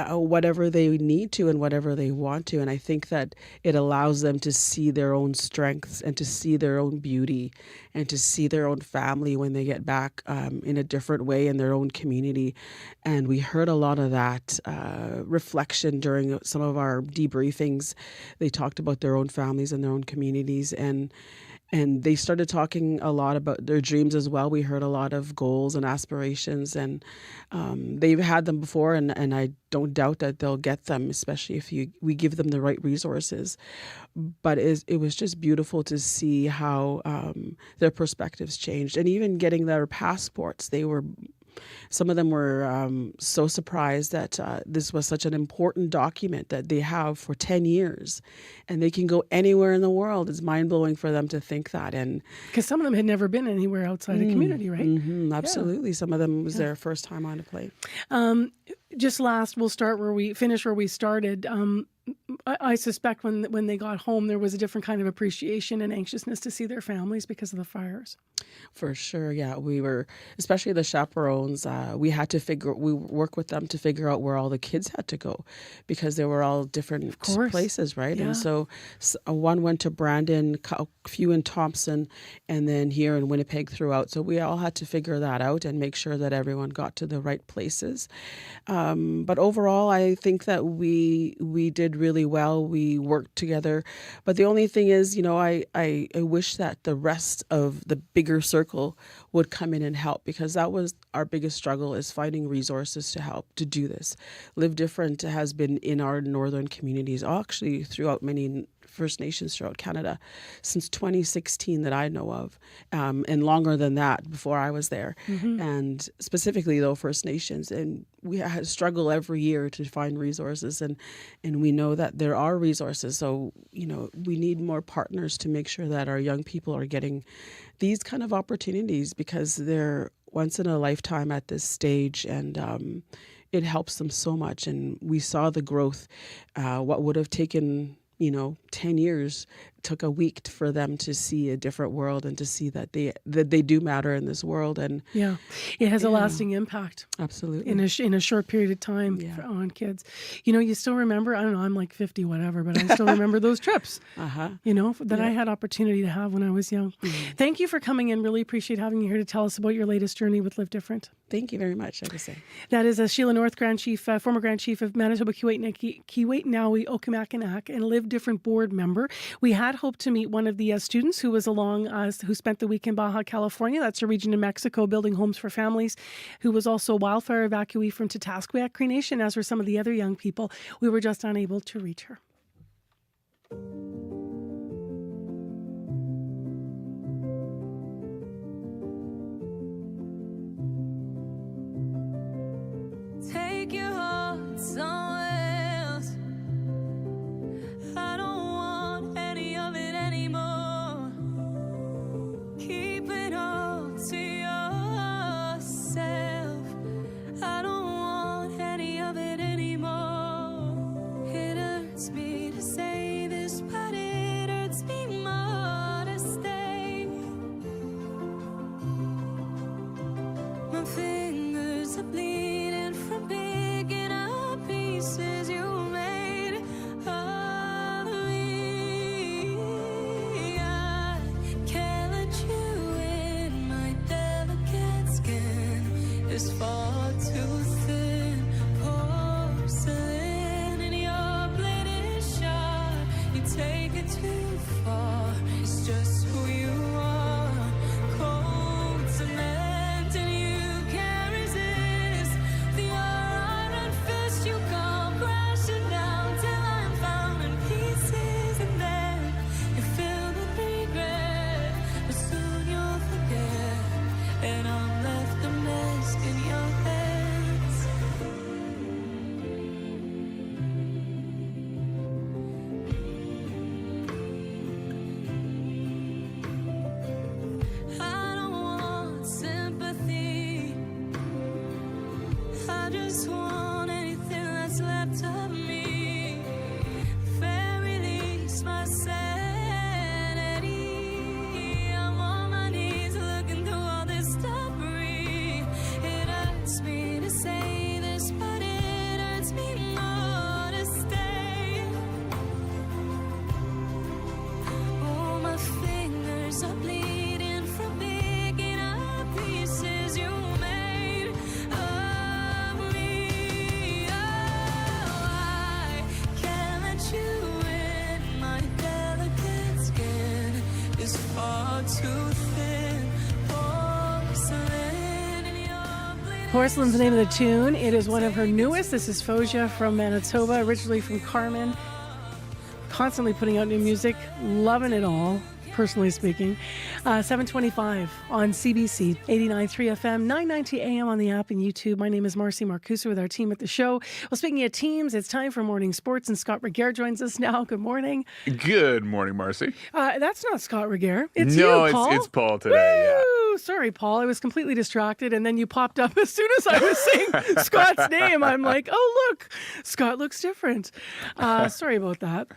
whatever they need to and whatever they want to. And I think that it allows them to see their own strengths and to see their own beauty and to see their own family when they get back in a different way in their own community. And we heard a lot of that reflection during some of our debriefings. They talked about their own families and their own communities, and they started talking a lot about their dreams as well. We heard a lot of goals and aspirations, and they've had them before, and I don't doubt that they'll get them, especially if we give them the right resources. But it was just beautiful to see how their perspectives changed, and even getting their passports. Some of them were so surprised that this was such an important document that they have for 10 years, and they can go anywhere in the world. It's mind-blowing for them to think that. And because some of them had never been anywhere outside the community, right? Mm-hmm, absolutely. Yeah. Some of them was their first time on a plane. Just last, we'll start where we started. I suspect when they got home, there was a different kind of appreciation and anxiousness to see their families because of the fires. For sure, yeah. We were, especially the chaperones, we work with them to figure out where all the kids had to go, because they were all different places, right? Yeah. And so one went to Brandon, a few in Thompson, and then here in Winnipeg throughout. So we all had to figure that out and make sure that everyone got to the right places. But overall, I think that we did really well. We worked together. But the only thing is, I wish that the rest of the bigger circle would come in and help, because that was our biggest struggle, is finding resources to help to do this. Live Different has been in our northern communities, actually throughout many First Nations throughout Canada, since 2016 that I know of, and longer than that before I was there. Mm-hmm. And specifically, though, First Nations. And we had to struggle every year to find resources, and we know that there are resources. So, we need more partners to make sure that our young people are getting these kind of opportunities, because they're once in a lifetime at this stage, and it helps them so much. And we saw the growth. What would have taken 10 years took a week for them to see a different world and to see that they do matter in this world. And yeah, it has a lasting impact. Absolutely. In a short period of time on kids. You still remember, I don't know, I'm like 50, whatever, but I still remember those trips, that I had opportunity to have when I was young. Mm-hmm. Thank you for coming in. Really appreciate having you here to tell us about your latest journey with Live Different. Thank you very much, I would say. That is Sheila North, former Grand Chief of Manitoba, Keewatin-Nawi, Okanagan, and Live Different board member. We had hoped to meet one of the students who was along who spent the week in Baja California. That's a region in Mexico building homes for families, who was also a wildfire evacuee from Tatasqueyak Cree Nation, as were some of the other young people. We were just unable to reach her. Take your heart somewhere else. I don't want any of it anymore. Keep it all to yourself. I don't want any of it anymore. It hurts me to say this, but it hurts me more to stay. My fingers are bleeding from picking up pieces you made of me. I can't let you in, my delicate skin is far too thin. Porcelain in your too far. It's just who you are. Cold cement and you can't resist. The iron fist you come crashing down till I'm found in pieces, and then you're filled with regret. But soon you'll forget, and I'm left a mess in your hands. I don't want sympathy. I just want anything that's left of me. Fair release my sanity. I'm on my knees looking through all this debris. It hurts me to say this, but it hurts me more to stay. Oh, my fingers are bleeding from picking up pieces you made of me. Oh, I can't let you in. My delicate skin is far too thin. Porcelain in your bleeding. Porcelain's the name of the tune. It is one of her newest. This is Foja from Manitoba, originally from Carmen. Constantly putting out new music. Loving it all, personally speaking. 7:25 on CBC, 89.3 FM, 990 AM on the app and YouTube. My name is Marcy Marcusa with our team at the show. Well, speaking of teams, it's time for Morning Sports, and Scott Reguer joins us now. Good morning. Good morning, Marcy. That's not Scott Reguer. It's No, you, Paul. it's Paul today. Woo! Sorry, Paul. I was completely distracted, and then you popped up as soon as I was saying Scott's name. I'm like, oh, look, Scott looks different. Sorry about that.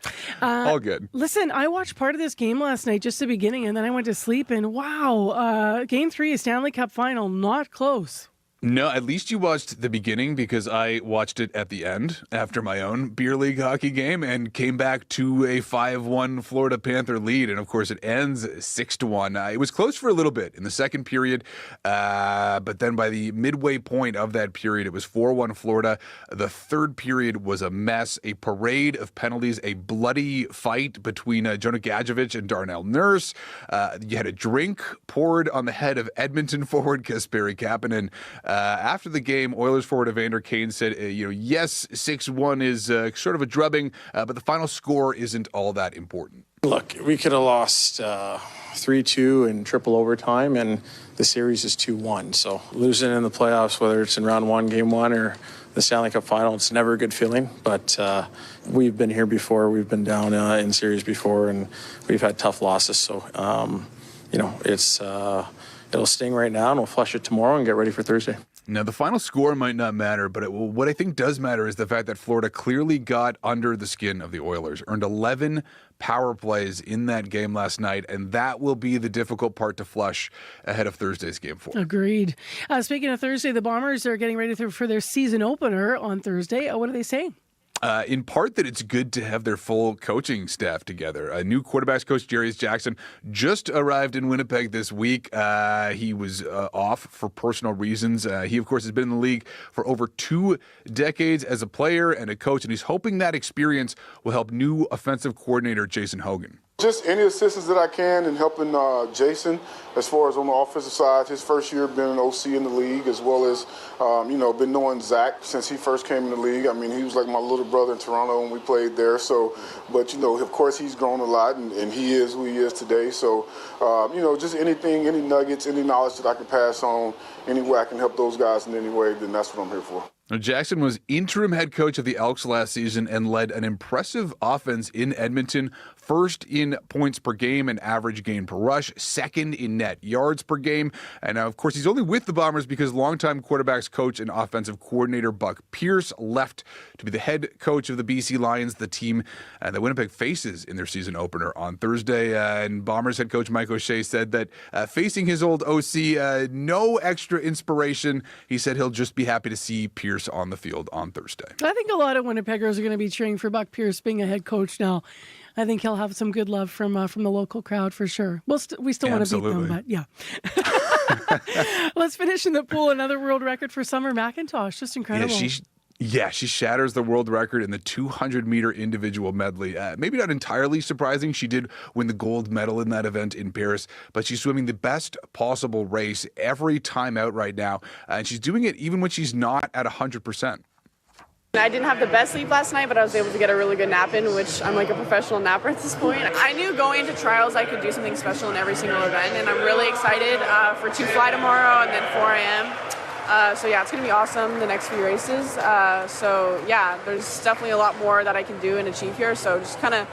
All good. Listen, I watched part of this game last night, just the beginning, and then I went to sleep, and wow, Game 3 of Stanley Cup Final, not close. No, at least you watched the beginning, because I watched it at the end after my own beer league hockey game and came back to a 5-1 Florida Panther lead. And of course, it ends 6-1. It was close for a little bit in the second period, but then by the midway point of that period, it was 4-1 Florida. The third period was a mess, a parade of penalties, a bloody fight between Jonah Gadjevich and Darnell Nurse. You had a drink poured on the head of Edmonton forward Kasperi Kapanen. After the game, Oilers forward Evander Kane said, yes, 6-1 is sort of a drubbing, but the final score isn't all that important. Look, we could have lost 3-2 in triple overtime, and the series is 2-1. So losing in the playoffs, whether it's in round one, game one, or the Stanley Cup final, it's never a good feeling. But we've been here before. We've been down in series before, and we've had tough losses. So, it'll sting right now, and we'll flush it tomorrow and get ready for Thursday. Now, the final score might not matter, but what I think does matter is the fact that Florida clearly got under the skin of the Oilers, earned 11 power plays in that game last night, and that will be the difficult part to flush ahead of Thursday's Game 4. Agreed. Speaking of Thursday, the Bombers are getting ready for their season opener on Thursday. What are they saying? In part that it's good to have their full coaching staff together. A new quarterbacks coach, Jarius Jackson, just arrived in Winnipeg this week. He was off for personal reasons. He, of course, has been in the league for over 2 decades as a player and a coach, and he's hoping that experience will help new offensive coordinator Jason Hogan. Just any assistance that I can in helping Jason as far as on the offensive side. His first year being an OC in the league, as well as, been knowing Zach since he first came in the league. I mean, he was like my little brother in Toronto when we played there. So, but, of course, he's grown a lot, and he is who he is today. So, just anything, any nuggets, any knowledge that I can pass on, any way I can help those guys in any way, then that's what I'm here for. Now, Jackson was interim head coach of the Elks last season and led an impressive offense in Edmonton. First in points per game and average gain per rush, second in net yards per game. And now, of course, he's only with the Bombers because longtime quarterbacks coach and offensive coordinator Buck Pierce left to be the head coach of the BC Lions, the team that Winnipeg faces in their season opener on Thursday. And Bombers head coach Mike O'Shea said that facing his old OC, no extra inspiration. He said he'll just be happy to see Pierce on the field on Thursday. I think a lot of Winnipeggers are going to be cheering for Buck Pierce being a head coach now. I think he'll have some good love from the local crowd for sure. We still want to beat them, but yeah. Let's finish in the pool. Another world record for Summer McIntosh. Just incredible. Yeah, Yeah, she shatters the world record in the 200-meter individual medley. Maybe not entirely surprising. She did win the gold medal in that event in Paris, but she's swimming the best possible race every time out right now, and she's doing it even when she's not at 100%. I didn't have the best sleep last night, but I was able to get a really good nap in, which I'm like a professional napper at this point. I knew going into trials I could do something special in every single event, and I'm really excited for 2 fly tomorrow and then 4 a.m. So yeah, it's going to be awesome, the next few races. So yeah, there's definitely a lot more that I can do and achieve here. So just kind of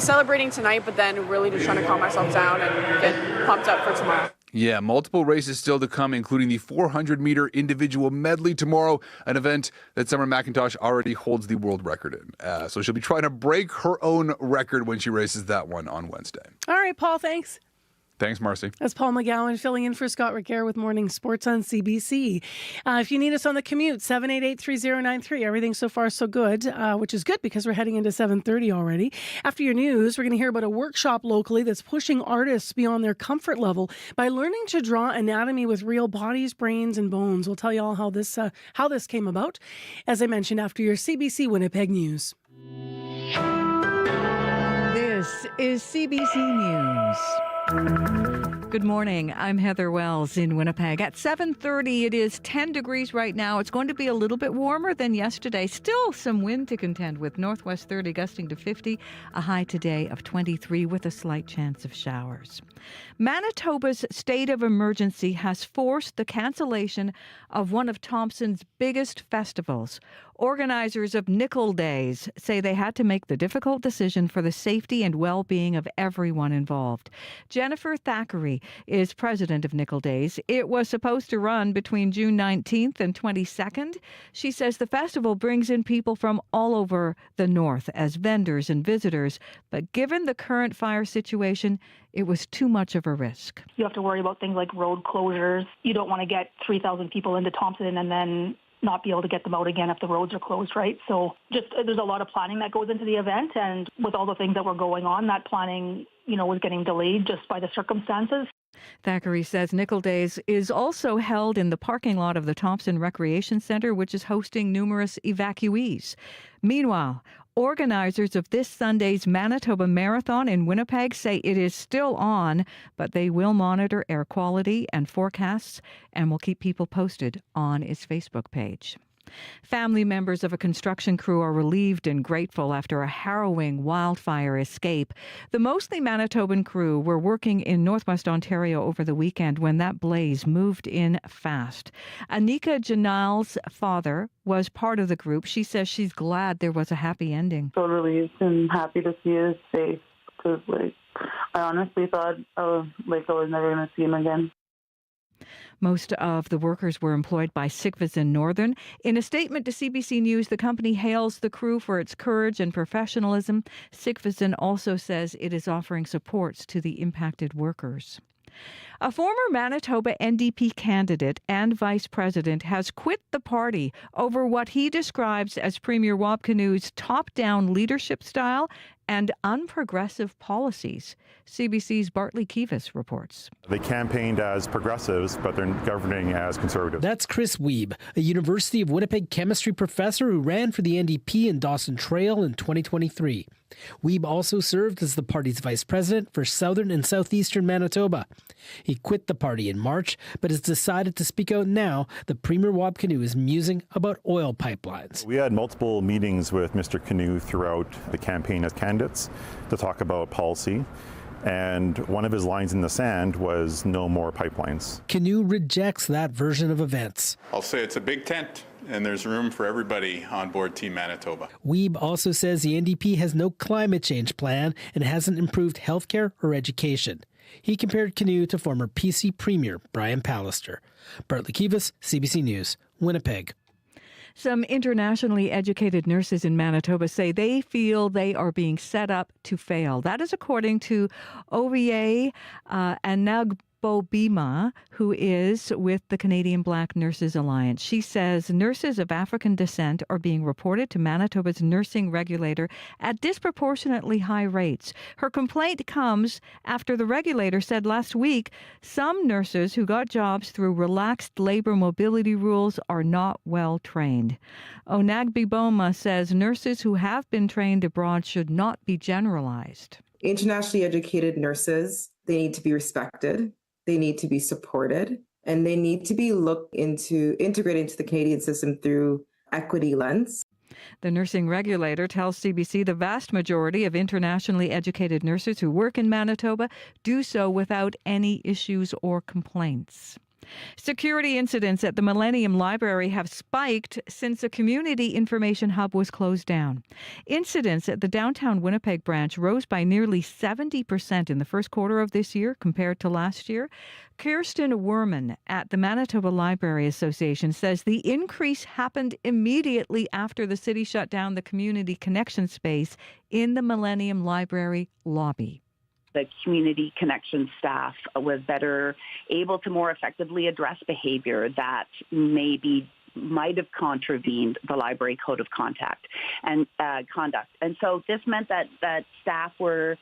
celebrating tonight, but then really just trying to calm myself down and get pumped up for tomorrow. Yeah, multiple races still to come, including the 400-meter individual medley tomorrow, an event that Summer McIntosh already holds the world record in. So she'll be trying to break her own record when she races that one on Wednesday. All right, Paul, thanks. Thanks, Marcy. That's Paul McGowan filling in for Scott Ricker with Morning Sports on CBC. If you need us on the commute, 788-3093. Everything so far so good, which is good because we're heading into 7:30 already. After your news, we're going to hear about a workshop locally that's pushing artists beyond their comfort level by learning to draw anatomy with real bodies, brains, and bones. We'll tell you all how this came about, as I mentioned, after your CBC Winnipeg News. This is CBC News. Good morning. I'm Heather Wells in Winnipeg. At 7:30, it is 10 degrees right now. It's going to be a little bit warmer than yesterday. Still some wind to contend with. Northwest 30 gusting to 50. A high today of 23 with a slight chance of showers. Manitoba's state of emergency has forced the cancellation of one of Thompson's biggest festivals. Organizers of Nickel Days say they had to make the difficult decision for the safety and well-being of everyone involved. Jennifer Thackeray is president of Nickel Days. It was supposed to run between June 19th and 22nd. She says the festival brings in people from all over the north as vendors and visitors, but given the current fire situation, it was too much of a risk. You have to worry about things like road closures. You don't want to get 3,000 people into Thompson and then not be able to get them out again if the roads are closed, right? So just there's a lot of planning that goes into the event, and with all the things that were going on, that planning, was getting delayed just by the circumstances. Thackeray says Nickel Days is also held in the parking lot of the Thompson Recreation Centre, which is hosting numerous evacuees. Meanwhile, organizers of this Sunday's Manitoba Marathon in Winnipeg say it is still on, but they will monitor air quality and forecasts and will keep people posted on its Facebook page. Family members of a construction crew are relieved and grateful after a harrowing wildfire escape. The mostly Manitoban crew were working in northwest Ontario over the weekend when that blaze moved in fast. Anika Janal's father was part of the group. She says she's glad there was a happy ending. So relieved and happy to see his face because, I honestly thought, I was never going to see him again. Most of the workers were employed by Sikvisin Northern. In a statement to CBC News, the company hails the crew for its courage and professionalism. Sikvisin also says it is offering supports to the impacted workers. A former Manitoba NDP candidate and vice president has quit the party over what he describes as Premier Wabkanu's top-down leadership style and unprogressive policies. CBC's Bartley Kivas reports. They campaigned as progressives, but they're governing as conservatives. That's Chris Wiebe, a University of Winnipeg chemistry professor who ran for the NDP in Dawson Trail in 2023. Wiebe also served as the party's vice president for southern and southeastern Manitoba. He quit the party in March, but has decided to speak out now that Premier Wabkanu is musing about oil pipelines. We had multiple meetings with Mr. Canoe throughout the campaign as candidates to talk about policy. And one of his lines in the sand was no more pipelines. Canoe rejects that version of events. I'll say it's a big tent, and there's room for everybody on board Team Manitoba. Wiebe also says the NDP has no climate change plan and hasn't improved healthcare or education. He compared Canoe to former PC Premier Brian Pallister. Bartley Kivas, CBC News, Winnipeg. Some internationally educated nurses in Manitoba say they feel they are being set up to fail. That is according to OVA and Bobima, who is with the Canadian Black Nurses Alliance. She says nurses of African descent are being reported to Manitoba's nursing regulator at disproportionately high rates. Her complaint comes after the regulator said last week some nurses who got jobs through relaxed labor mobility rules are not well trained. Onagbiboma says nurses who have been trained abroad should not be generalized. Internationally educated nurses, they need to be respected, they need to be supported, and they need to be integrated into the Canadian system through equity lens. The nursing regulator tells CBC the vast majority of internationally educated nurses who work in Manitoba do so without any issues or complaints. Security incidents at the Millennium Library have spiked since a community information hub was closed down. Incidents at the downtown Winnipeg branch rose by nearly 70% in the first quarter of this year compared to last year. Kirsten Werman at the Manitoba Library Association says the increase happened immediately after the city shut down the community connection space in the Millennium Library lobby. The community connection staff was better able to more effectively address behavior that might have contravened the library code of conduct. And so this meant that staff were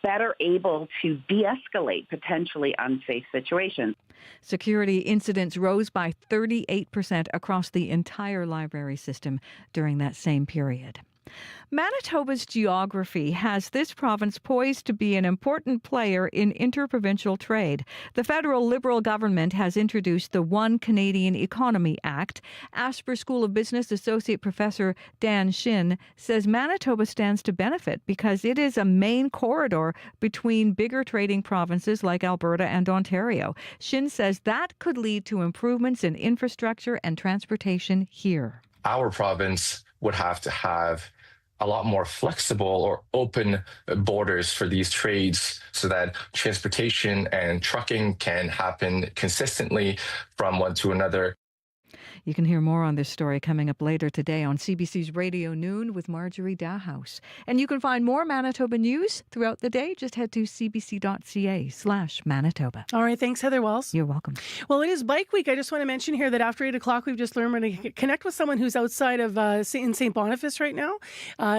better able to de-escalate potentially unsafe situations. Security incidents rose by 38% across the entire library system during that same period. Manitoba's geography has this province poised to be an important player in interprovincial trade. The federal Liberal government has introduced the One Canadian Economy Act. Asper School of Business Associate Professor Dan Shin says Manitoba stands to benefit because it is a main corridor between bigger trading provinces like Alberta and Ontario. Shin says that could lead to improvements in infrastructure and transportation here. Our province would have to have a lot more flexible or open borders for these trades so that transportation and trucking can happen consistently from one to another. You can hear more on this story coming up later today on CBC's Radio Noon with Marjorie Dahouse. And you can find more Manitoba news throughout the day. Just head to cbc.ca/Manitoba. All right. Thanks, Heather Wells. You're welcome. Well, it is Bike Week. I just want to mention here that after 8 o'clock, we've just learned we're going to connect with someone who's outside of in St. Boniface right now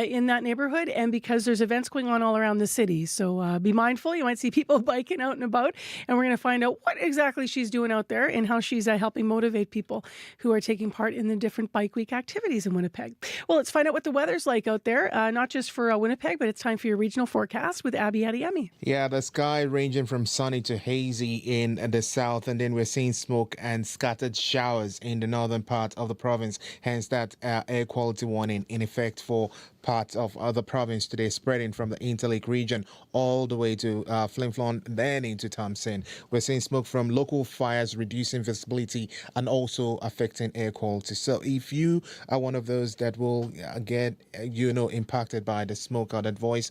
in that neighborhood. And because there's events going on all around the city. So be mindful. You might see people biking out and about. And we're going to find out what exactly she's doing out there and how she's helping motivate people who are taking part in the different Bike Week activities in Winnipeg. Well, let's find out what the weather's like out there, not just for Winnipeg, but it's time for your regional forecast with Abby Adiyemi. Yeah, the sky ranging from sunny to hazy in the south, and then we're seeing smoke and scattered showers in the northern part of the province, hence that air quality warning in effect for parts of the province today, spreading from the Interlake region all the way to Flin Flon, then into Thompson. We're seeing smoke from local fires, reducing visibility and also affecting air quality. So if you are one of those that will get impacted by the smoke, I'd advise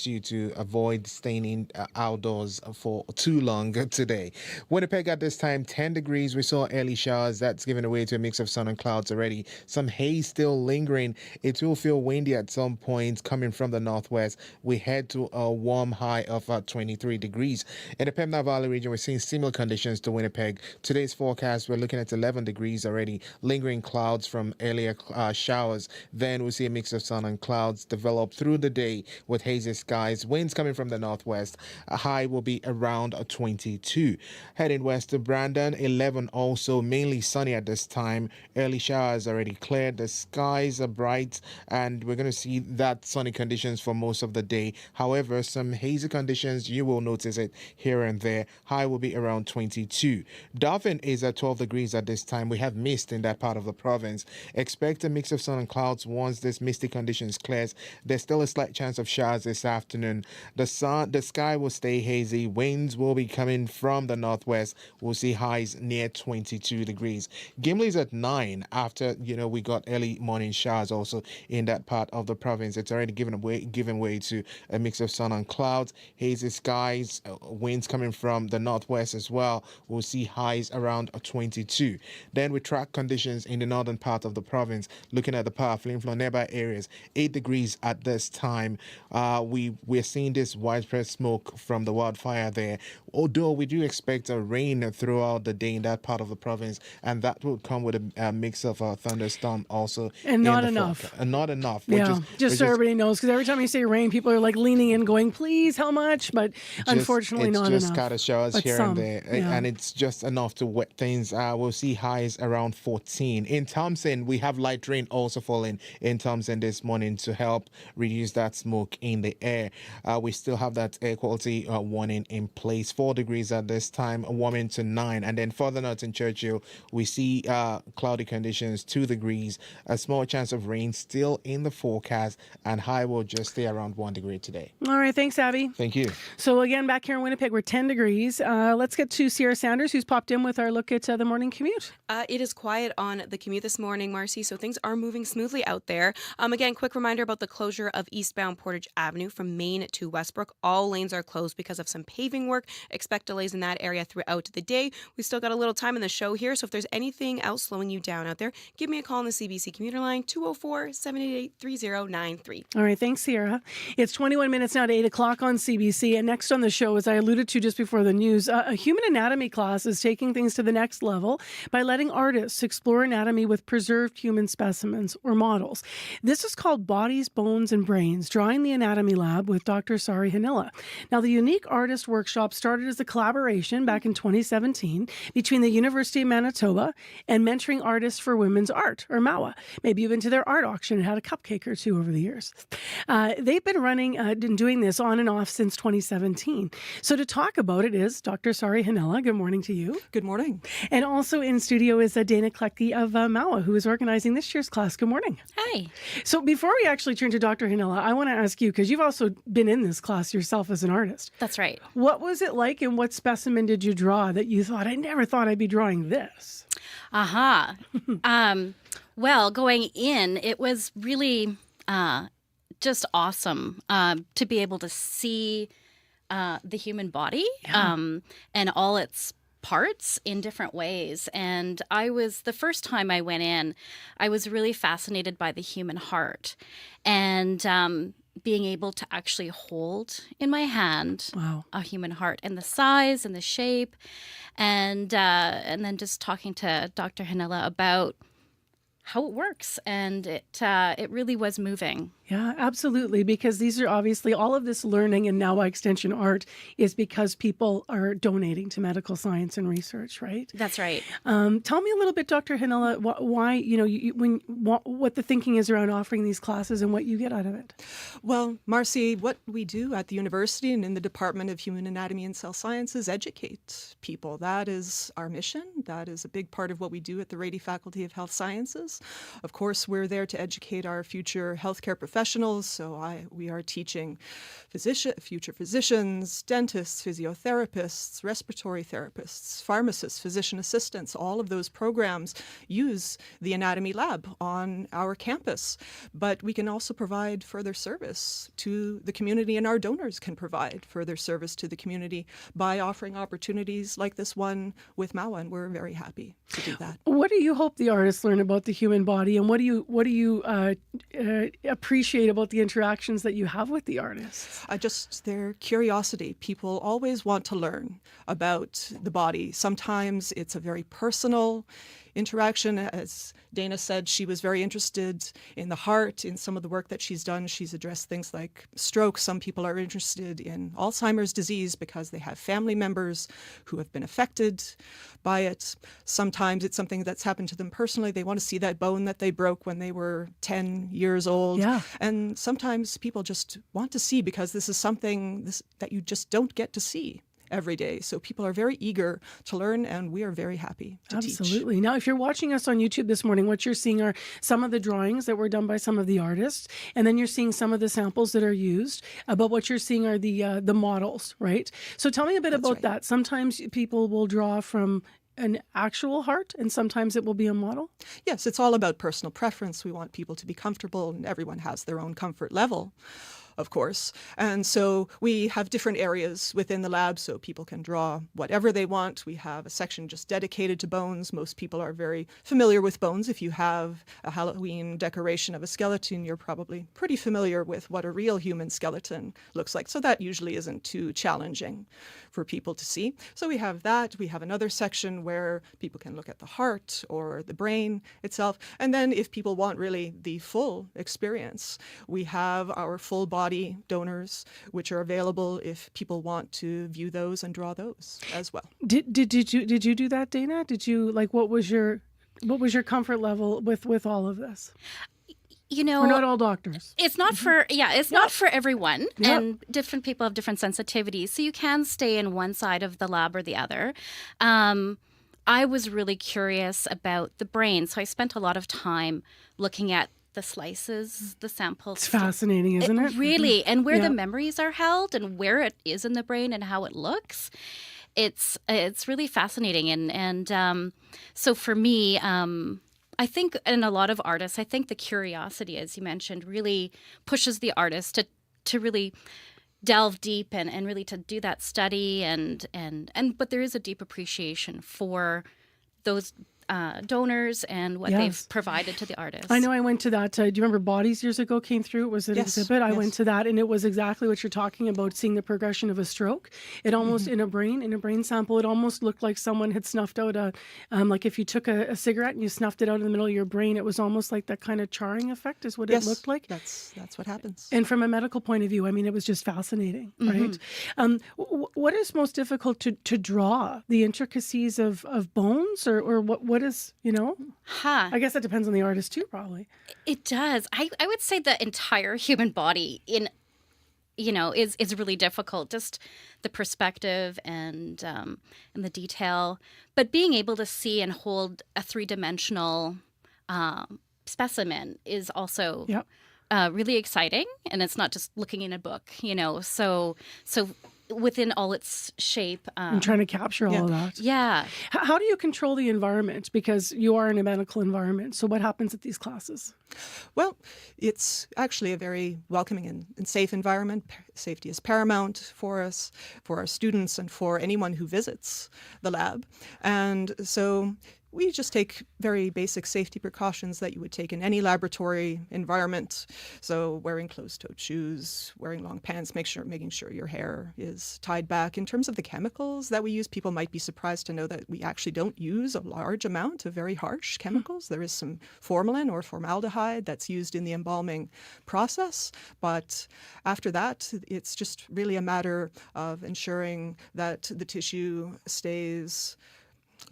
you to avoid staying outdoors for too long today. Winnipeg at this time 10 degrees. We saw early showers. That's given way to a mix of sun and clouds already. Some haze still lingering. It will feel windy at some points coming from the northwest. We head to a warm high of 23 degrees. In the Pembina Valley region, we're seeing similar conditions to Winnipeg. Today's forecast, we're looking at 11 degrees already. Lingering clouds from earlier showers. Then we'll see a mix of sun and clouds develop through the day with hazy skies. Winds coming from the northwest. A high will be around 22. Heading west to Brandon, 11 also mainly sunny at this time. Early showers already cleared. The skies are bright, and we're going to see that sunny conditions for most of the day. However, some hazy conditions, you will notice it here and there. High will be around 22. Dauphin is at 12 degrees at this time. We have mist in that part of the province. Expect a mix of sun and clouds once this misty conditions clears. There's still a slight chance of showers this afternoon. The sky will stay hazy. Winds will be coming from the northwest. We'll see highs near 22 degrees. Gimli's at 9 after we got early morning showers also also in that part of the province. It's already given way to a mix of sun and clouds, hazy skies, winds coming from the northwest as well. We'll see highs around 22. Then we track conditions in the northern part of the province, looking at the power flame flow nearby areas, 8 degrees at this time. We're seeing this widespread smoke from the wildfire there, although we do expect a rain throughout the day in that part of the province, and that will come with a mix of thunderstorm also. And not enough. Not enough. Yeah, just so everybody knows, because every time you say rain, people are like leaning in going, please, how much? But unfortunately not enough. It's just scattered showers here and there, yeah. and it's just enough to wet things. We'll see highs around 14. In Thompson, we have light rain also falling in Thompson this morning to help reduce that smoke in the air. We still have that air quality warning in place. 4 degrees at this time, warming to 9. And then further north in Churchill, we see cloudy conditions, 2 degrees. A small chance of rain still in the forecast, and high will just stay around 1 degree today. All right, thanks, Abby. Thank you. So again, back here in Winnipeg, we're 10 degrees. Let's get to Sierra Sanders, who's popped in with our look at the morning commute. It is quiet on the commute this morning, Marcy, so things are moving smoothly out there. Again, quick reminder about the closure of eastbound Portage Avenue from Main to Westbrook. All lanes are closed because of some paving work. Expect delays in that area throughout the day. We still got a little time in the show here, so if there's anything else slowing you down out there, give me a call on the CBC commuter line, 204-788-3093. All right, thanks, Sierra. It's 21 minutes now to 8 o'clock on CBC, and next on the show, as I alluded to just before the news, a human anatomy class is taking things to the next level by letting artists explore anatomy with preserved human specimens or models. This is called Bodies, Bones, and Brains, Drawing the Anatomy Lab with Dr. Sari Hanilla. Now, the unique artist workshop started as a collaboration back in 2017 between the University of Manitoba and Mentoring Artists for Women's Art, or MAWA. Maybe you've been to their art auction and had a cupcake or two over the years. They've been running and doing this on and off since 2017. So to talk about it is Dr. Sari Hanilla. Good morning to you. Good morning. And also in studio is Dana Klecki of MAWA, who is organizing this year's class. Good morning. Hi. So before we actually turn to Dr. Hanilla, I want to ask you, because you've also been in this class yourself as an artist. That's right. What was it like, and what specimen did you draw that you thought, I never thought I'd be drawing this? Aha. Well, going in, it was really just awesome to be able to see the human body and all its parts in different ways. And the first time I went in, I was really fascinated by the human heart and being able to actually hold in my hand a human heart and the size and the shape. And then just talking to Dr. Hanilla about how it works. And it really was moving. Yeah, absolutely. Because these are obviously all of this learning and now by extension art is because people are donating to medical science and research, right? That's right. Tell me a little bit, Dr. Hanilla, why, what the thinking is around offering these classes and what you get out of it. Well, Marcy, what we do at the university and in the Department of Human Anatomy and Cell Sciences educate people. That is our mission. That is a big part of what we do at the Rady Faculty of Health Sciences. Of course, we're there to educate our future healthcare professionals. So we are teaching future physicians, dentists, physiotherapists, respiratory therapists, pharmacists, physician assistants. All of those programs use the anatomy lab on our campus. But we can also provide further service to the community, and our donors can provide further service to the community by offering opportunities like this one with MAWA, and we're very happy to do that. What do you hope the artists learn about the human body, and what do you appreciate about the interactions that you have with the artists? Just their curiosity. People always want to learn about the body. Sometimes it's a very personal interaction. As Dana said, she was very interested in the heart, in some of the work that she's done. She's addressed things like stroke. Some people are interested in Alzheimer's disease because they have family members who have been affected by it. Sometimes it's something that's happened to them personally. They want to see that bone that they broke when they were 10 years old. Yeah. And sometimes people just want to see because this is something that you just don't get to see every day. So people are very eager to learn, and we are very happy to teach. Absolutely. Now, if you're watching us on YouTube this morning, what you're seeing are some of the drawings that were done by some of the artists, and then you're seeing some of the samples that are used. But what you're seeing are the models, right? So tell me a bit about that. Sometimes people will draw from an actual heart and sometimes it will be a model? Yes, it's all about personal preference. We want people to be comfortable, and everyone has their own comfort level, of course. And so we have different areas within the lab so people can draw whatever they want. We have a section just dedicated to bones. Most people are very familiar with bones. If you have a Halloween decoration of a skeleton, you're probably pretty familiar with what a real human skeleton looks like. So that usually isn't too challenging for people to see. So we have that. We have another section where people can look at the heart or the brain itself. And then if people want really the full experience, we have our full body donors, which are available if people want to view those and draw those as well. Did you do that, Dana? Did you what was your comfort level with all of this? You know, we're not all doctors. It's not for not for everyone, Yep. and different people have different sensitivities. So you can stay in one side of the lab or the other. I was really curious about the brain, so I spent a lot of time looking at the slices, the samples. It's fascinating, isn't it? Really, and where Yeah. the memories are held and where it is in the brain and how it looks. It's really fascinating, and so for me, I think, and a lot of artists, I think the curiosity, as you mentioned, really pushes the artist to really delve deep and really to do that study and but there is a deep appreciation for those donors and what Yes. they've provided to the artist. I know I went to that. Do you remember Bodies years ago came through? It was an Yes, exhibit. I yes. went to that, and it was exactly what you're talking about, seeing the progression of a stroke. It almost, in a brain sample, it almost looked like someone had snuffed out like if you took a cigarette and you snuffed it out in the middle of your brain, it was almost like that kind of charring effect is what Yes, it looked like. That's what happens. And from a medical point of view, I mean, it was just fascinating, right? What is most difficult to draw? The intricacies of bones or what is, I guess that depends on the artist too, probably. It does. I would say the entire human body is really difficult. Just the perspective and the detail, but being able to see and hold a 3-dimensional specimen is also really exciting. And it's not just looking in a book, So within all its shape, I'm trying to capture all of that. Yeah. How do you control the environment? Because you are in a medical environment. So what happens at these classes? Well, it's actually a very welcoming and safe environment. Safety is paramount for us, for our students, and for anyone who visits the lab. And so we just take very basic safety precautions that you would take in any laboratory environment. So wearing closed-toed shoes, wearing long pants, making sure your hair is tied back. In terms of the chemicals that we use, people might be surprised to know that we actually don't use a large amount of very harsh chemicals. There is some formalin or formaldehyde that's used in the embalming process. But after that, it's just really a matter of ensuring that the tissue stays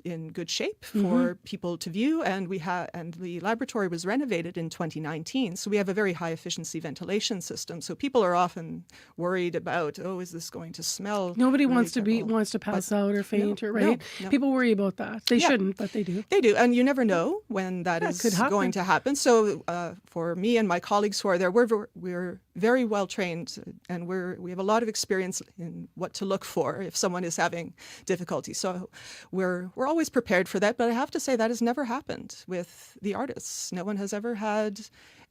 in good shape for people to view, and the laboratory was renovated in 2019, so we have a very high efficiency ventilation system. So people are often worried about, is this going to smell? Nobody really wants to pass out or faint, right? No. People worry about that. They shouldn't, but they do. They do, and you never know when that is could happen. going to happen. So for me and my colleagues who are there, we're very well trained, and we have a lot of experience in what to look for if someone is having difficulty. So we're always prepared for that, but I have to say that has never happened with the artists. No one has ever had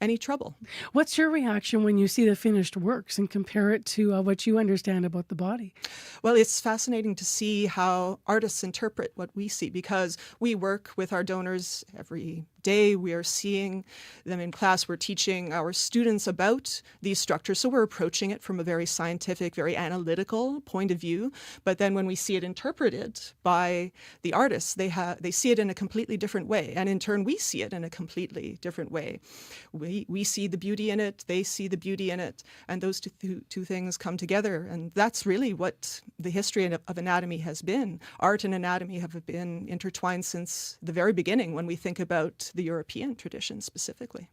any trouble. What's your reaction when you see the finished works and compare it to what you understand about the body? Well, it's fascinating to see how artists interpret what we see, because we work with our donors every day. We are seeing them in class. We're teaching our students about these structures. So we're approaching it from a very scientific, very analytical point of view. But then when we see it interpreted by the artists, they see it in a completely different way. And in turn, we see it in a completely different way. We see the beauty in it, they see the beauty in it, and those two things come together. And that's really what the history of anatomy has been. Art and anatomy have been intertwined since the very beginning when we think about the European tradition specifically.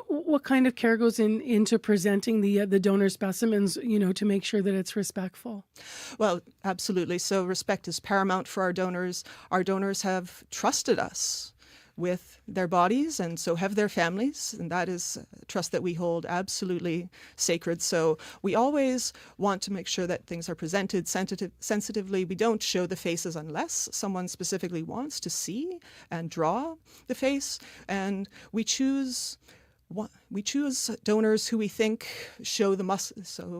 What kind of care goes into presenting the donor specimens, to make sure that it's respectful? Well, absolutely. So respect is paramount for our donors. Our donors have trusted us with their bodies, and so have their families, and that is a trust that we hold absolutely sacred. So we always want to make sure that things are presented sensitively. We don't show the faces unless someone specifically wants to see and draw the face, and we choose donors who we think show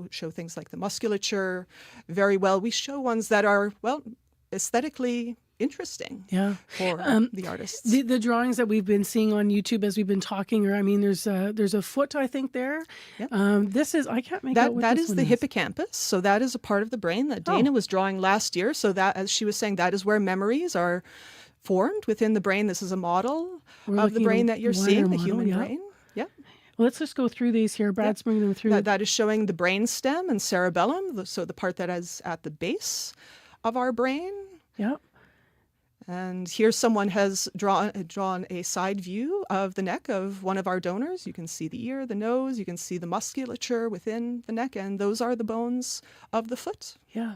show things like the musculature very well. We show ones that are, well, aesthetically interesting for the artists. The drawings that we've been seeing on YouTube as we've been talking, or I mean, there's a foot, I think, there. This is, I can't make out what that this is one the is. hippocampus. So that is a part of the brain that Dana was drawing last year. So that, as she was saying, that is where memories are formed within the brain. This is a model of the brain that you're seeing, the human brain. Yep. Well, let's just go through these here. Brad's bringing them through. That is showing the brain stem and cerebellum, so the part that is at the base of our brain. Yep. And here someone has drawn a side view of the neck of one of our donors. You can see the ear, the nose, you can see the musculature within the neck, and those are the bones of the foot. Yeah.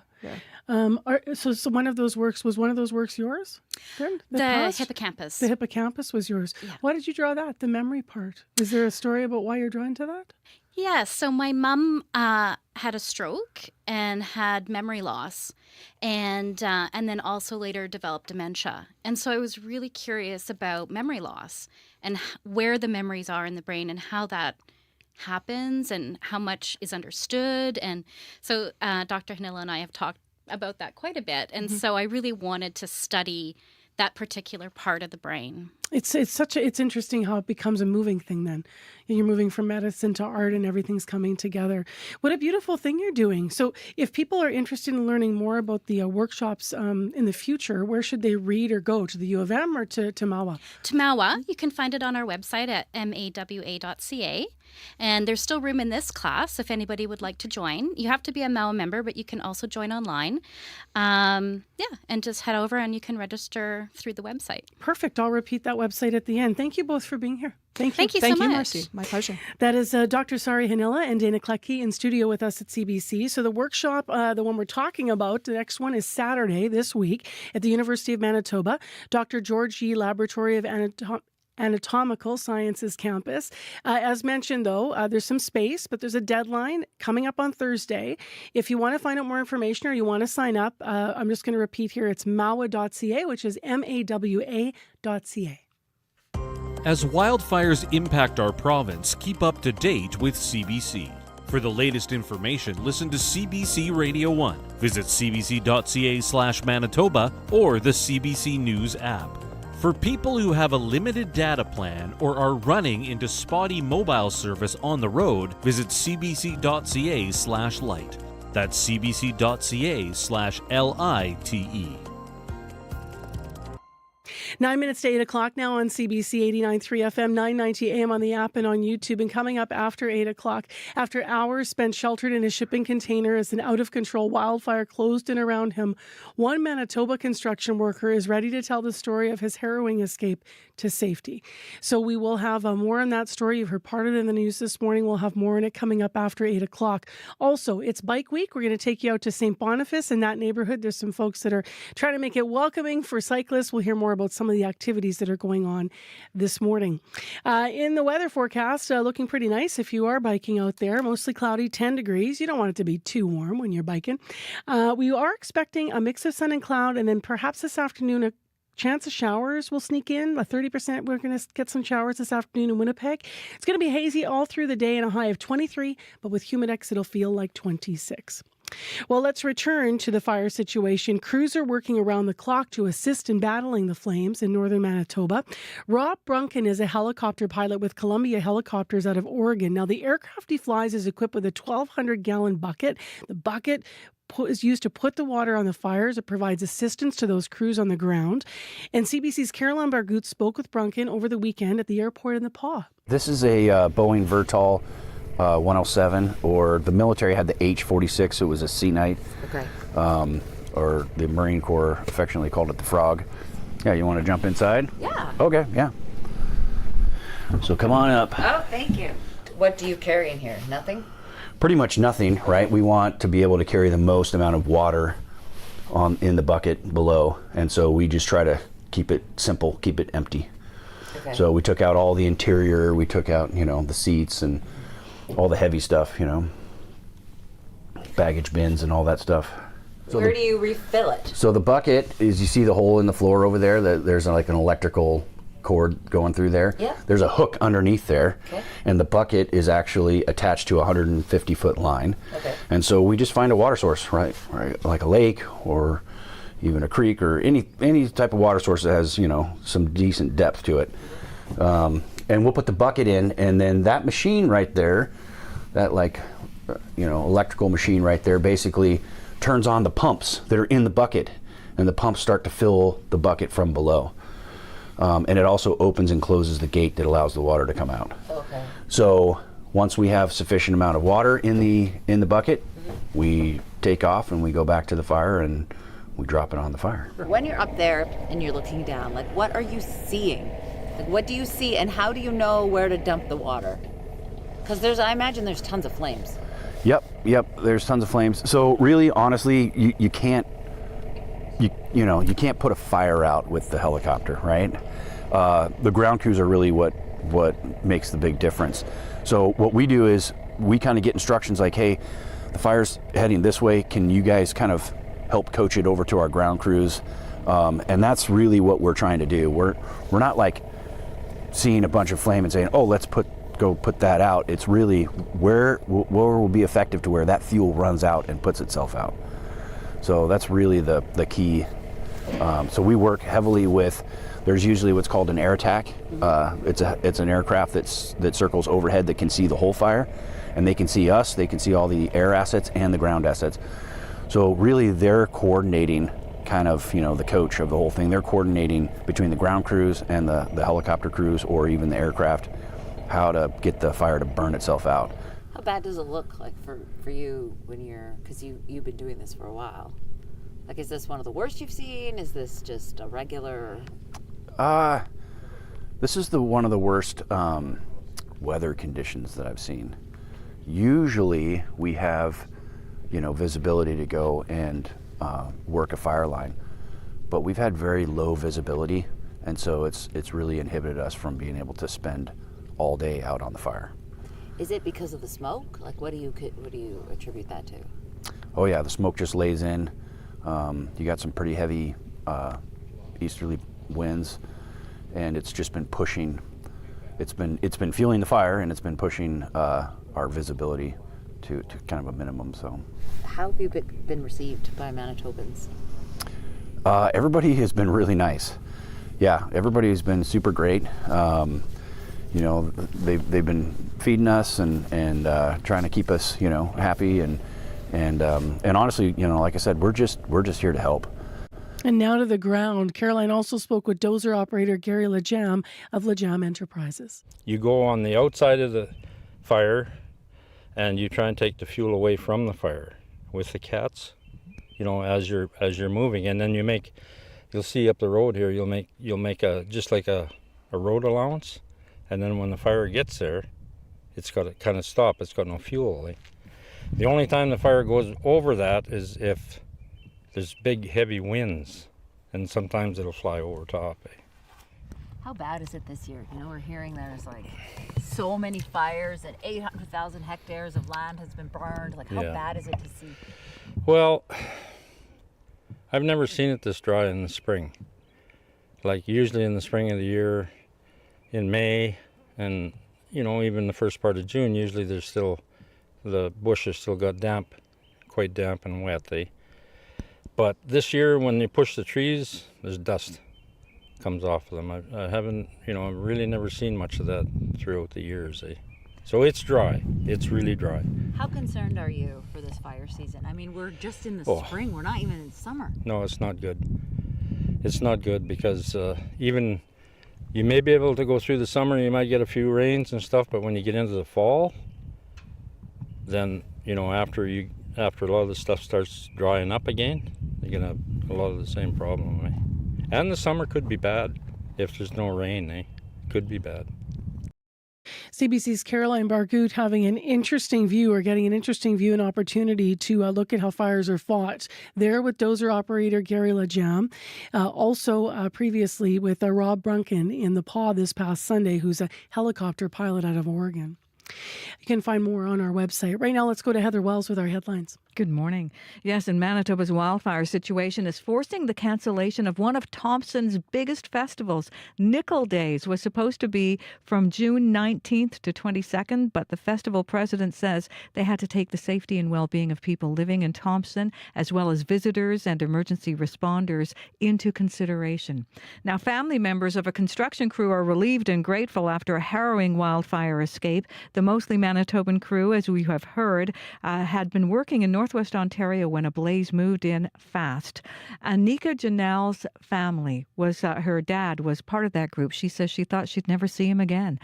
So one of those works, was one of those works yours? The hippocampus. The hippocampus was yours. Yeah. Why did you draw that, the memory part? Is there a story about why you're drawing to that? Yeah, so my mom had a stroke and had memory loss, and then also later developed dementia. And so I was really curious about memory loss and where the memories are in the brain and how that happens and how much is understood. And so Dr. Hanila and I have talked about that quite a bit. And so I really wanted to study that particular part of the brain. It's interesting how it becomes a moving thing then. You're moving from medicine to art and everything's coming together. What a beautiful thing you're doing. So if people are interested in learning more about the workshops in the future, where should they read or go? To the U of M or to MAWA? To MAWA. You can find it on our website at mawa.ca. And there's still room in this class if anybody would like to join. You have to be a MAWA member, but you can also join online. And just head over and you can register through the website. Perfect. I'll repeat that website at the end. Thank you both for being here. Thank you. Thank you so much. Marcy. My pleasure. That is Dr. Sari Hanila and Dana Klecki in studio with us at CBC. So the workshop, the one we're talking about, the next one is Saturday this week at the University of Manitoba. Dr. George Yee Laboratory of Anatomical Sciences campus. As mentioned, though, there's some space, but there's a deadline coming up on Thursday. If you want to find out more information or you want to sign up, I'm just going to repeat here. It's mawa.ca, which is mawa.ca. As wildfires impact our province, keep up to date with CBC. For the latest information, listen to CBC Radio 1. Visit cbc.ca/Manitoba or the CBC News app. For people who have a limited data plan or are running into spotty mobile service on the road, visit cbc.ca/lite. That's cbc.ca/LITE. 9 minutes to 8 o'clock now on CBC 89.3 FM, 990 AM on the app and on YouTube. And coming up after 8 o'clock, after hours spent sheltered in a shipping container as an out-of-control wildfire closed in around him, one Manitoba construction worker is ready to tell the story of his harrowing escape to safety. So we will have more on that story. You've heard part of it in the news this morning. We'll have more on it coming up after 8 o'clock. Also, it's Bike Week. We're going to take you out to St. Boniface in that neighborhood. There's some folks that are trying to make it welcoming for cyclists. We'll hear more about some of the activities that are going on this morning. In the weather forecast, looking pretty nice if you are biking out there. Mostly cloudy, 10 degrees. You don't want it to be too warm when you're biking. We are expecting a mix of sun and cloud, and then perhaps this afternoon a chance of showers will sneak in. A 30%. We're going to get some showers this afternoon in Winnipeg. It's going to be hazy all through the day and a high of 23, but with humidex, it'll feel like 26. Well, let's return to the fire situation. Crews are working around the clock to assist in battling the flames in northern Manitoba. Rob Brunken is a helicopter pilot with Columbia Helicopters out of Oregon. Now, the aircraft he flies is equipped with a 1,200-gallon bucket. The bucket is used to put the water on the fires. It provides assistance to those crews on the ground. And CBC's Caroline Bargut spoke with Brunken over the weekend at the airport in the Pas. This is a Boeing Vertol 107, or the military had the H-46, so it was a Sea Knight. Okay. Or the Marine Corps affectionately called it the Frog. Yeah, you want to jump inside? Yeah. Okay, yeah. So come on up. Oh, thank you. What do you carry in here? Nothing? Pretty much nothing, right? We want to be able to carry the most amount of water in the bucket below, and so we just try to keep it simple, keep it empty. Okay. So we took out all the interior, we took out, the seats and all the heavy stuff, baggage bins and all that stuff. So Where do you refill it? So the bucket is, you see the hole in the floor over there, there's like an electrical cord going through there. Yeah. There's a hook underneath there. Okay. And the bucket is actually attached to a 150-foot line. Okay. And so we just find a water source, right, like a lake or even a creek or any type of water source that has, some decent depth to it. And we'll put the bucket in, and then that machine right there, that electrical machine right there, basically turns on the pumps that are in the bucket, and the pumps start to fill the bucket from below. And it also opens and closes the gate that allows the water to come out. Okay. So once we have sufficient amount of water in the bucket, we take off and we go back to the fire and we drop it on the fire. When you're up there and you're looking down, what are you seeing? What do you see, and how do you know where to dump the water? Because I imagine there's tons of flames. Yep, there's tons of flames. So really, honestly, you can't put a fire out with the helicopter, right? The ground crews are really what makes the big difference. So what we do is we kind of get instructions like, hey, the fire's heading this way. Can you guys kind of help coach it over to our ground crews? And that's really what we're trying to do. We're not like seeing a bunch of flame and saying, oh, let's go put that out. It's really where will be effective to where that fuel runs out and puts itself out. So that's really the key. So we work heavily with, there's usually what's called an air attack. It's an aircraft that circles overhead that can see the whole fire, and they can see us, they can see all the air assets and the ground assets. So really they're coordinating kind of, the coach of the whole thing. They're coordinating between the ground crews and the helicopter crews, or even the aircraft, how to get the fire to burn itself out. How bad does it look like for you because you've been doing this for a while? Is this one of the worst you've seen? Is this just a regular? This is one of the worst weather conditions that I've seen. Usually we have, visibility to go and work a fire line, but we've had very low visibility, and so it's really inhibited us from being able to spend all day out on the fire. Is it because of the smoke? What do you attribute that to? Oh yeah, the smoke just lays in. You got some pretty heavy easterly winds, and it's just been pushing. It's been fueling the fire, and it's been pushing our visibility to kind of a minimum. So, how have you been received by Manitobans? Everybody has been really nice. Yeah, everybody has been super great. They've been feeding us and trying to keep us, happy and honestly, like I said, we're just here to help. And now to the ground. Caroline also spoke with dozer operator Gary Lajam of Lajam Enterprises. You go on the outside of the fire and you try and take the fuel away from the fire with the cats, as you're moving, and then you'll see up the road here, you'll make just like a road allowance. And then when the fire gets there, it's got to kind of stop. It's got no fuel. The only time the fire goes over that is if there's big, heavy winds, and sometimes it'll fly over top. How bad is it this year? We're hearing there's so many fires and 800,000 hectares of land has been burned. How bad is it to see? Well, I've never seen it this dry in the spring. Usually in the spring of the year, in May and even the first part of June, usually the bush has still got quite damp and wet. But this year when you push the trees, there's dust comes off of them. I haven't, I've really never seen much of that throughout the years. So it's dry. It's really dry. How concerned are you for this fire season? We're just in the spring. We're not even in summer. No, it's not good. It's not good because even you may be able to go through the summer, you might get a few rains and stuff, but when you get into the fall, then, after a lot of the stuff starts drying up again, you're going to have a lot of the same problem. And the summer could be bad if there's no rain, Could be bad. CBC's Caroline Bargout having an interesting view, or getting an interesting view and opportunity to look at how fires are fought there with dozer operator Gary Lajam. Also previously with Rob Brunken in the Paw this past Sunday, who's a helicopter pilot out of Oregon. You can find more on our website. Right now, let's go to Heather Wells with our headlines. Good morning. Yes, and Manitoba's wildfire situation is forcing the cancellation of one of Thompson's biggest festivals. Nickel Days was supposed to be from June 19th to 22nd, but the festival president says they had to take the safety and well-being of people living in Thompson, as well as visitors and emergency responders, into consideration. Now, family members of a construction crew are relieved and grateful after a harrowing wildfire escape. The mostly Manitoban crew, as we have heard, had been working in Northwest Ontario when a blaze moved in fast. Anika Janelle's family her dad was part of that group. She says she thought she'd never see him again.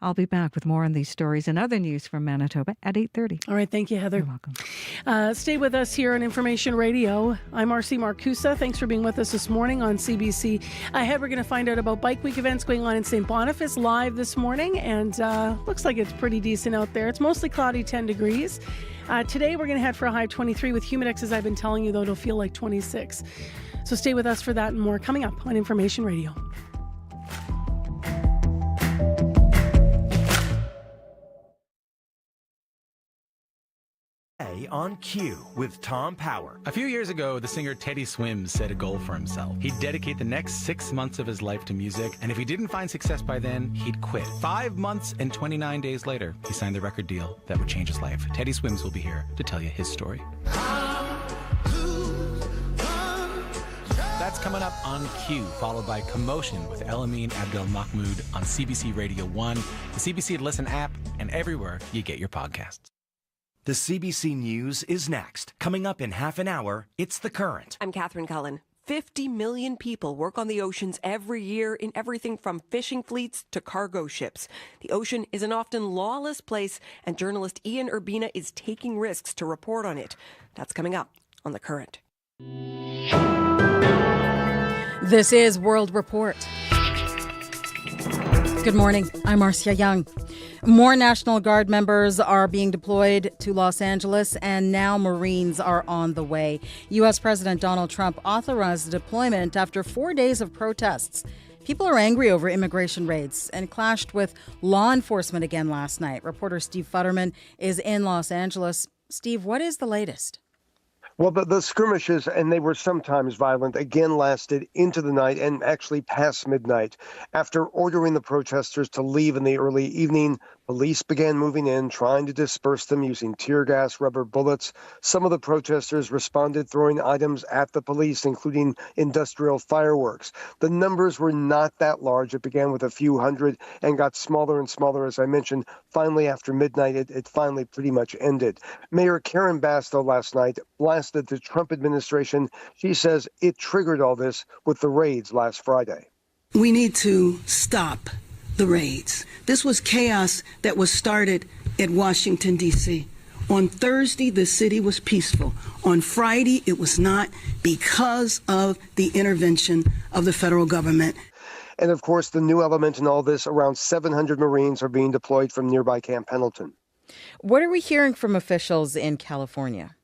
I'll be back with more on these stories and other news from Manitoba at 8:30. All right, thank you, Heather. You're welcome. Stay with us here on Information Radio. I'm Marcy Marcusa. Thanks for being with us this morning on CBC. Ahead, we're going to find out about Bike Week events going on in St. Boniface live this morning, and looks like it's pretty decent out there. It's mostly cloudy, 10 degrees. Today, we're going to head for a high of 23 with Humidex, as I've been telling you, though, it'll feel like 26. So stay with us for that and more coming up on Information Radio. On Cue with Tom Power. A few years ago, the singer Teddy Swims set a goal for himself. He'd dedicate the next 6 months of his life to music, and if he didn't find success by then, he'd quit. 5 months and 29 days later, he signed the record deal that would change his life. Teddy Swims will be here to tell you his story. That's coming up on Cue, followed by Commotion with Elamine Abdel Mahmoud on CBC Radio 1, the CBC Listen app, and everywhere you get your podcasts. The CBC News is next. Coming up in half an hour, it's The Current. I'm Catherine Cullen. 50 million people work on the oceans every year in everything from fishing fleets to cargo ships. The ocean is an often lawless place, and journalist Ian Urbina is taking risks to report on it. That's coming up on The Current. This is World Report. Good morning. I'm Marcia Young. More National Guard members are being deployed to Los Angeles, and now Marines are on the way. U.S. President Donald Trump authorized the deployment after 4 days of protests. People are angry over immigration raids and clashed with law enforcement again last night. Reporter Steve Futterman is in Los Angeles. Steve, what is the latest? Well, the skirmishes, and they were sometimes violent, again lasted into the night and actually past midnight. After ordering the protesters to leave in the early evening, police began moving in, trying to disperse them using tear gas, rubber bullets. Some of the protesters responded throwing items at the police, including industrial fireworks. The numbers were not that large. It began with a few hundred and got smaller and smaller, as I mentioned. Finally, after midnight, it finally pretty much ended. Mayor Karen Bass, though, last night blasted the Trump administration. She says it triggered all this with the raids last Friday. We need to stop the raids. This was chaos that was started at Washington, D.C. On Thursday, the city was peaceful. On Friday, it was not, because of the intervention of the federal government. And of course, the new element in all this, around 700 Marines are being deployed from nearby Camp Pendleton. What are we hearing from officials in California?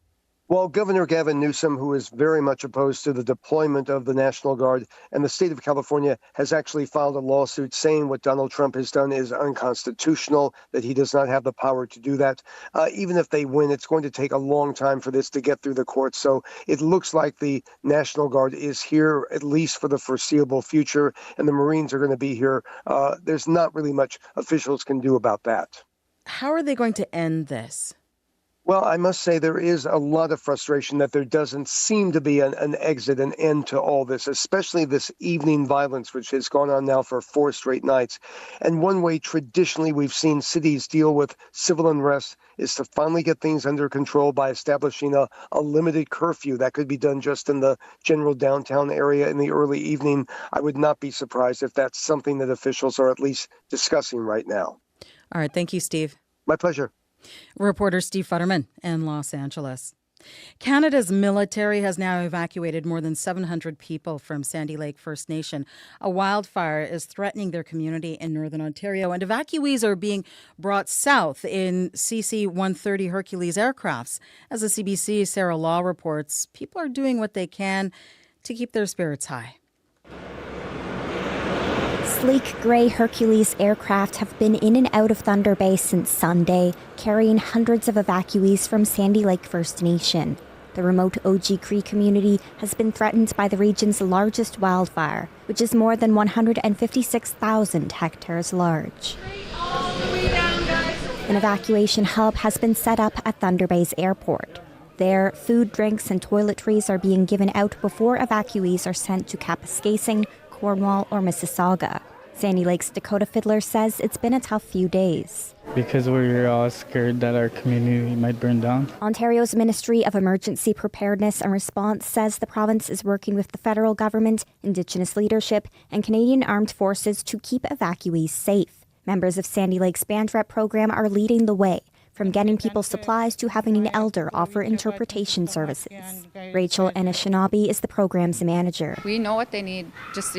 Well, Governor Gavin Newsom, who is very much opposed to the deployment of the National Guard, and the state of California has actually filed a lawsuit saying what Donald Trump has done is unconstitutional, that he does not have the power to do that. Even if they win, it's going to take a long time for this to get through the courts. So it looks like the National Guard is here, at least for the foreseeable future, and the Marines are going to be here. There's not really much officials can do about that. How are they going to end this? Well, I must say there is a lot of frustration that there doesn't seem to be an exit, an end to all this, especially this evening violence, which has gone on now for 4 straight nights. And one way traditionally we've seen cities deal with civil unrest is to finally get things under control by establishing a limited curfew. That could be done just in the general downtown area in the early evening. I would not be surprised if that's something that officials are at least discussing right now. All right. Thank you, Steve. My pleasure. Reporter Steve Futterman in Los Angeles. Canada's military has now evacuated more than 700 people from Sandy Lake First Nation. A wildfire is threatening their community in northern Ontario, and evacuees are being brought south in CC-130 Hercules aircrafts. As the CBC's Sarah Law reports, people are doing what they can to keep their spirits high. Sleek grey Hercules aircraft have been in and out of Thunder Bay since Sunday, carrying hundreds of evacuees from Sandy Lake First Nation. The remote OG Cree community has been threatened by the region's largest wildfire, which is more than 156,000 hectares large. An evacuation hub has been set up at Thunder Bay's airport. There, food, drinks, and toiletries are being given out before evacuees are sent to Kapuskasing, Cornwall, or Mississauga. Sandy Lake's Dakota Fiddler says it's been a tough few days. Because we're all scared that our community might burn down. Ontario's Ministry of Emergency Preparedness and Response says the province is working with the federal government, Indigenous leadership, and Canadian Armed Forces to keep evacuees safe. Members of Sandy Lake's Band Rep program are leading the way, from getting people supplies to having an elder offer interpretation services. Rachel Anishinabe is the program's manager. We know what they need, just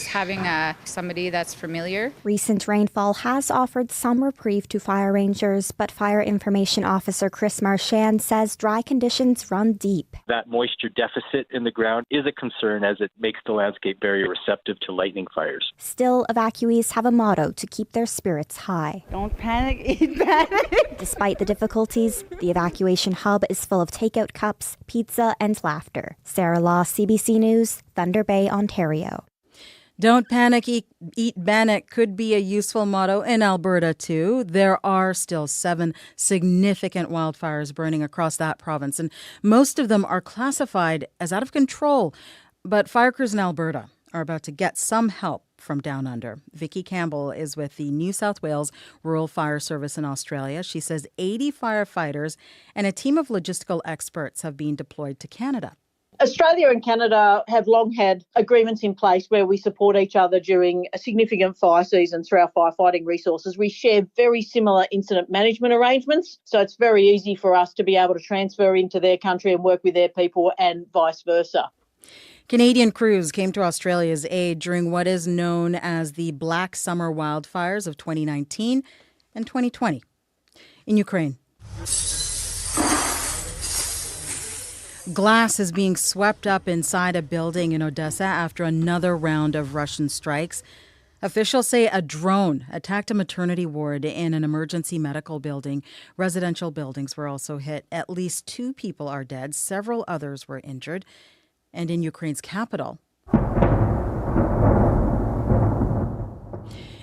having somebody that's familiar. Recent rainfall has offered some reprieve to fire rangers, but Fire Information Officer Chris Marchand says dry conditions run deep. That moisture deficit in the ground is a concern as it makes the landscape very receptive to lightning fires. Still, evacuees have a motto to keep their spirits high. Don't panic, eat panic. Despite the difficulties, the evacuation hub is full of takeout cups, pizza, and laughter. Sarah Law, CBC News, Thunder Bay, Ontario. Don't panic, eat bannock could be a useful motto in Alberta, too. There are still 7 significant wildfires burning across that province, and most of them are classified as out of control. But fire crews in Alberta are about to get some help from down under. Vicky Campbell is with the New South Wales Rural Fire Service in Australia. She says 80 firefighters and a team of logistical experts have been deployed to Canada. Australia and Canada have long had agreements in place where we support each other during a significant fire season through our firefighting resources. We share very similar incident management arrangements, so it's very easy for us to be able to transfer into their country and work with their people and vice versa. Canadian crews came to Australia's aid during what is known as the Black Summer wildfires of 2019 and 2020. In Ukraine, glass is being swept up inside a building in Odessa after another round of Russian strikes. Officials say a drone attacked a maternity ward in an emergency medical building. Residential buildings were also hit. At least 2 people are dead. Several others were injured. And in Ukraine's capital,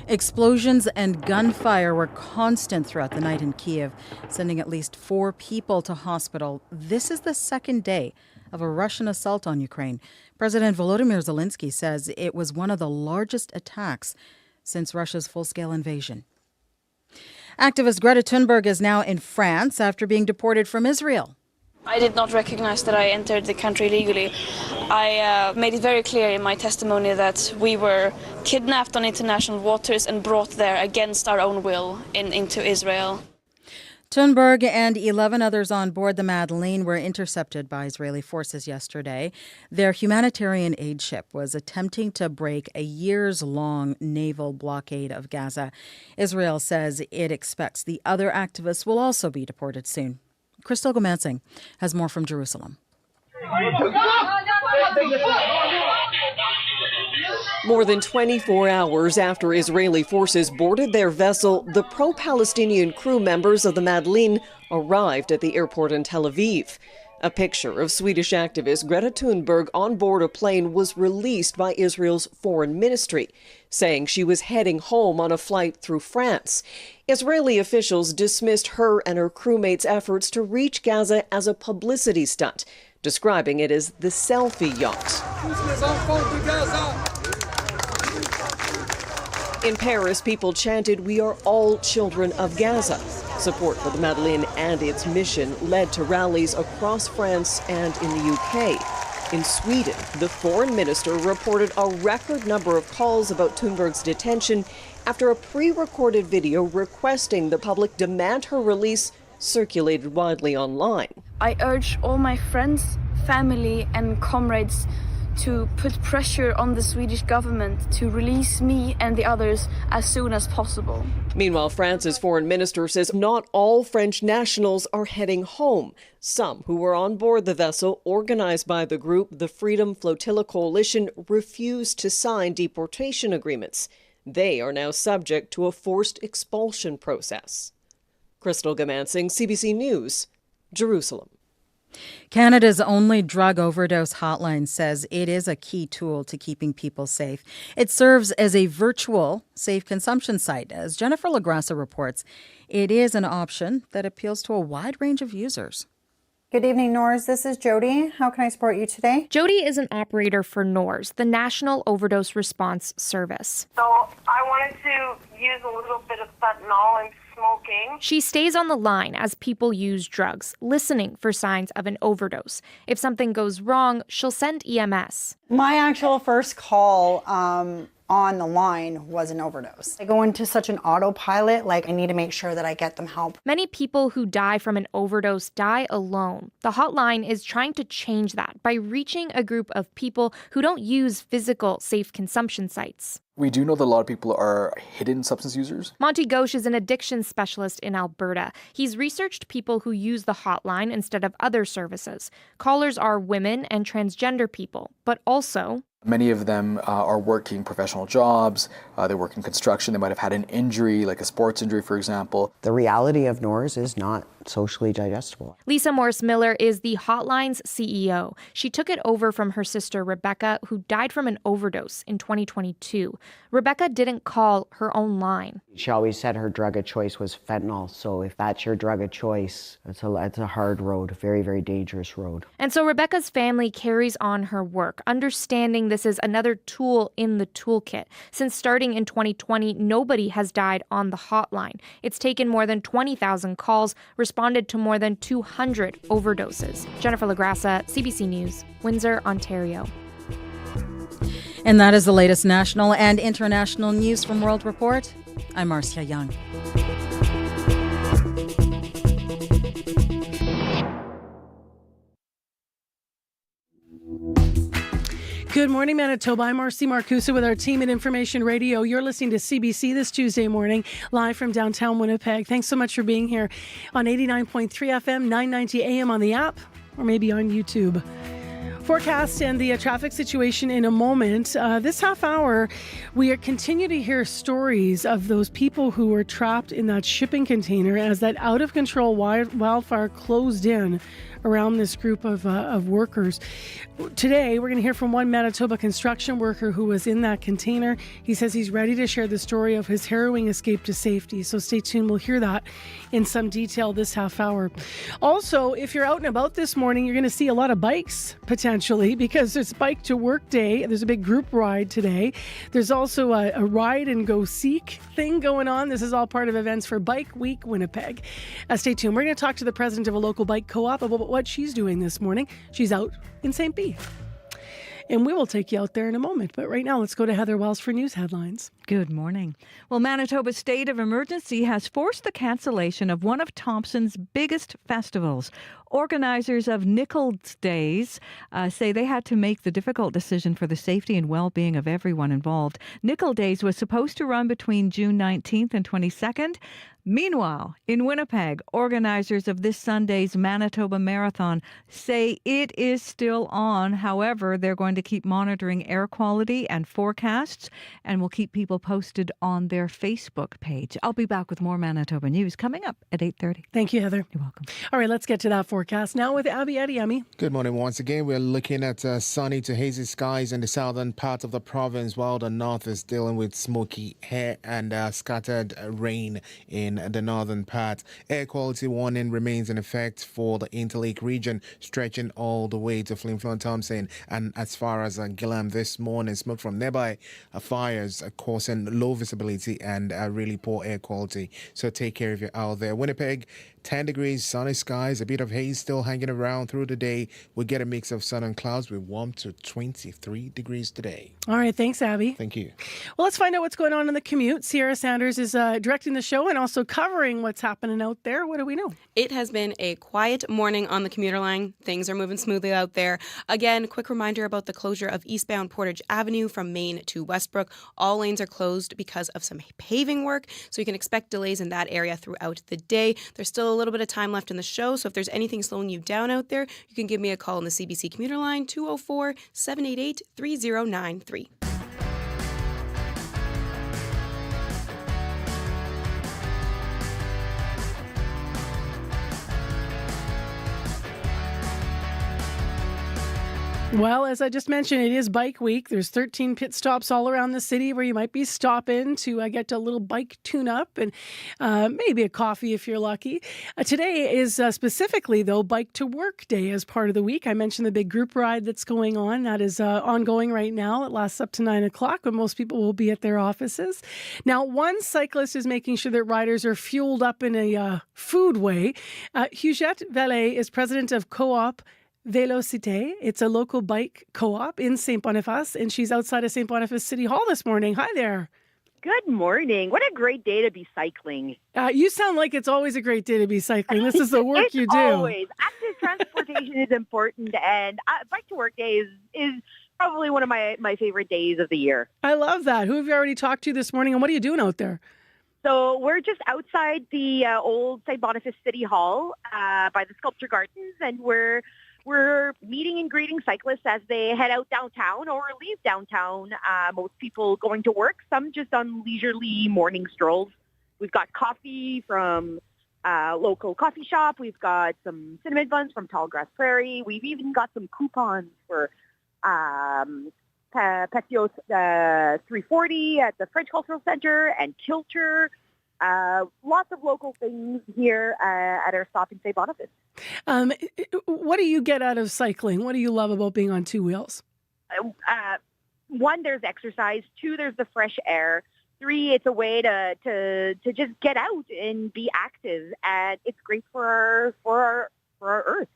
explosions and gunfire were constant throughout the night in Kiev, sending at least 4 people to hospital. This is the second day of a Russian assault on Ukraine. President Volodymyr Zelensky says it was one of the largest attacks since Russia's full-scale invasion. Activist Greta Thunberg is now in France after being deported from Israel. I did not recognize that I entered the country legally. I made it very clear in my testimony that we were kidnapped on international waters and brought there against our own will into Israel. Thunberg and 11 others on board the Madeleine were intercepted by Israeli forces yesterday. Their humanitarian aid ship was attempting to break a years-long naval blockade of Gaza. Israel says it expects the other activists will also be deported soon. Crystal Gomansing has more from Jerusalem. More than 24 hours after Israeli forces boarded their vessel, the pro-Palestinian crew members of the Madeleine arrived at the airport in Tel Aviv. A picture of Swedish activist Greta Thunberg on board a plane was released by Israel's foreign ministry, saying she was heading home on a flight through France. Israeli officials dismissed her and her crewmates' efforts to reach Gaza as a publicity stunt, describing it as the selfie yacht. In Paris, people chanted, "We are all children of Gaza." Support for the Madeleine and its mission led to rallies across France and in the UK. In Sweden, the foreign minister reported a record number of calls about Thunberg's detention after a pre-recorded video requesting the public demand her release circulated widely online. I urge all my friends, family and comrades to put pressure on the Swedish government to release me and the others as soon as possible. Meanwhile, France's foreign minister says not all French nationals are heading home. Some who were on board the vessel organized by the group, the Freedom Flotilla Coalition, refused to sign deportation agreements. They are now subject to a forced expulsion process. Crystal Gamansing, CBC News, Jerusalem. Canada's only drug overdose hotline says it is a key tool to keeping people safe. It serves as a virtual safe consumption site. As Jennifer LaGrassa reports, it is an option that appeals to a wide range of users. Good evening, NORS. This is Jody. How can I support you today? Jody is an operator for NORS, the National Overdose Response Service. So I wanted to use a little bit of fentanyl and smoking. She stays on the line as people use drugs, listening for signs of an overdose. If something goes wrong, she'll send EMS. My actual first call on the line was an overdose. I go into such an autopilot, like I need to make sure that I get them help. Many people who die from an overdose die alone. The hotline is trying to change that by reaching a group of people who don't use physical safe consumption sites. We do know that a lot of people are hidden substance users. Monty Ghosh is an addiction specialist in Alberta. He's researched people who use the hotline instead of other services. Callers are women and transgender people, but also many of them are working professional jobs. They work in construction. They might have had an injury, like a sports injury, for example. The reality of NORS is not socially digestible. Lisa Morris-Miller is the hotline's CEO. She took it over from her sister Rebecca, who died from an overdose in 2022. Rebecca didn't call her own line. She always said her drug of choice was fentanyl. So if that's your drug of choice, it's a hard road, very, very dangerous road. And so Rebecca's family carries on her work, understanding this is another tool in the toolkit. Since starting in 2020, nobody has died on the hotline. It's taken more than 20,000 calls, responded to more than 200 overdoses. Jennifer LaGrassa, CBC News, Windsor, Ontario. And that is the latest national and international news from World Report. I'm Marcia Young. Good morning, Manitoba. I'm Marcy Marcusa with our team at Information Radio. You're listening to CBC this Tuesday morning, live from downtown Winnipeg. Thanks so much for being here on 89.3 FM, 990 AM on the app, or maybe on YouTube. Forecast and the traffic situation in a moment. This half hour, we continue to hear stories of those people who were trapped in that shipping container as that out-of-control wildfire closed in around this group of workers. Today, we're going to hear from one Manitoba construction worker who was in that container. He says he's ready to share the story of his harrowing escape to safety. So stay tuned. We'll hear that in some detail this half hour. Also, if you're out and about this morning, you're going to see a lot of bikes potentially because it's Bike to Work Day. There's a big group ride today. There's also a ride and go seek thing going on. This is all part of events for Bike Week Winnipeg. Stay tuned. We're going to talk to the president of a local bike co-op about what she's doing this morning. She's out in St. B. And we will take you out there in a moment. But right now, let's go to Heather Wells for news headlines. Good morning. Well, Manitoba's state of emergency has forced the cancellation of one of Thompson's biggest festivals. Organizers of Nichols Days say they had to make the difficult decision for the safety and well-being of everyone involved. Nickel Days was supposed to run between June 19th and 22nd. Meanwhile, in Winnipeg, organizers of this Sunday's Manitoba Marathon say it is still on. However, they're going to keep monitoring air quality and forecasts and will keep people posted on their Facebook page. I'll be back with more Manitoba news coming up at 8:30. Thank you, Heather. You're welcome. All right, let's get to that forecast now with Abby Adiemi. Good morning once again. We're looking at sunny to hazy skies in the southern part of the province, while the north is dealing with smoky air and scattered rain in the northern part. Air quality warning remains in effect for the Interlake region, stretching all the way to Flin Flon Thompson and as far as Gillam this morning. Smoke from nearby fires causing low visibility and really poor air quality. So take care if you're out there. Winnipeg, 10 degrees, sunny skies, a bit of haze breeze still hanging around through the day. We get a mix of sun and clouds. We warm to 23 degrees today. All right. Thanks, Abby. Thank you. Well, let's find out what's going on in the commute. Sierra Sanders is directing the show and also covering what's happening out there. What do we know? It has been a quiet morning on the commuter line. Things are moving smoothly out there. Again, quick reminder about the closure of eastbound Portage Avenue from Main to Westbrook. All lanes are closed because of some paving work, so you can expect delays in that area throughout the day. There's still a little bit of time left in the show, so if there's anything slowing you down out there, you can give me a call on the CBC commuter line, 204-788-3093. Well, as I just mentioned, it is Bike Week. There's 13 pit stops all around the city where you might be stopping to get a little bike tune-up and maybe a coffee if you're lucky. Today is specifically, though, Bike to Work Day as part of the week. I mentioned the big group ride that's going on. That is ongoing right now. It lasts up to 9 o'clock when most people will be at their offices. Now, one cyclist is making sure that riders are fueled up in a food way. Huguette Vallée is president of Co-op Vélocité. It's a local bike co-op in St. Boniface, and she's outside of St. Boniface City Hall this morning. Hi there. Good morning. What a great day to be cycling. You sound like it's always a great day to be cycling. This is the work you do. Always. Active transportation is important, and Bike to Work Day is probably one of my favorite days of the year. I love that. Who have you already talked to this morning, and what are you doing out there? So we're just outside the old St. Boniface City Hall by the Sculpture Gardens, and we're meeting and greeting cyclists as they head out downtown or leave downtown. Most people going to work, some just on leisurely morning strolls. We've got coffee from local coffee shop. We've got some cinnamon buns from Tallgrass Prairie. We've even got some coupons for Petio's 340 at the French Cultural Center and Kilter. Lots of local things here at our stop in St. Boniface. What do you get out of cycling? What do you love about being on two wheels? One, there's exercise. Two, there's the fresh air. Three, it's a way to just get out and be active, and it's great for our earth.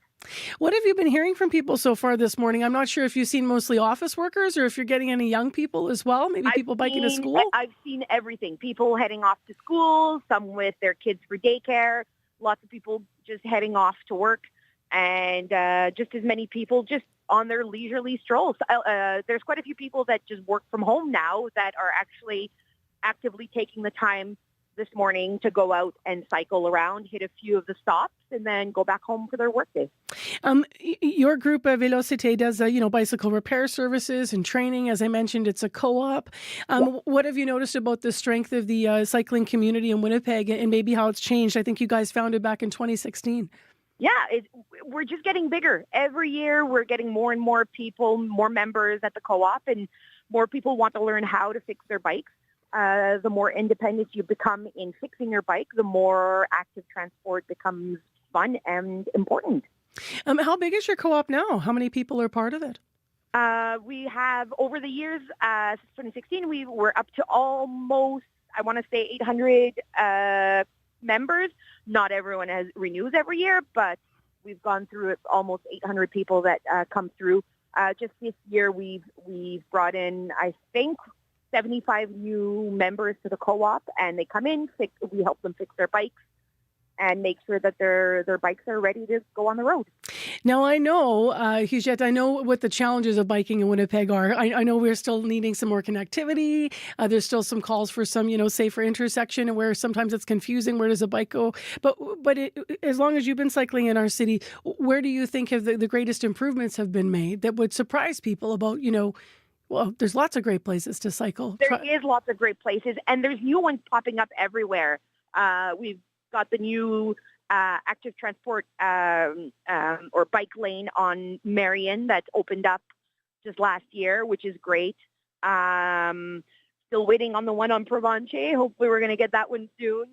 What have you been hearing from people so far this morning? I'm not sure if you've seen mostly office workers or if you're getting any young people as well, maybe people biking to school? I've seen everything. People heading off to school, some with their kids for daycare, lots of people just heading off to work, and just as many people just on their leisurely strolls. There's quite a few people that just work from home now that are actually actively taking the time this morning to go out and cycle around, hit a few of the stops, and then go back home for their workday. Your group, Vélocité, does bicycle repair services and training. As I mentioned, it's a co-op. What have you noticed about the strength of the cycling community in Winnipeg and maybe how it's changed? I think you guys founded back in 2016. Yeah, we're just getting bigger. Every year we're getting more and more people, more members at the co-op, and more people want to learn how to fix their bikes. The more independent you become in fixing your bike, the more active transport becomes fun and important. How big is your co-op now? How many people are part of it? We have, over the years, since 2016, we were up to almost, I want to say, 800 members. Not everyone renews every year, but we've gone through almost 800 people that come through. Just this year, we've brought in, I think, 75 new members to the co-op, and they come in, we help them fix their bikes and make sure that their bikes are ready to go on the road. Now, I know, Huguette, I know what the challenges of biking in Winnipeg are. I know we're still needing some more connectivity. There's still some calls for some, safer intersection where sometimes it's confusing. Where does a bike go? But as long as you've been cycling in our city, where do you think the greatest improvements have been made that would surprise people about, well, there's lots of great places to cycle. There is lots of great places, and there's new ones popping up everywhere. We've got the new active transport or bike lane on Marion that opened up just last year, which is great. Still waiting on the one on Provencher. Hopefully we're going to get that one soon.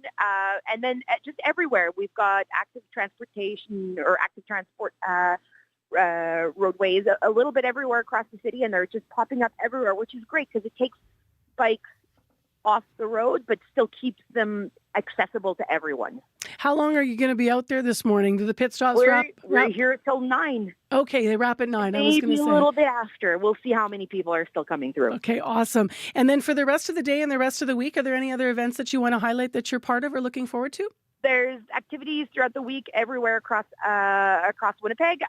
And then just everywhere, we've got active transportation or active transport roadways a little bit everywhere across the city, and they're just popping up everywhere, which is great because it takes bikes off the road but still keeps them accessible to everyone. How long are you going to be out there this morning? Do the pit stops We're wrap? here till 9. Okay, they wrap at 9. I was going Maybe to a say. little bit after. We'll see how many people are still coming through. Okay, awesome. And then for the rest of the day and the rest of the week, are there any other events that you want to highlight that you're part of or looking forward to? There's activities throughout the week everywhere across Winnipeg.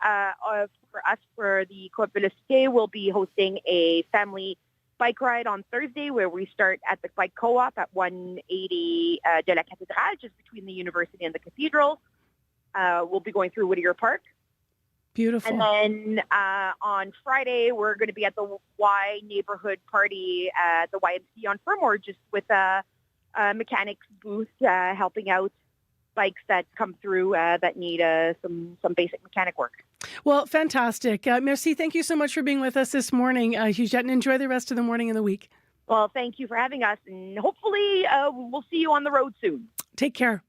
For us, for the Co-op Vélo, we'll be hosting a family bike ride on Thursday where we start at the bike co-op at 180 de la Cathédrale, just between the university and the cathedral. We'll be going through Whittier Park. Beautiful. And then on Friday, we're going to be at the Y neighborhood party at the YMCA on Fermor, just with a mechanics booth helping out bikes that come through that need some basic mechanic work. Well, fantastic. Merci. Thank you so much for being with us this morning, Huguette, and enjoy the rest of the morning and the week. Well, thank you for having us, and hopefully we'll see you on the road soon. Take care.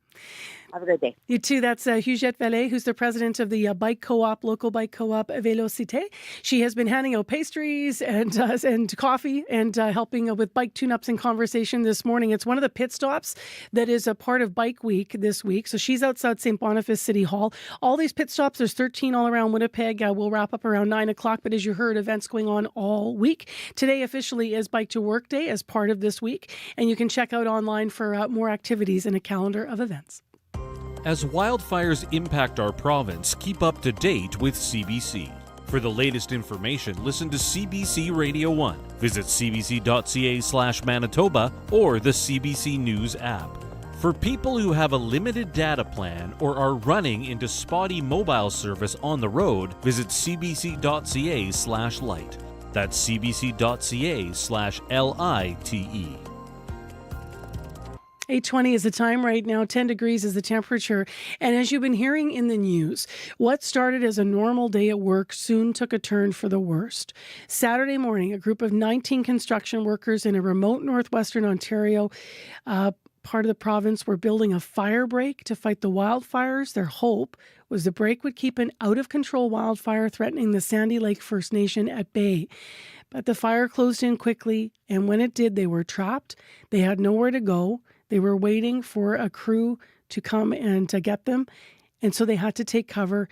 Have a good day. You too. That's Huguette Vallée, who's the president of the bike co-op, local bike co-op Vélocité. She has been handing out pastries and coffee and helping with bike tune-ups and conversation this morning. It's one of the pit stops that is a part of Bike Week this week. So she's outside St. Boniface City Hall. All these pit stops, there's 13 all around Winnipeg. We'll wrap up around 9 o'clock. But as you heard, events going on all week. Today officially is Bike to Work Day as part of this week. And you can check out online for more activities and a calendar of events. As wildfires impact our province, keep up to date with CBC. For the latest information, listen to CBC Radio 1. Visit cbc.ca/Manitoba or the CBC News app. For people who have a limited data plan or are running into spotty mobile service on the road, visit cbc.ca/lite. That's cbc.ca/LITE. 8:20 is the time right now. 10 degrees is the temperature. And as you've been hearing in the news, what started as a normal day at work soon took a turn for the worst. Saturday morning, a group of 19 construction workers in a remote northwestern Ontario part of the province were building a fire break to fight the wildfires. Their hope was the break would keep an out-of-control wildfire threatening the Sandy Lake First Nation at bay. But the fire closed in quickly, and when it did, they were trapped. They had nowhere to go. They were waiting for a crew to come and to get them, and so they had to take cover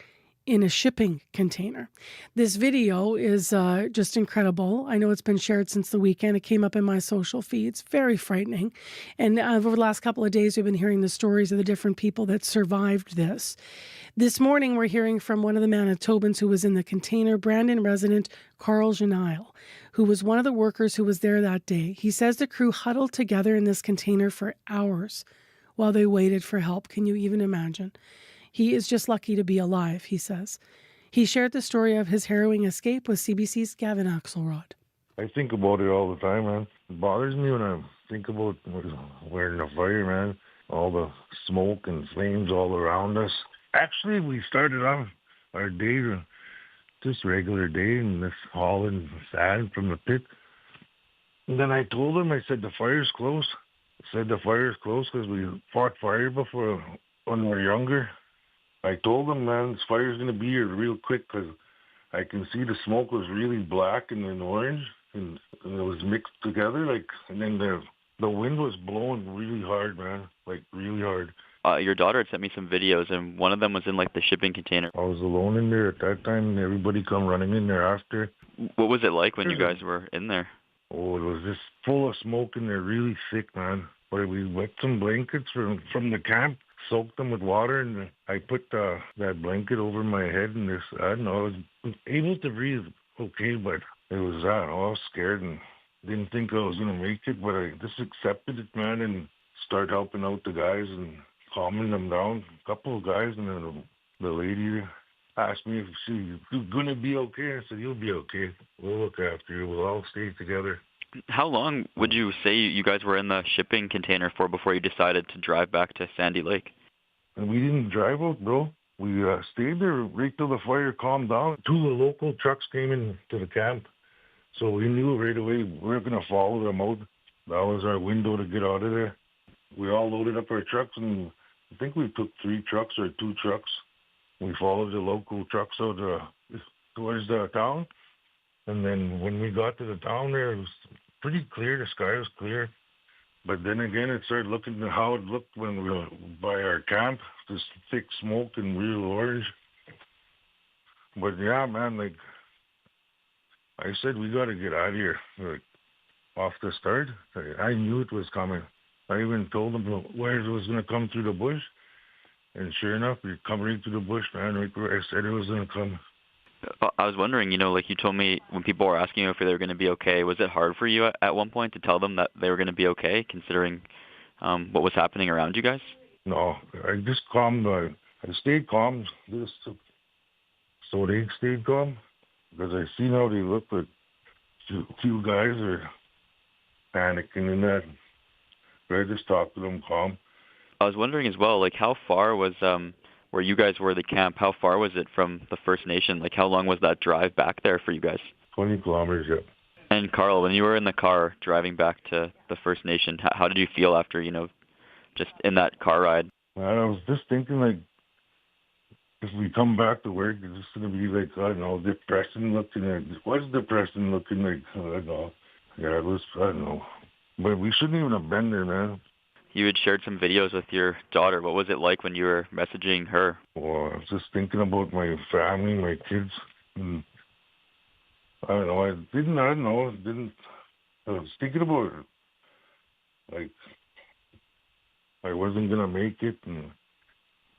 in a shipping container. This video is just incredible. I know it's been shared since the weekend. It came up in my social feeds. Very frightening. And over the last couple of days, we've been hearing the stories of the different people that survived this. This morning, we're hearing from one of the Manitobans who was in the container, Brandon resident Carl Genile, who was one of the workers who was there that day. He says the crew huddled together in this container for hours while they waited for help. Can you even imagine? He is just lucky to be alive, he says. He shared the story of his harrowing escape with CBC's Gavin Axelrod. I think about it all the time, man. It bothers me when I think about we're in a fire, man. All the smoke and flames all around us. Actually, we started off our day, just regular day, and this hauling sand from the pit. And then I told him, I said, the fire's close. I said, the fire's close because we fought fire before when we were younger. I told them, man, this fire's going to be here real quick because I can see the smoke was really black and then orange, and it was mixed together. And then the wind was blowing really hard, man, really hard. Your daughter had sent me some videos, and one of them was in the shipping container. I was alone in there at that time, and everybody come running in there after. What was it like when you guys were in there? Oh, it was just full of smoke in there, really thick, man. But we wet some blankets from the camp, soaked them with water, and I put that blanket over my head, and I don't know, I was able to breathe okay, but it was, I was scared and didn't think I was going to make it, but I just accepted it, man, and start helping out the guys and calming them down. A couple of guys, and then the lady asked me if she was going to be okay. I said, you'll be okay. We'll look after you. We'll all stay together. How long would you say you guys were in the shipping container for before you decided to drive back to Sandy Lake? And we didn't drive out, bro. We stayed there right till the fire calmed down. 2 of the local trucks came in to the camp. So we knew right away we were going to follow them out. That was our window to get out of there. We all loaded up our trucks, and I think we took 3 trucks or 2 trucks. We followed the local trucks out towards the town. And then when we got to the town there, it was pretty clear. The sky was clear. But then again, it started looking at how it looked when we were by our camp, this thick smoke and real orange. But yeah, man, like I said, we got to get out of here. Like, off the start, I knew it was coming. I even told them where it was going to come through the bush. And sure enough, it come right through the bush, man, right where I said it was going to come. I was wondering, like you told me when people were asking you if they were going to be okay, was it hard for you at one point to tell them that they were going to be okay, considering what was happening around you guys? No, I just calmed. I stayed calm, just so they stayed calm, because I seen how they looked. Like few guys are panicking and that. But I just talked to them calm. I was wondering as well, like how far was where you guys were, the camp, how far was it from the First Nation? Like how long was that drive back there for you guys? 20 kilometers, yeah. And Carl, when you were in the car driving back to the First Nation, how did you feel after, just in that car ride? Man, I was just thinking, like, if we come back to work, it's just going to be like, I don't know, depressing looking. What's depressing looking like? I don't know. Yeah, it was, I don't know. But we shouldn't even have been there, man. You had shared some videos with your daughter. What was it like when you were messaging her? Well, I was just thinking about my family, my kids. And I don't know. I was thinking about it. Like, I wasn't going to make it. And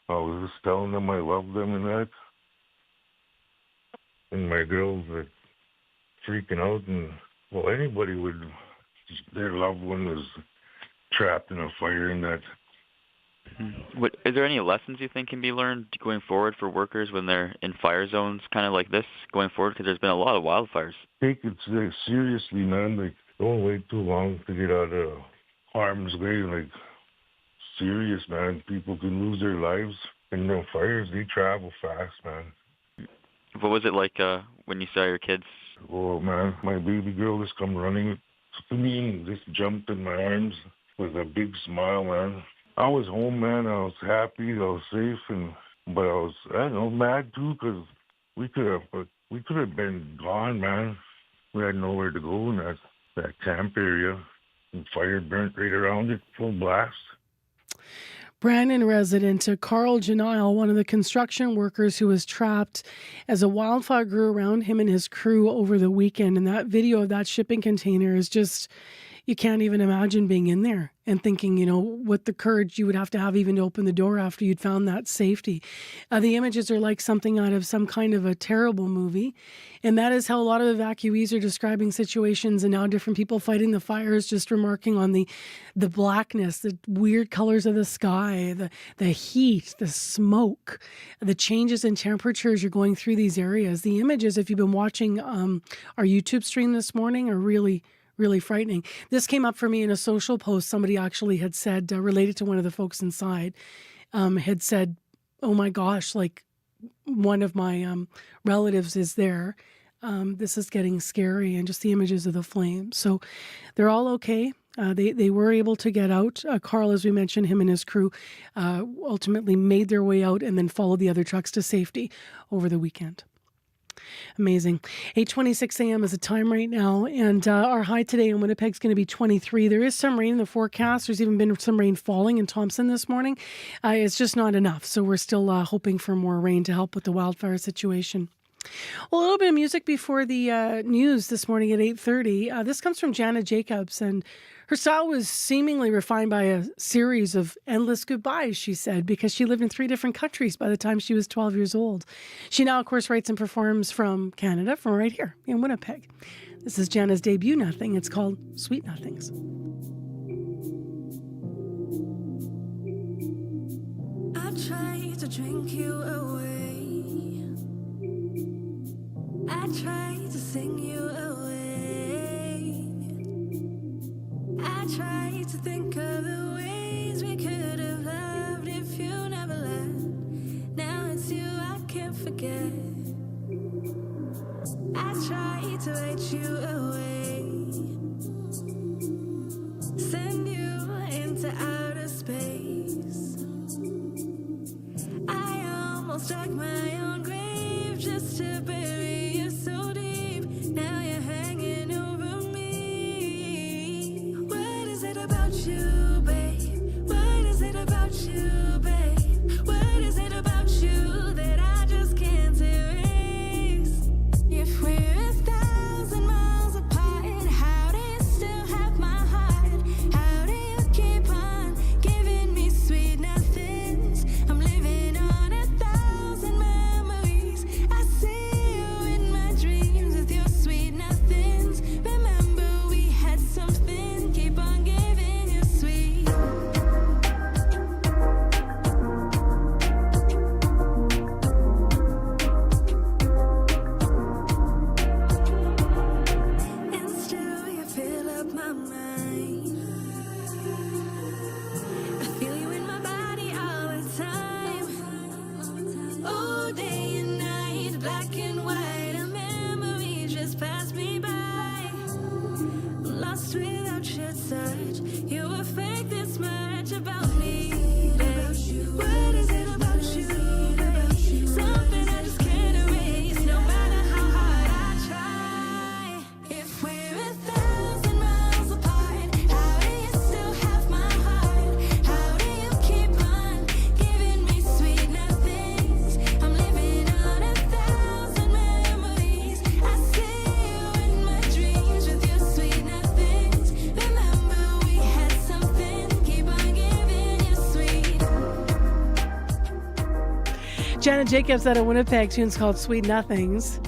I was just telling them I love them and that. And my girls were freaking out. And, well, anybody would, their loved one was trapped in a fire and that. Is there any lessons you think can be learned going forward for workers when they're in fire zones kind of like this going forward? Because there's been a lot of wildfires. Take it seriously, man. Like, don't wait too long to get out of harm's way. Like, serious, man. People can lose their lives. And the fires, they travel fast, man. What was it like when you saw your kids? Oh, man, my baby girl just come running to me and just jumped in my arms with a big smile, man. I was home, man. I was happy. I was safe, but I was, I don't know, mad too, because we could have been gone, man. We had nowhere to go in that camp area. And fire burnt right around it, full blast. Brandon resident Carl Janile, one of the construction workers who was trapped as a wildfire grew around him and his crew over the weekend. And that video of that shipping container is just, you can't even imagine being in there and thinking, what the courage you would have to have even to open the door after you'd found that safety. The images are like something out of some kind of a terrible movie. And that is how a lot of evacuees are describing situations and now different people fighting the fires, just remarking on the blackness, the weird colors of the sky, the heat, the smoke, the changes in temperatures you're going through these areas. The images, if you've been watching our YouTube stream this morning, are really frightening. This came up for me in a social post. Somebody actually had said, related to one of the folks inside, had said, oh my gosh, like one of my relatives is there. This is getting scary, and just the images of the flames. So they're all okay. They were able to get out. Carl, as we mentioned, him and his crew ultimately made their way out and then followed the other trucks to safety over the weekend. Amazing. 8:26 a.m. is the time right now, and our high today in Winnipeg is going to be 23. There is some rain in the forecast. There's even been some rain falling in Thompson this morning. It's just not enough, so we're still hoping for more rain to help with the wildfire situation. Well, a little bit of music before the news this morning at 8:30. This comes from Jana Jacobs, and her style was seemingly refined by a series of endless goodbyes, she said, because she lived in 3 different countries by the time she was 12 years old. She now, of course, writes and performs from Canada, from right here in Winnipeg. This is Jana's debut Nothing. It's called Sweet Nothings. I tried to drink you away. I tried to sing you away. I tried to think of the ways we could have loved if you never left. Now it's you I can't forget. I tried to write you away, send you into outer space. I almost dug my own grave just to bury you so deep. Now you're hanging over me. What is it about about you, babe? What is it about you, babe? What is it about you that I just can't erase? If we're 1,000 miles apart, how do you still have my heart? How do you keep on giving me sweet nothings? I'm living on 1,000 memories. I see you in my dreams with your sweet nothings. Remember we had something, keep on giving you sweet. And still you fill up my mind. I feel you in my body all the time. All day and night, black and white, a memory just passed me by. Lost without your touch, you affect this much about me. What is it about you, babe? Something I just can't erase, no matter how hard I try. If we're 1,000 miles apart, how do you still have my heart? How do you keep on giving me sweet nothings? I'm living on 1,000 memories. I see you in my dreams with your sweet nothings. Remember we had something, keep on giving you sweet. Janet Jacobs out of Winnipeg, tune's called Sweet Nothings.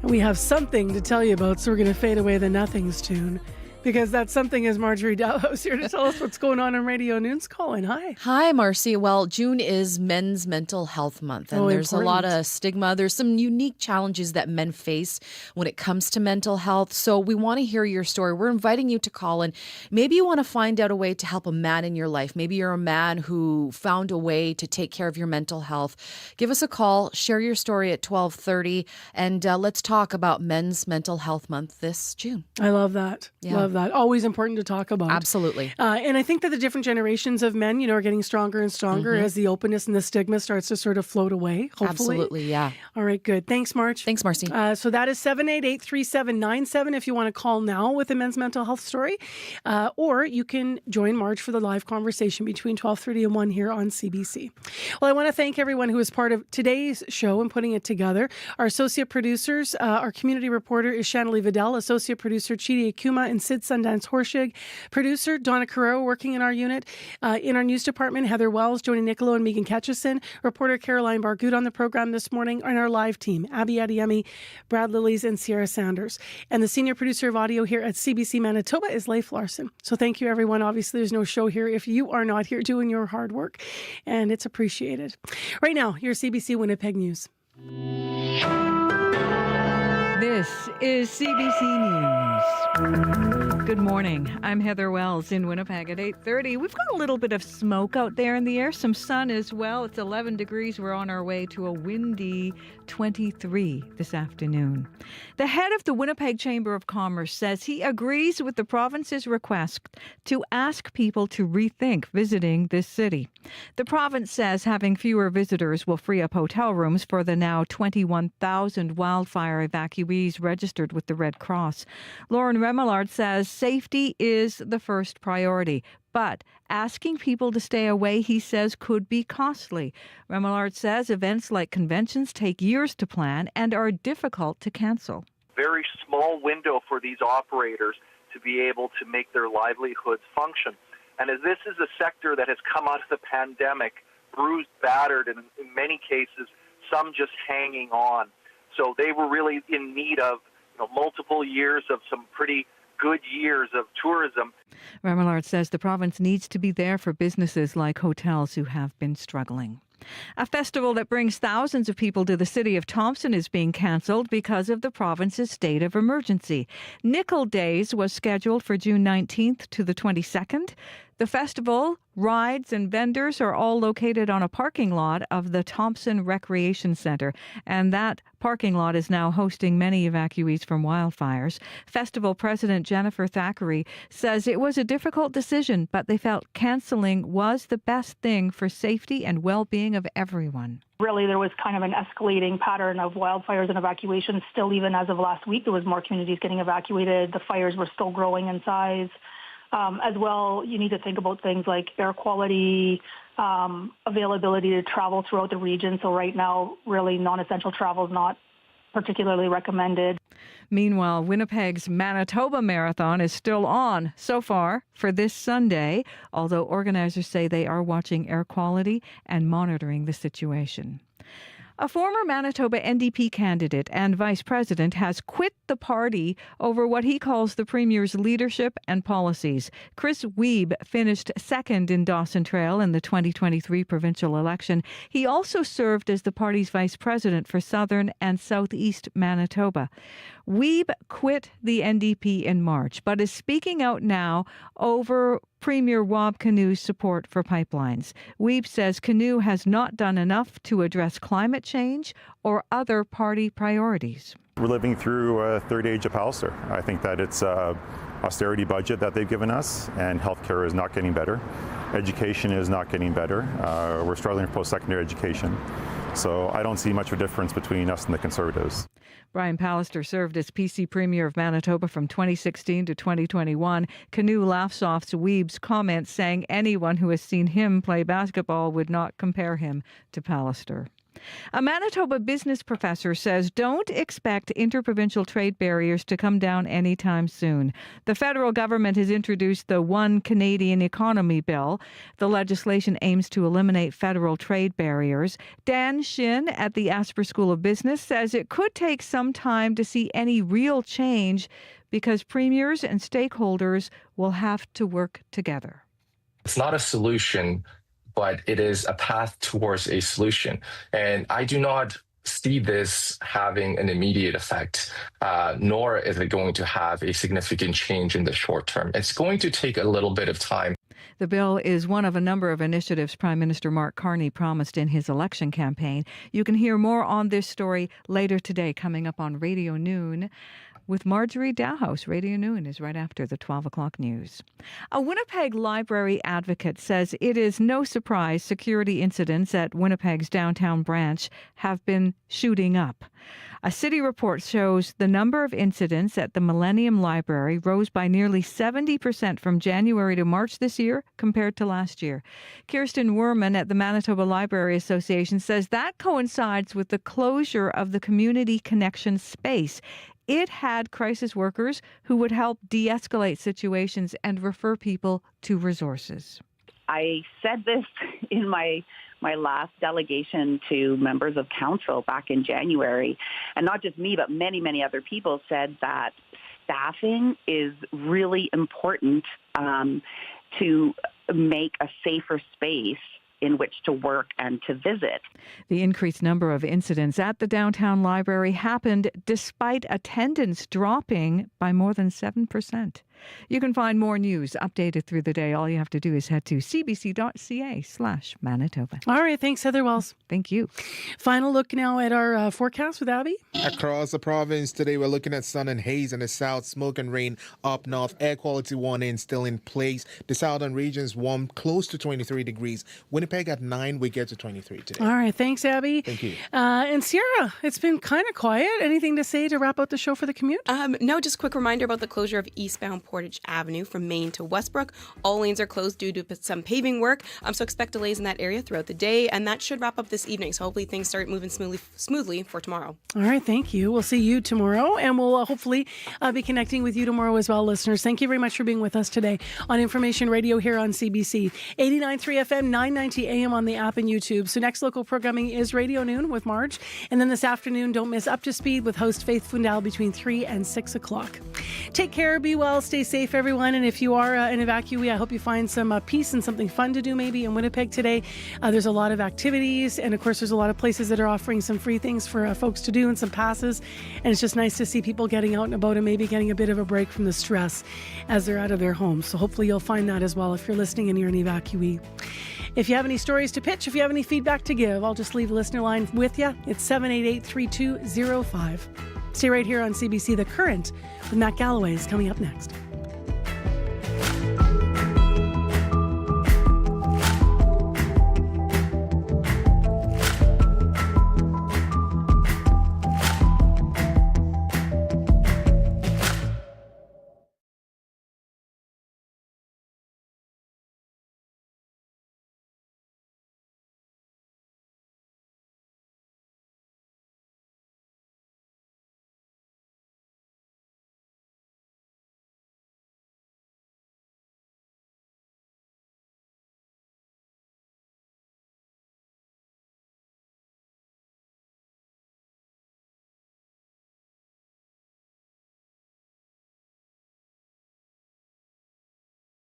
And we have something to tell you about, so we're going to fade away the Nothings tune. Because that something is Marjorie Dalhouse here to tell us what's going on Radio News. Colin, hi. Hi, Marcy. Well, June is Men's Mental Health Month, and there's a lot of stigma. There's some unique challenges that men face when it comes to mental health. So we want to hear your story. We're inviting you to call, and maybe you want to find out a way to help a man in your life. Maybe you're a man who found a way to take care of your mental health. Give us a call. Share your story at 12:30, and let's talk about Men's Mental Health Month this June. I love that. Yeah. Love that. Always important to talk about. Absolutely. And I think that the different generations of men, are getting stronger and stronger as the openness and the stigma starts to sort of float away, hopefully. Absolutely, yeah. All right, good. Thanks, March. Thanks, Marcy. So that is 788-3797 if you want to call now with a men's mental health story. Or you can join March for the live conversation between 12:30 and 1 here on CBC. Well, I want to thank everyone who was part of today's show and putting it together. Our associate producers, our community reporter is Shanley Vidal, associate producer Chidi Akuma and Sid Sundance Horshig, producer Donna Carrero working in our unit, in our news department, Heather Wells, Joni Nicolo, and Megan Ketchison, reporter Caroline Bargood on the program this morning, and our live team, Abby Adiemi, Brad Lillies, and Sierra Sanders. And the senior producer of audio here at CBC Manitoba is Leif Larson. So thank you, everyone. Obviously, there's no show here if you are not here doing your hard work, and it's appreciated. Right now, your CBC Winnipeg News. This is CBC News. Good morning. I'm Heather Wells in Winnipeg at 8:30. We've got a little bit of smoke out there in the air, some sun as well. It's 11 degrees. We're on our way to a windy 23 this afternoon. The head of the Winnipeg Chamber of Commerce says he agrees with the province's request to ask people to rethink visiting this city. The province says having fewer visitors will free up hotel rooms for the now 21,000 wildfire evacuees registered with the Red Cross. Lauren Remillard says safety is the first priority, but asking people to stay away, he says, could be costly. Remillard says events like conventions take years to plan and are difficult to cancel. Very small window for these operators to be able to make their livelihoods function. And as this is a sector that has come out of the pandemic, bruised, battered, and in many cases, some just hanging on. So they were really in need of multiple years of some pretty good years of tourism. Remillard says the province needs to be there for businesses like hotels who have been struggling. A festival that brings thousands of people to the city of Thompson is being cancelled because of the province's state of emergency. Nickel Days was scheduled for June 19th to the 22nd. The festival, rides and vendors are all located on a parking lot of the Thompson Recreation Centre, and that parking lot is now hosting many evacuees from wildfires. Festival President Jennifer Thackeray says it was a difficult decision, but they felt cancelling was the best thing for safety and well-being of everyone. Really, there was kind of an escalating pattern of wildfires and evacuations. Still, even as of last week, there was more communities getting evacuated. The fires were still growing in size. As well, you need to think about things like air quality, availability to travel throughout the region. So right now, really non-essential travel is not particularly recommended. Meanwhile, Winnipeg's Manitoba Marathon is still on so far for this Sunday, although organizers say they are watching air quality and monitoring the situation. A former Manitoba NDP candidate and vice president has quit the party over what he calls the premier's leadership and policies. Chris Wiebe finished second in Dawson Trail in the 2023 provincial election. He also served as the party's vice president for southern and southeast Manitoba. Wiebe quit the NDP in March, but is speaking out now over Premier Rob Canu's support for pipelines. Wiebe says Canu has not done enough to address climate change or other party priorities. We're living through a third age of Pallister. I think that it's an austerity budget that they've given us, and healthcare is not getting better. Education is not getting better. We're struggling with post-secondary education. So I don't see much of a difference between us and the Conservatives. Brian Pallister served as PC Premier of Manitoba from 2016 to 2021. Canu laughs off Wiebe's comments, saying anyone who has seen him play basketball would not compare him to Pallister. A Manitoba business professor says don't expect interprovincial trade barriers to come down anytime soon. The federal government has introduced the One Canadian Economy Bill. The legislation aims to eliminate federal trade barriers. Dan Shin at the Asper School of Business says it could take some time to see any real change because premiers and stakeholders will have to work together. It's not a solution, but it is a path towards a solution. And I do not see this having an immediate effect, nor is it going to have a significant change in the short term. It's going to take a little bit of time. The bill is one of a number of initiatives Prime Minister Mark Carney promised in his election campaign. You can hear more on this story later today, coming up on Radio Noon with Marjorie Dowhouse. Radio Noon is right after the 12 o'clock news. A Winnipeg library advocate says it is no surprise security incidents at Winnipeg's downtown branch have been shooting up. A city report shows the number of incidents at the Millennium Library rose by nearly 70% from January to March this year compared to last year. Kirsten Werman at the Manitoba Library Association says that coincides with the closure of the Community Connection space. It had crisis workers who would help de-escalate situations and refer people to resources. I said this in my last delegation to members of council back in January, and not just me, but many, many other people said that staffing is really important to make a safer space in which to work and to visit. The increased number of incidents at the downtown library happened despite attendance dropping by more than 7%. You can find more news updated through the day. All you have to do is head to cbc.ca/Manitoba. All right. Thanks, Heather Wells. Thank you. Final look now at our forecast with Abby. Across the province today, we're looking at sun and haze in the south, smoke and rain up north. Air quality warning still in place. The southern regions warm close to 23 degrees. Winnipeg at 9, we get to 23 today. All right. Thanks, Abby. Thank you. And Sierra, it's been kind of quiet. Anything to say to wrap out the show for the commute? No, just a quick reminder about the closure of eastbound Portage Avenue from Maine to Westbrook. All lanes are closed due to some paving work, so expect delays in that area throughout the day, and that should wrap up this evening, so hopefully things start moving smoothly for tomorrow. All right, thank you. We'll see you tomorrow, and we'll hopefully be connecting with you tomorrow as well, listeners. Thank you very much for being with us today on Information Radio here on CBC. 89.3 FM, 990 AM on the app and YouTube. So next local programming is Radio Noon with Marge, and then this afternoon, don't miss Up to Speed with host Faith Fundal between 3 and 6 o'clock. Take care, be well, stay safe, everyone. And if you are an evacuee, I hope you find some peace and something fun to do maybe in Winnipeg today. There's a lot of activities, and of course there's a lot of places that are offering some free things for folks to do and some passes. And it's just nice to see people getting out and about and maybe getting a bit of a break from the stress as they're out of their homes. So hopefully you'll find that as well if you're listening and you're an evacuee. If you have any stories to pitch, if you have any feedback to give, I'll just leave a listener line with you. It's 788-3205. Stay right here on CBC. The Current with Matt Galloway is coming up next.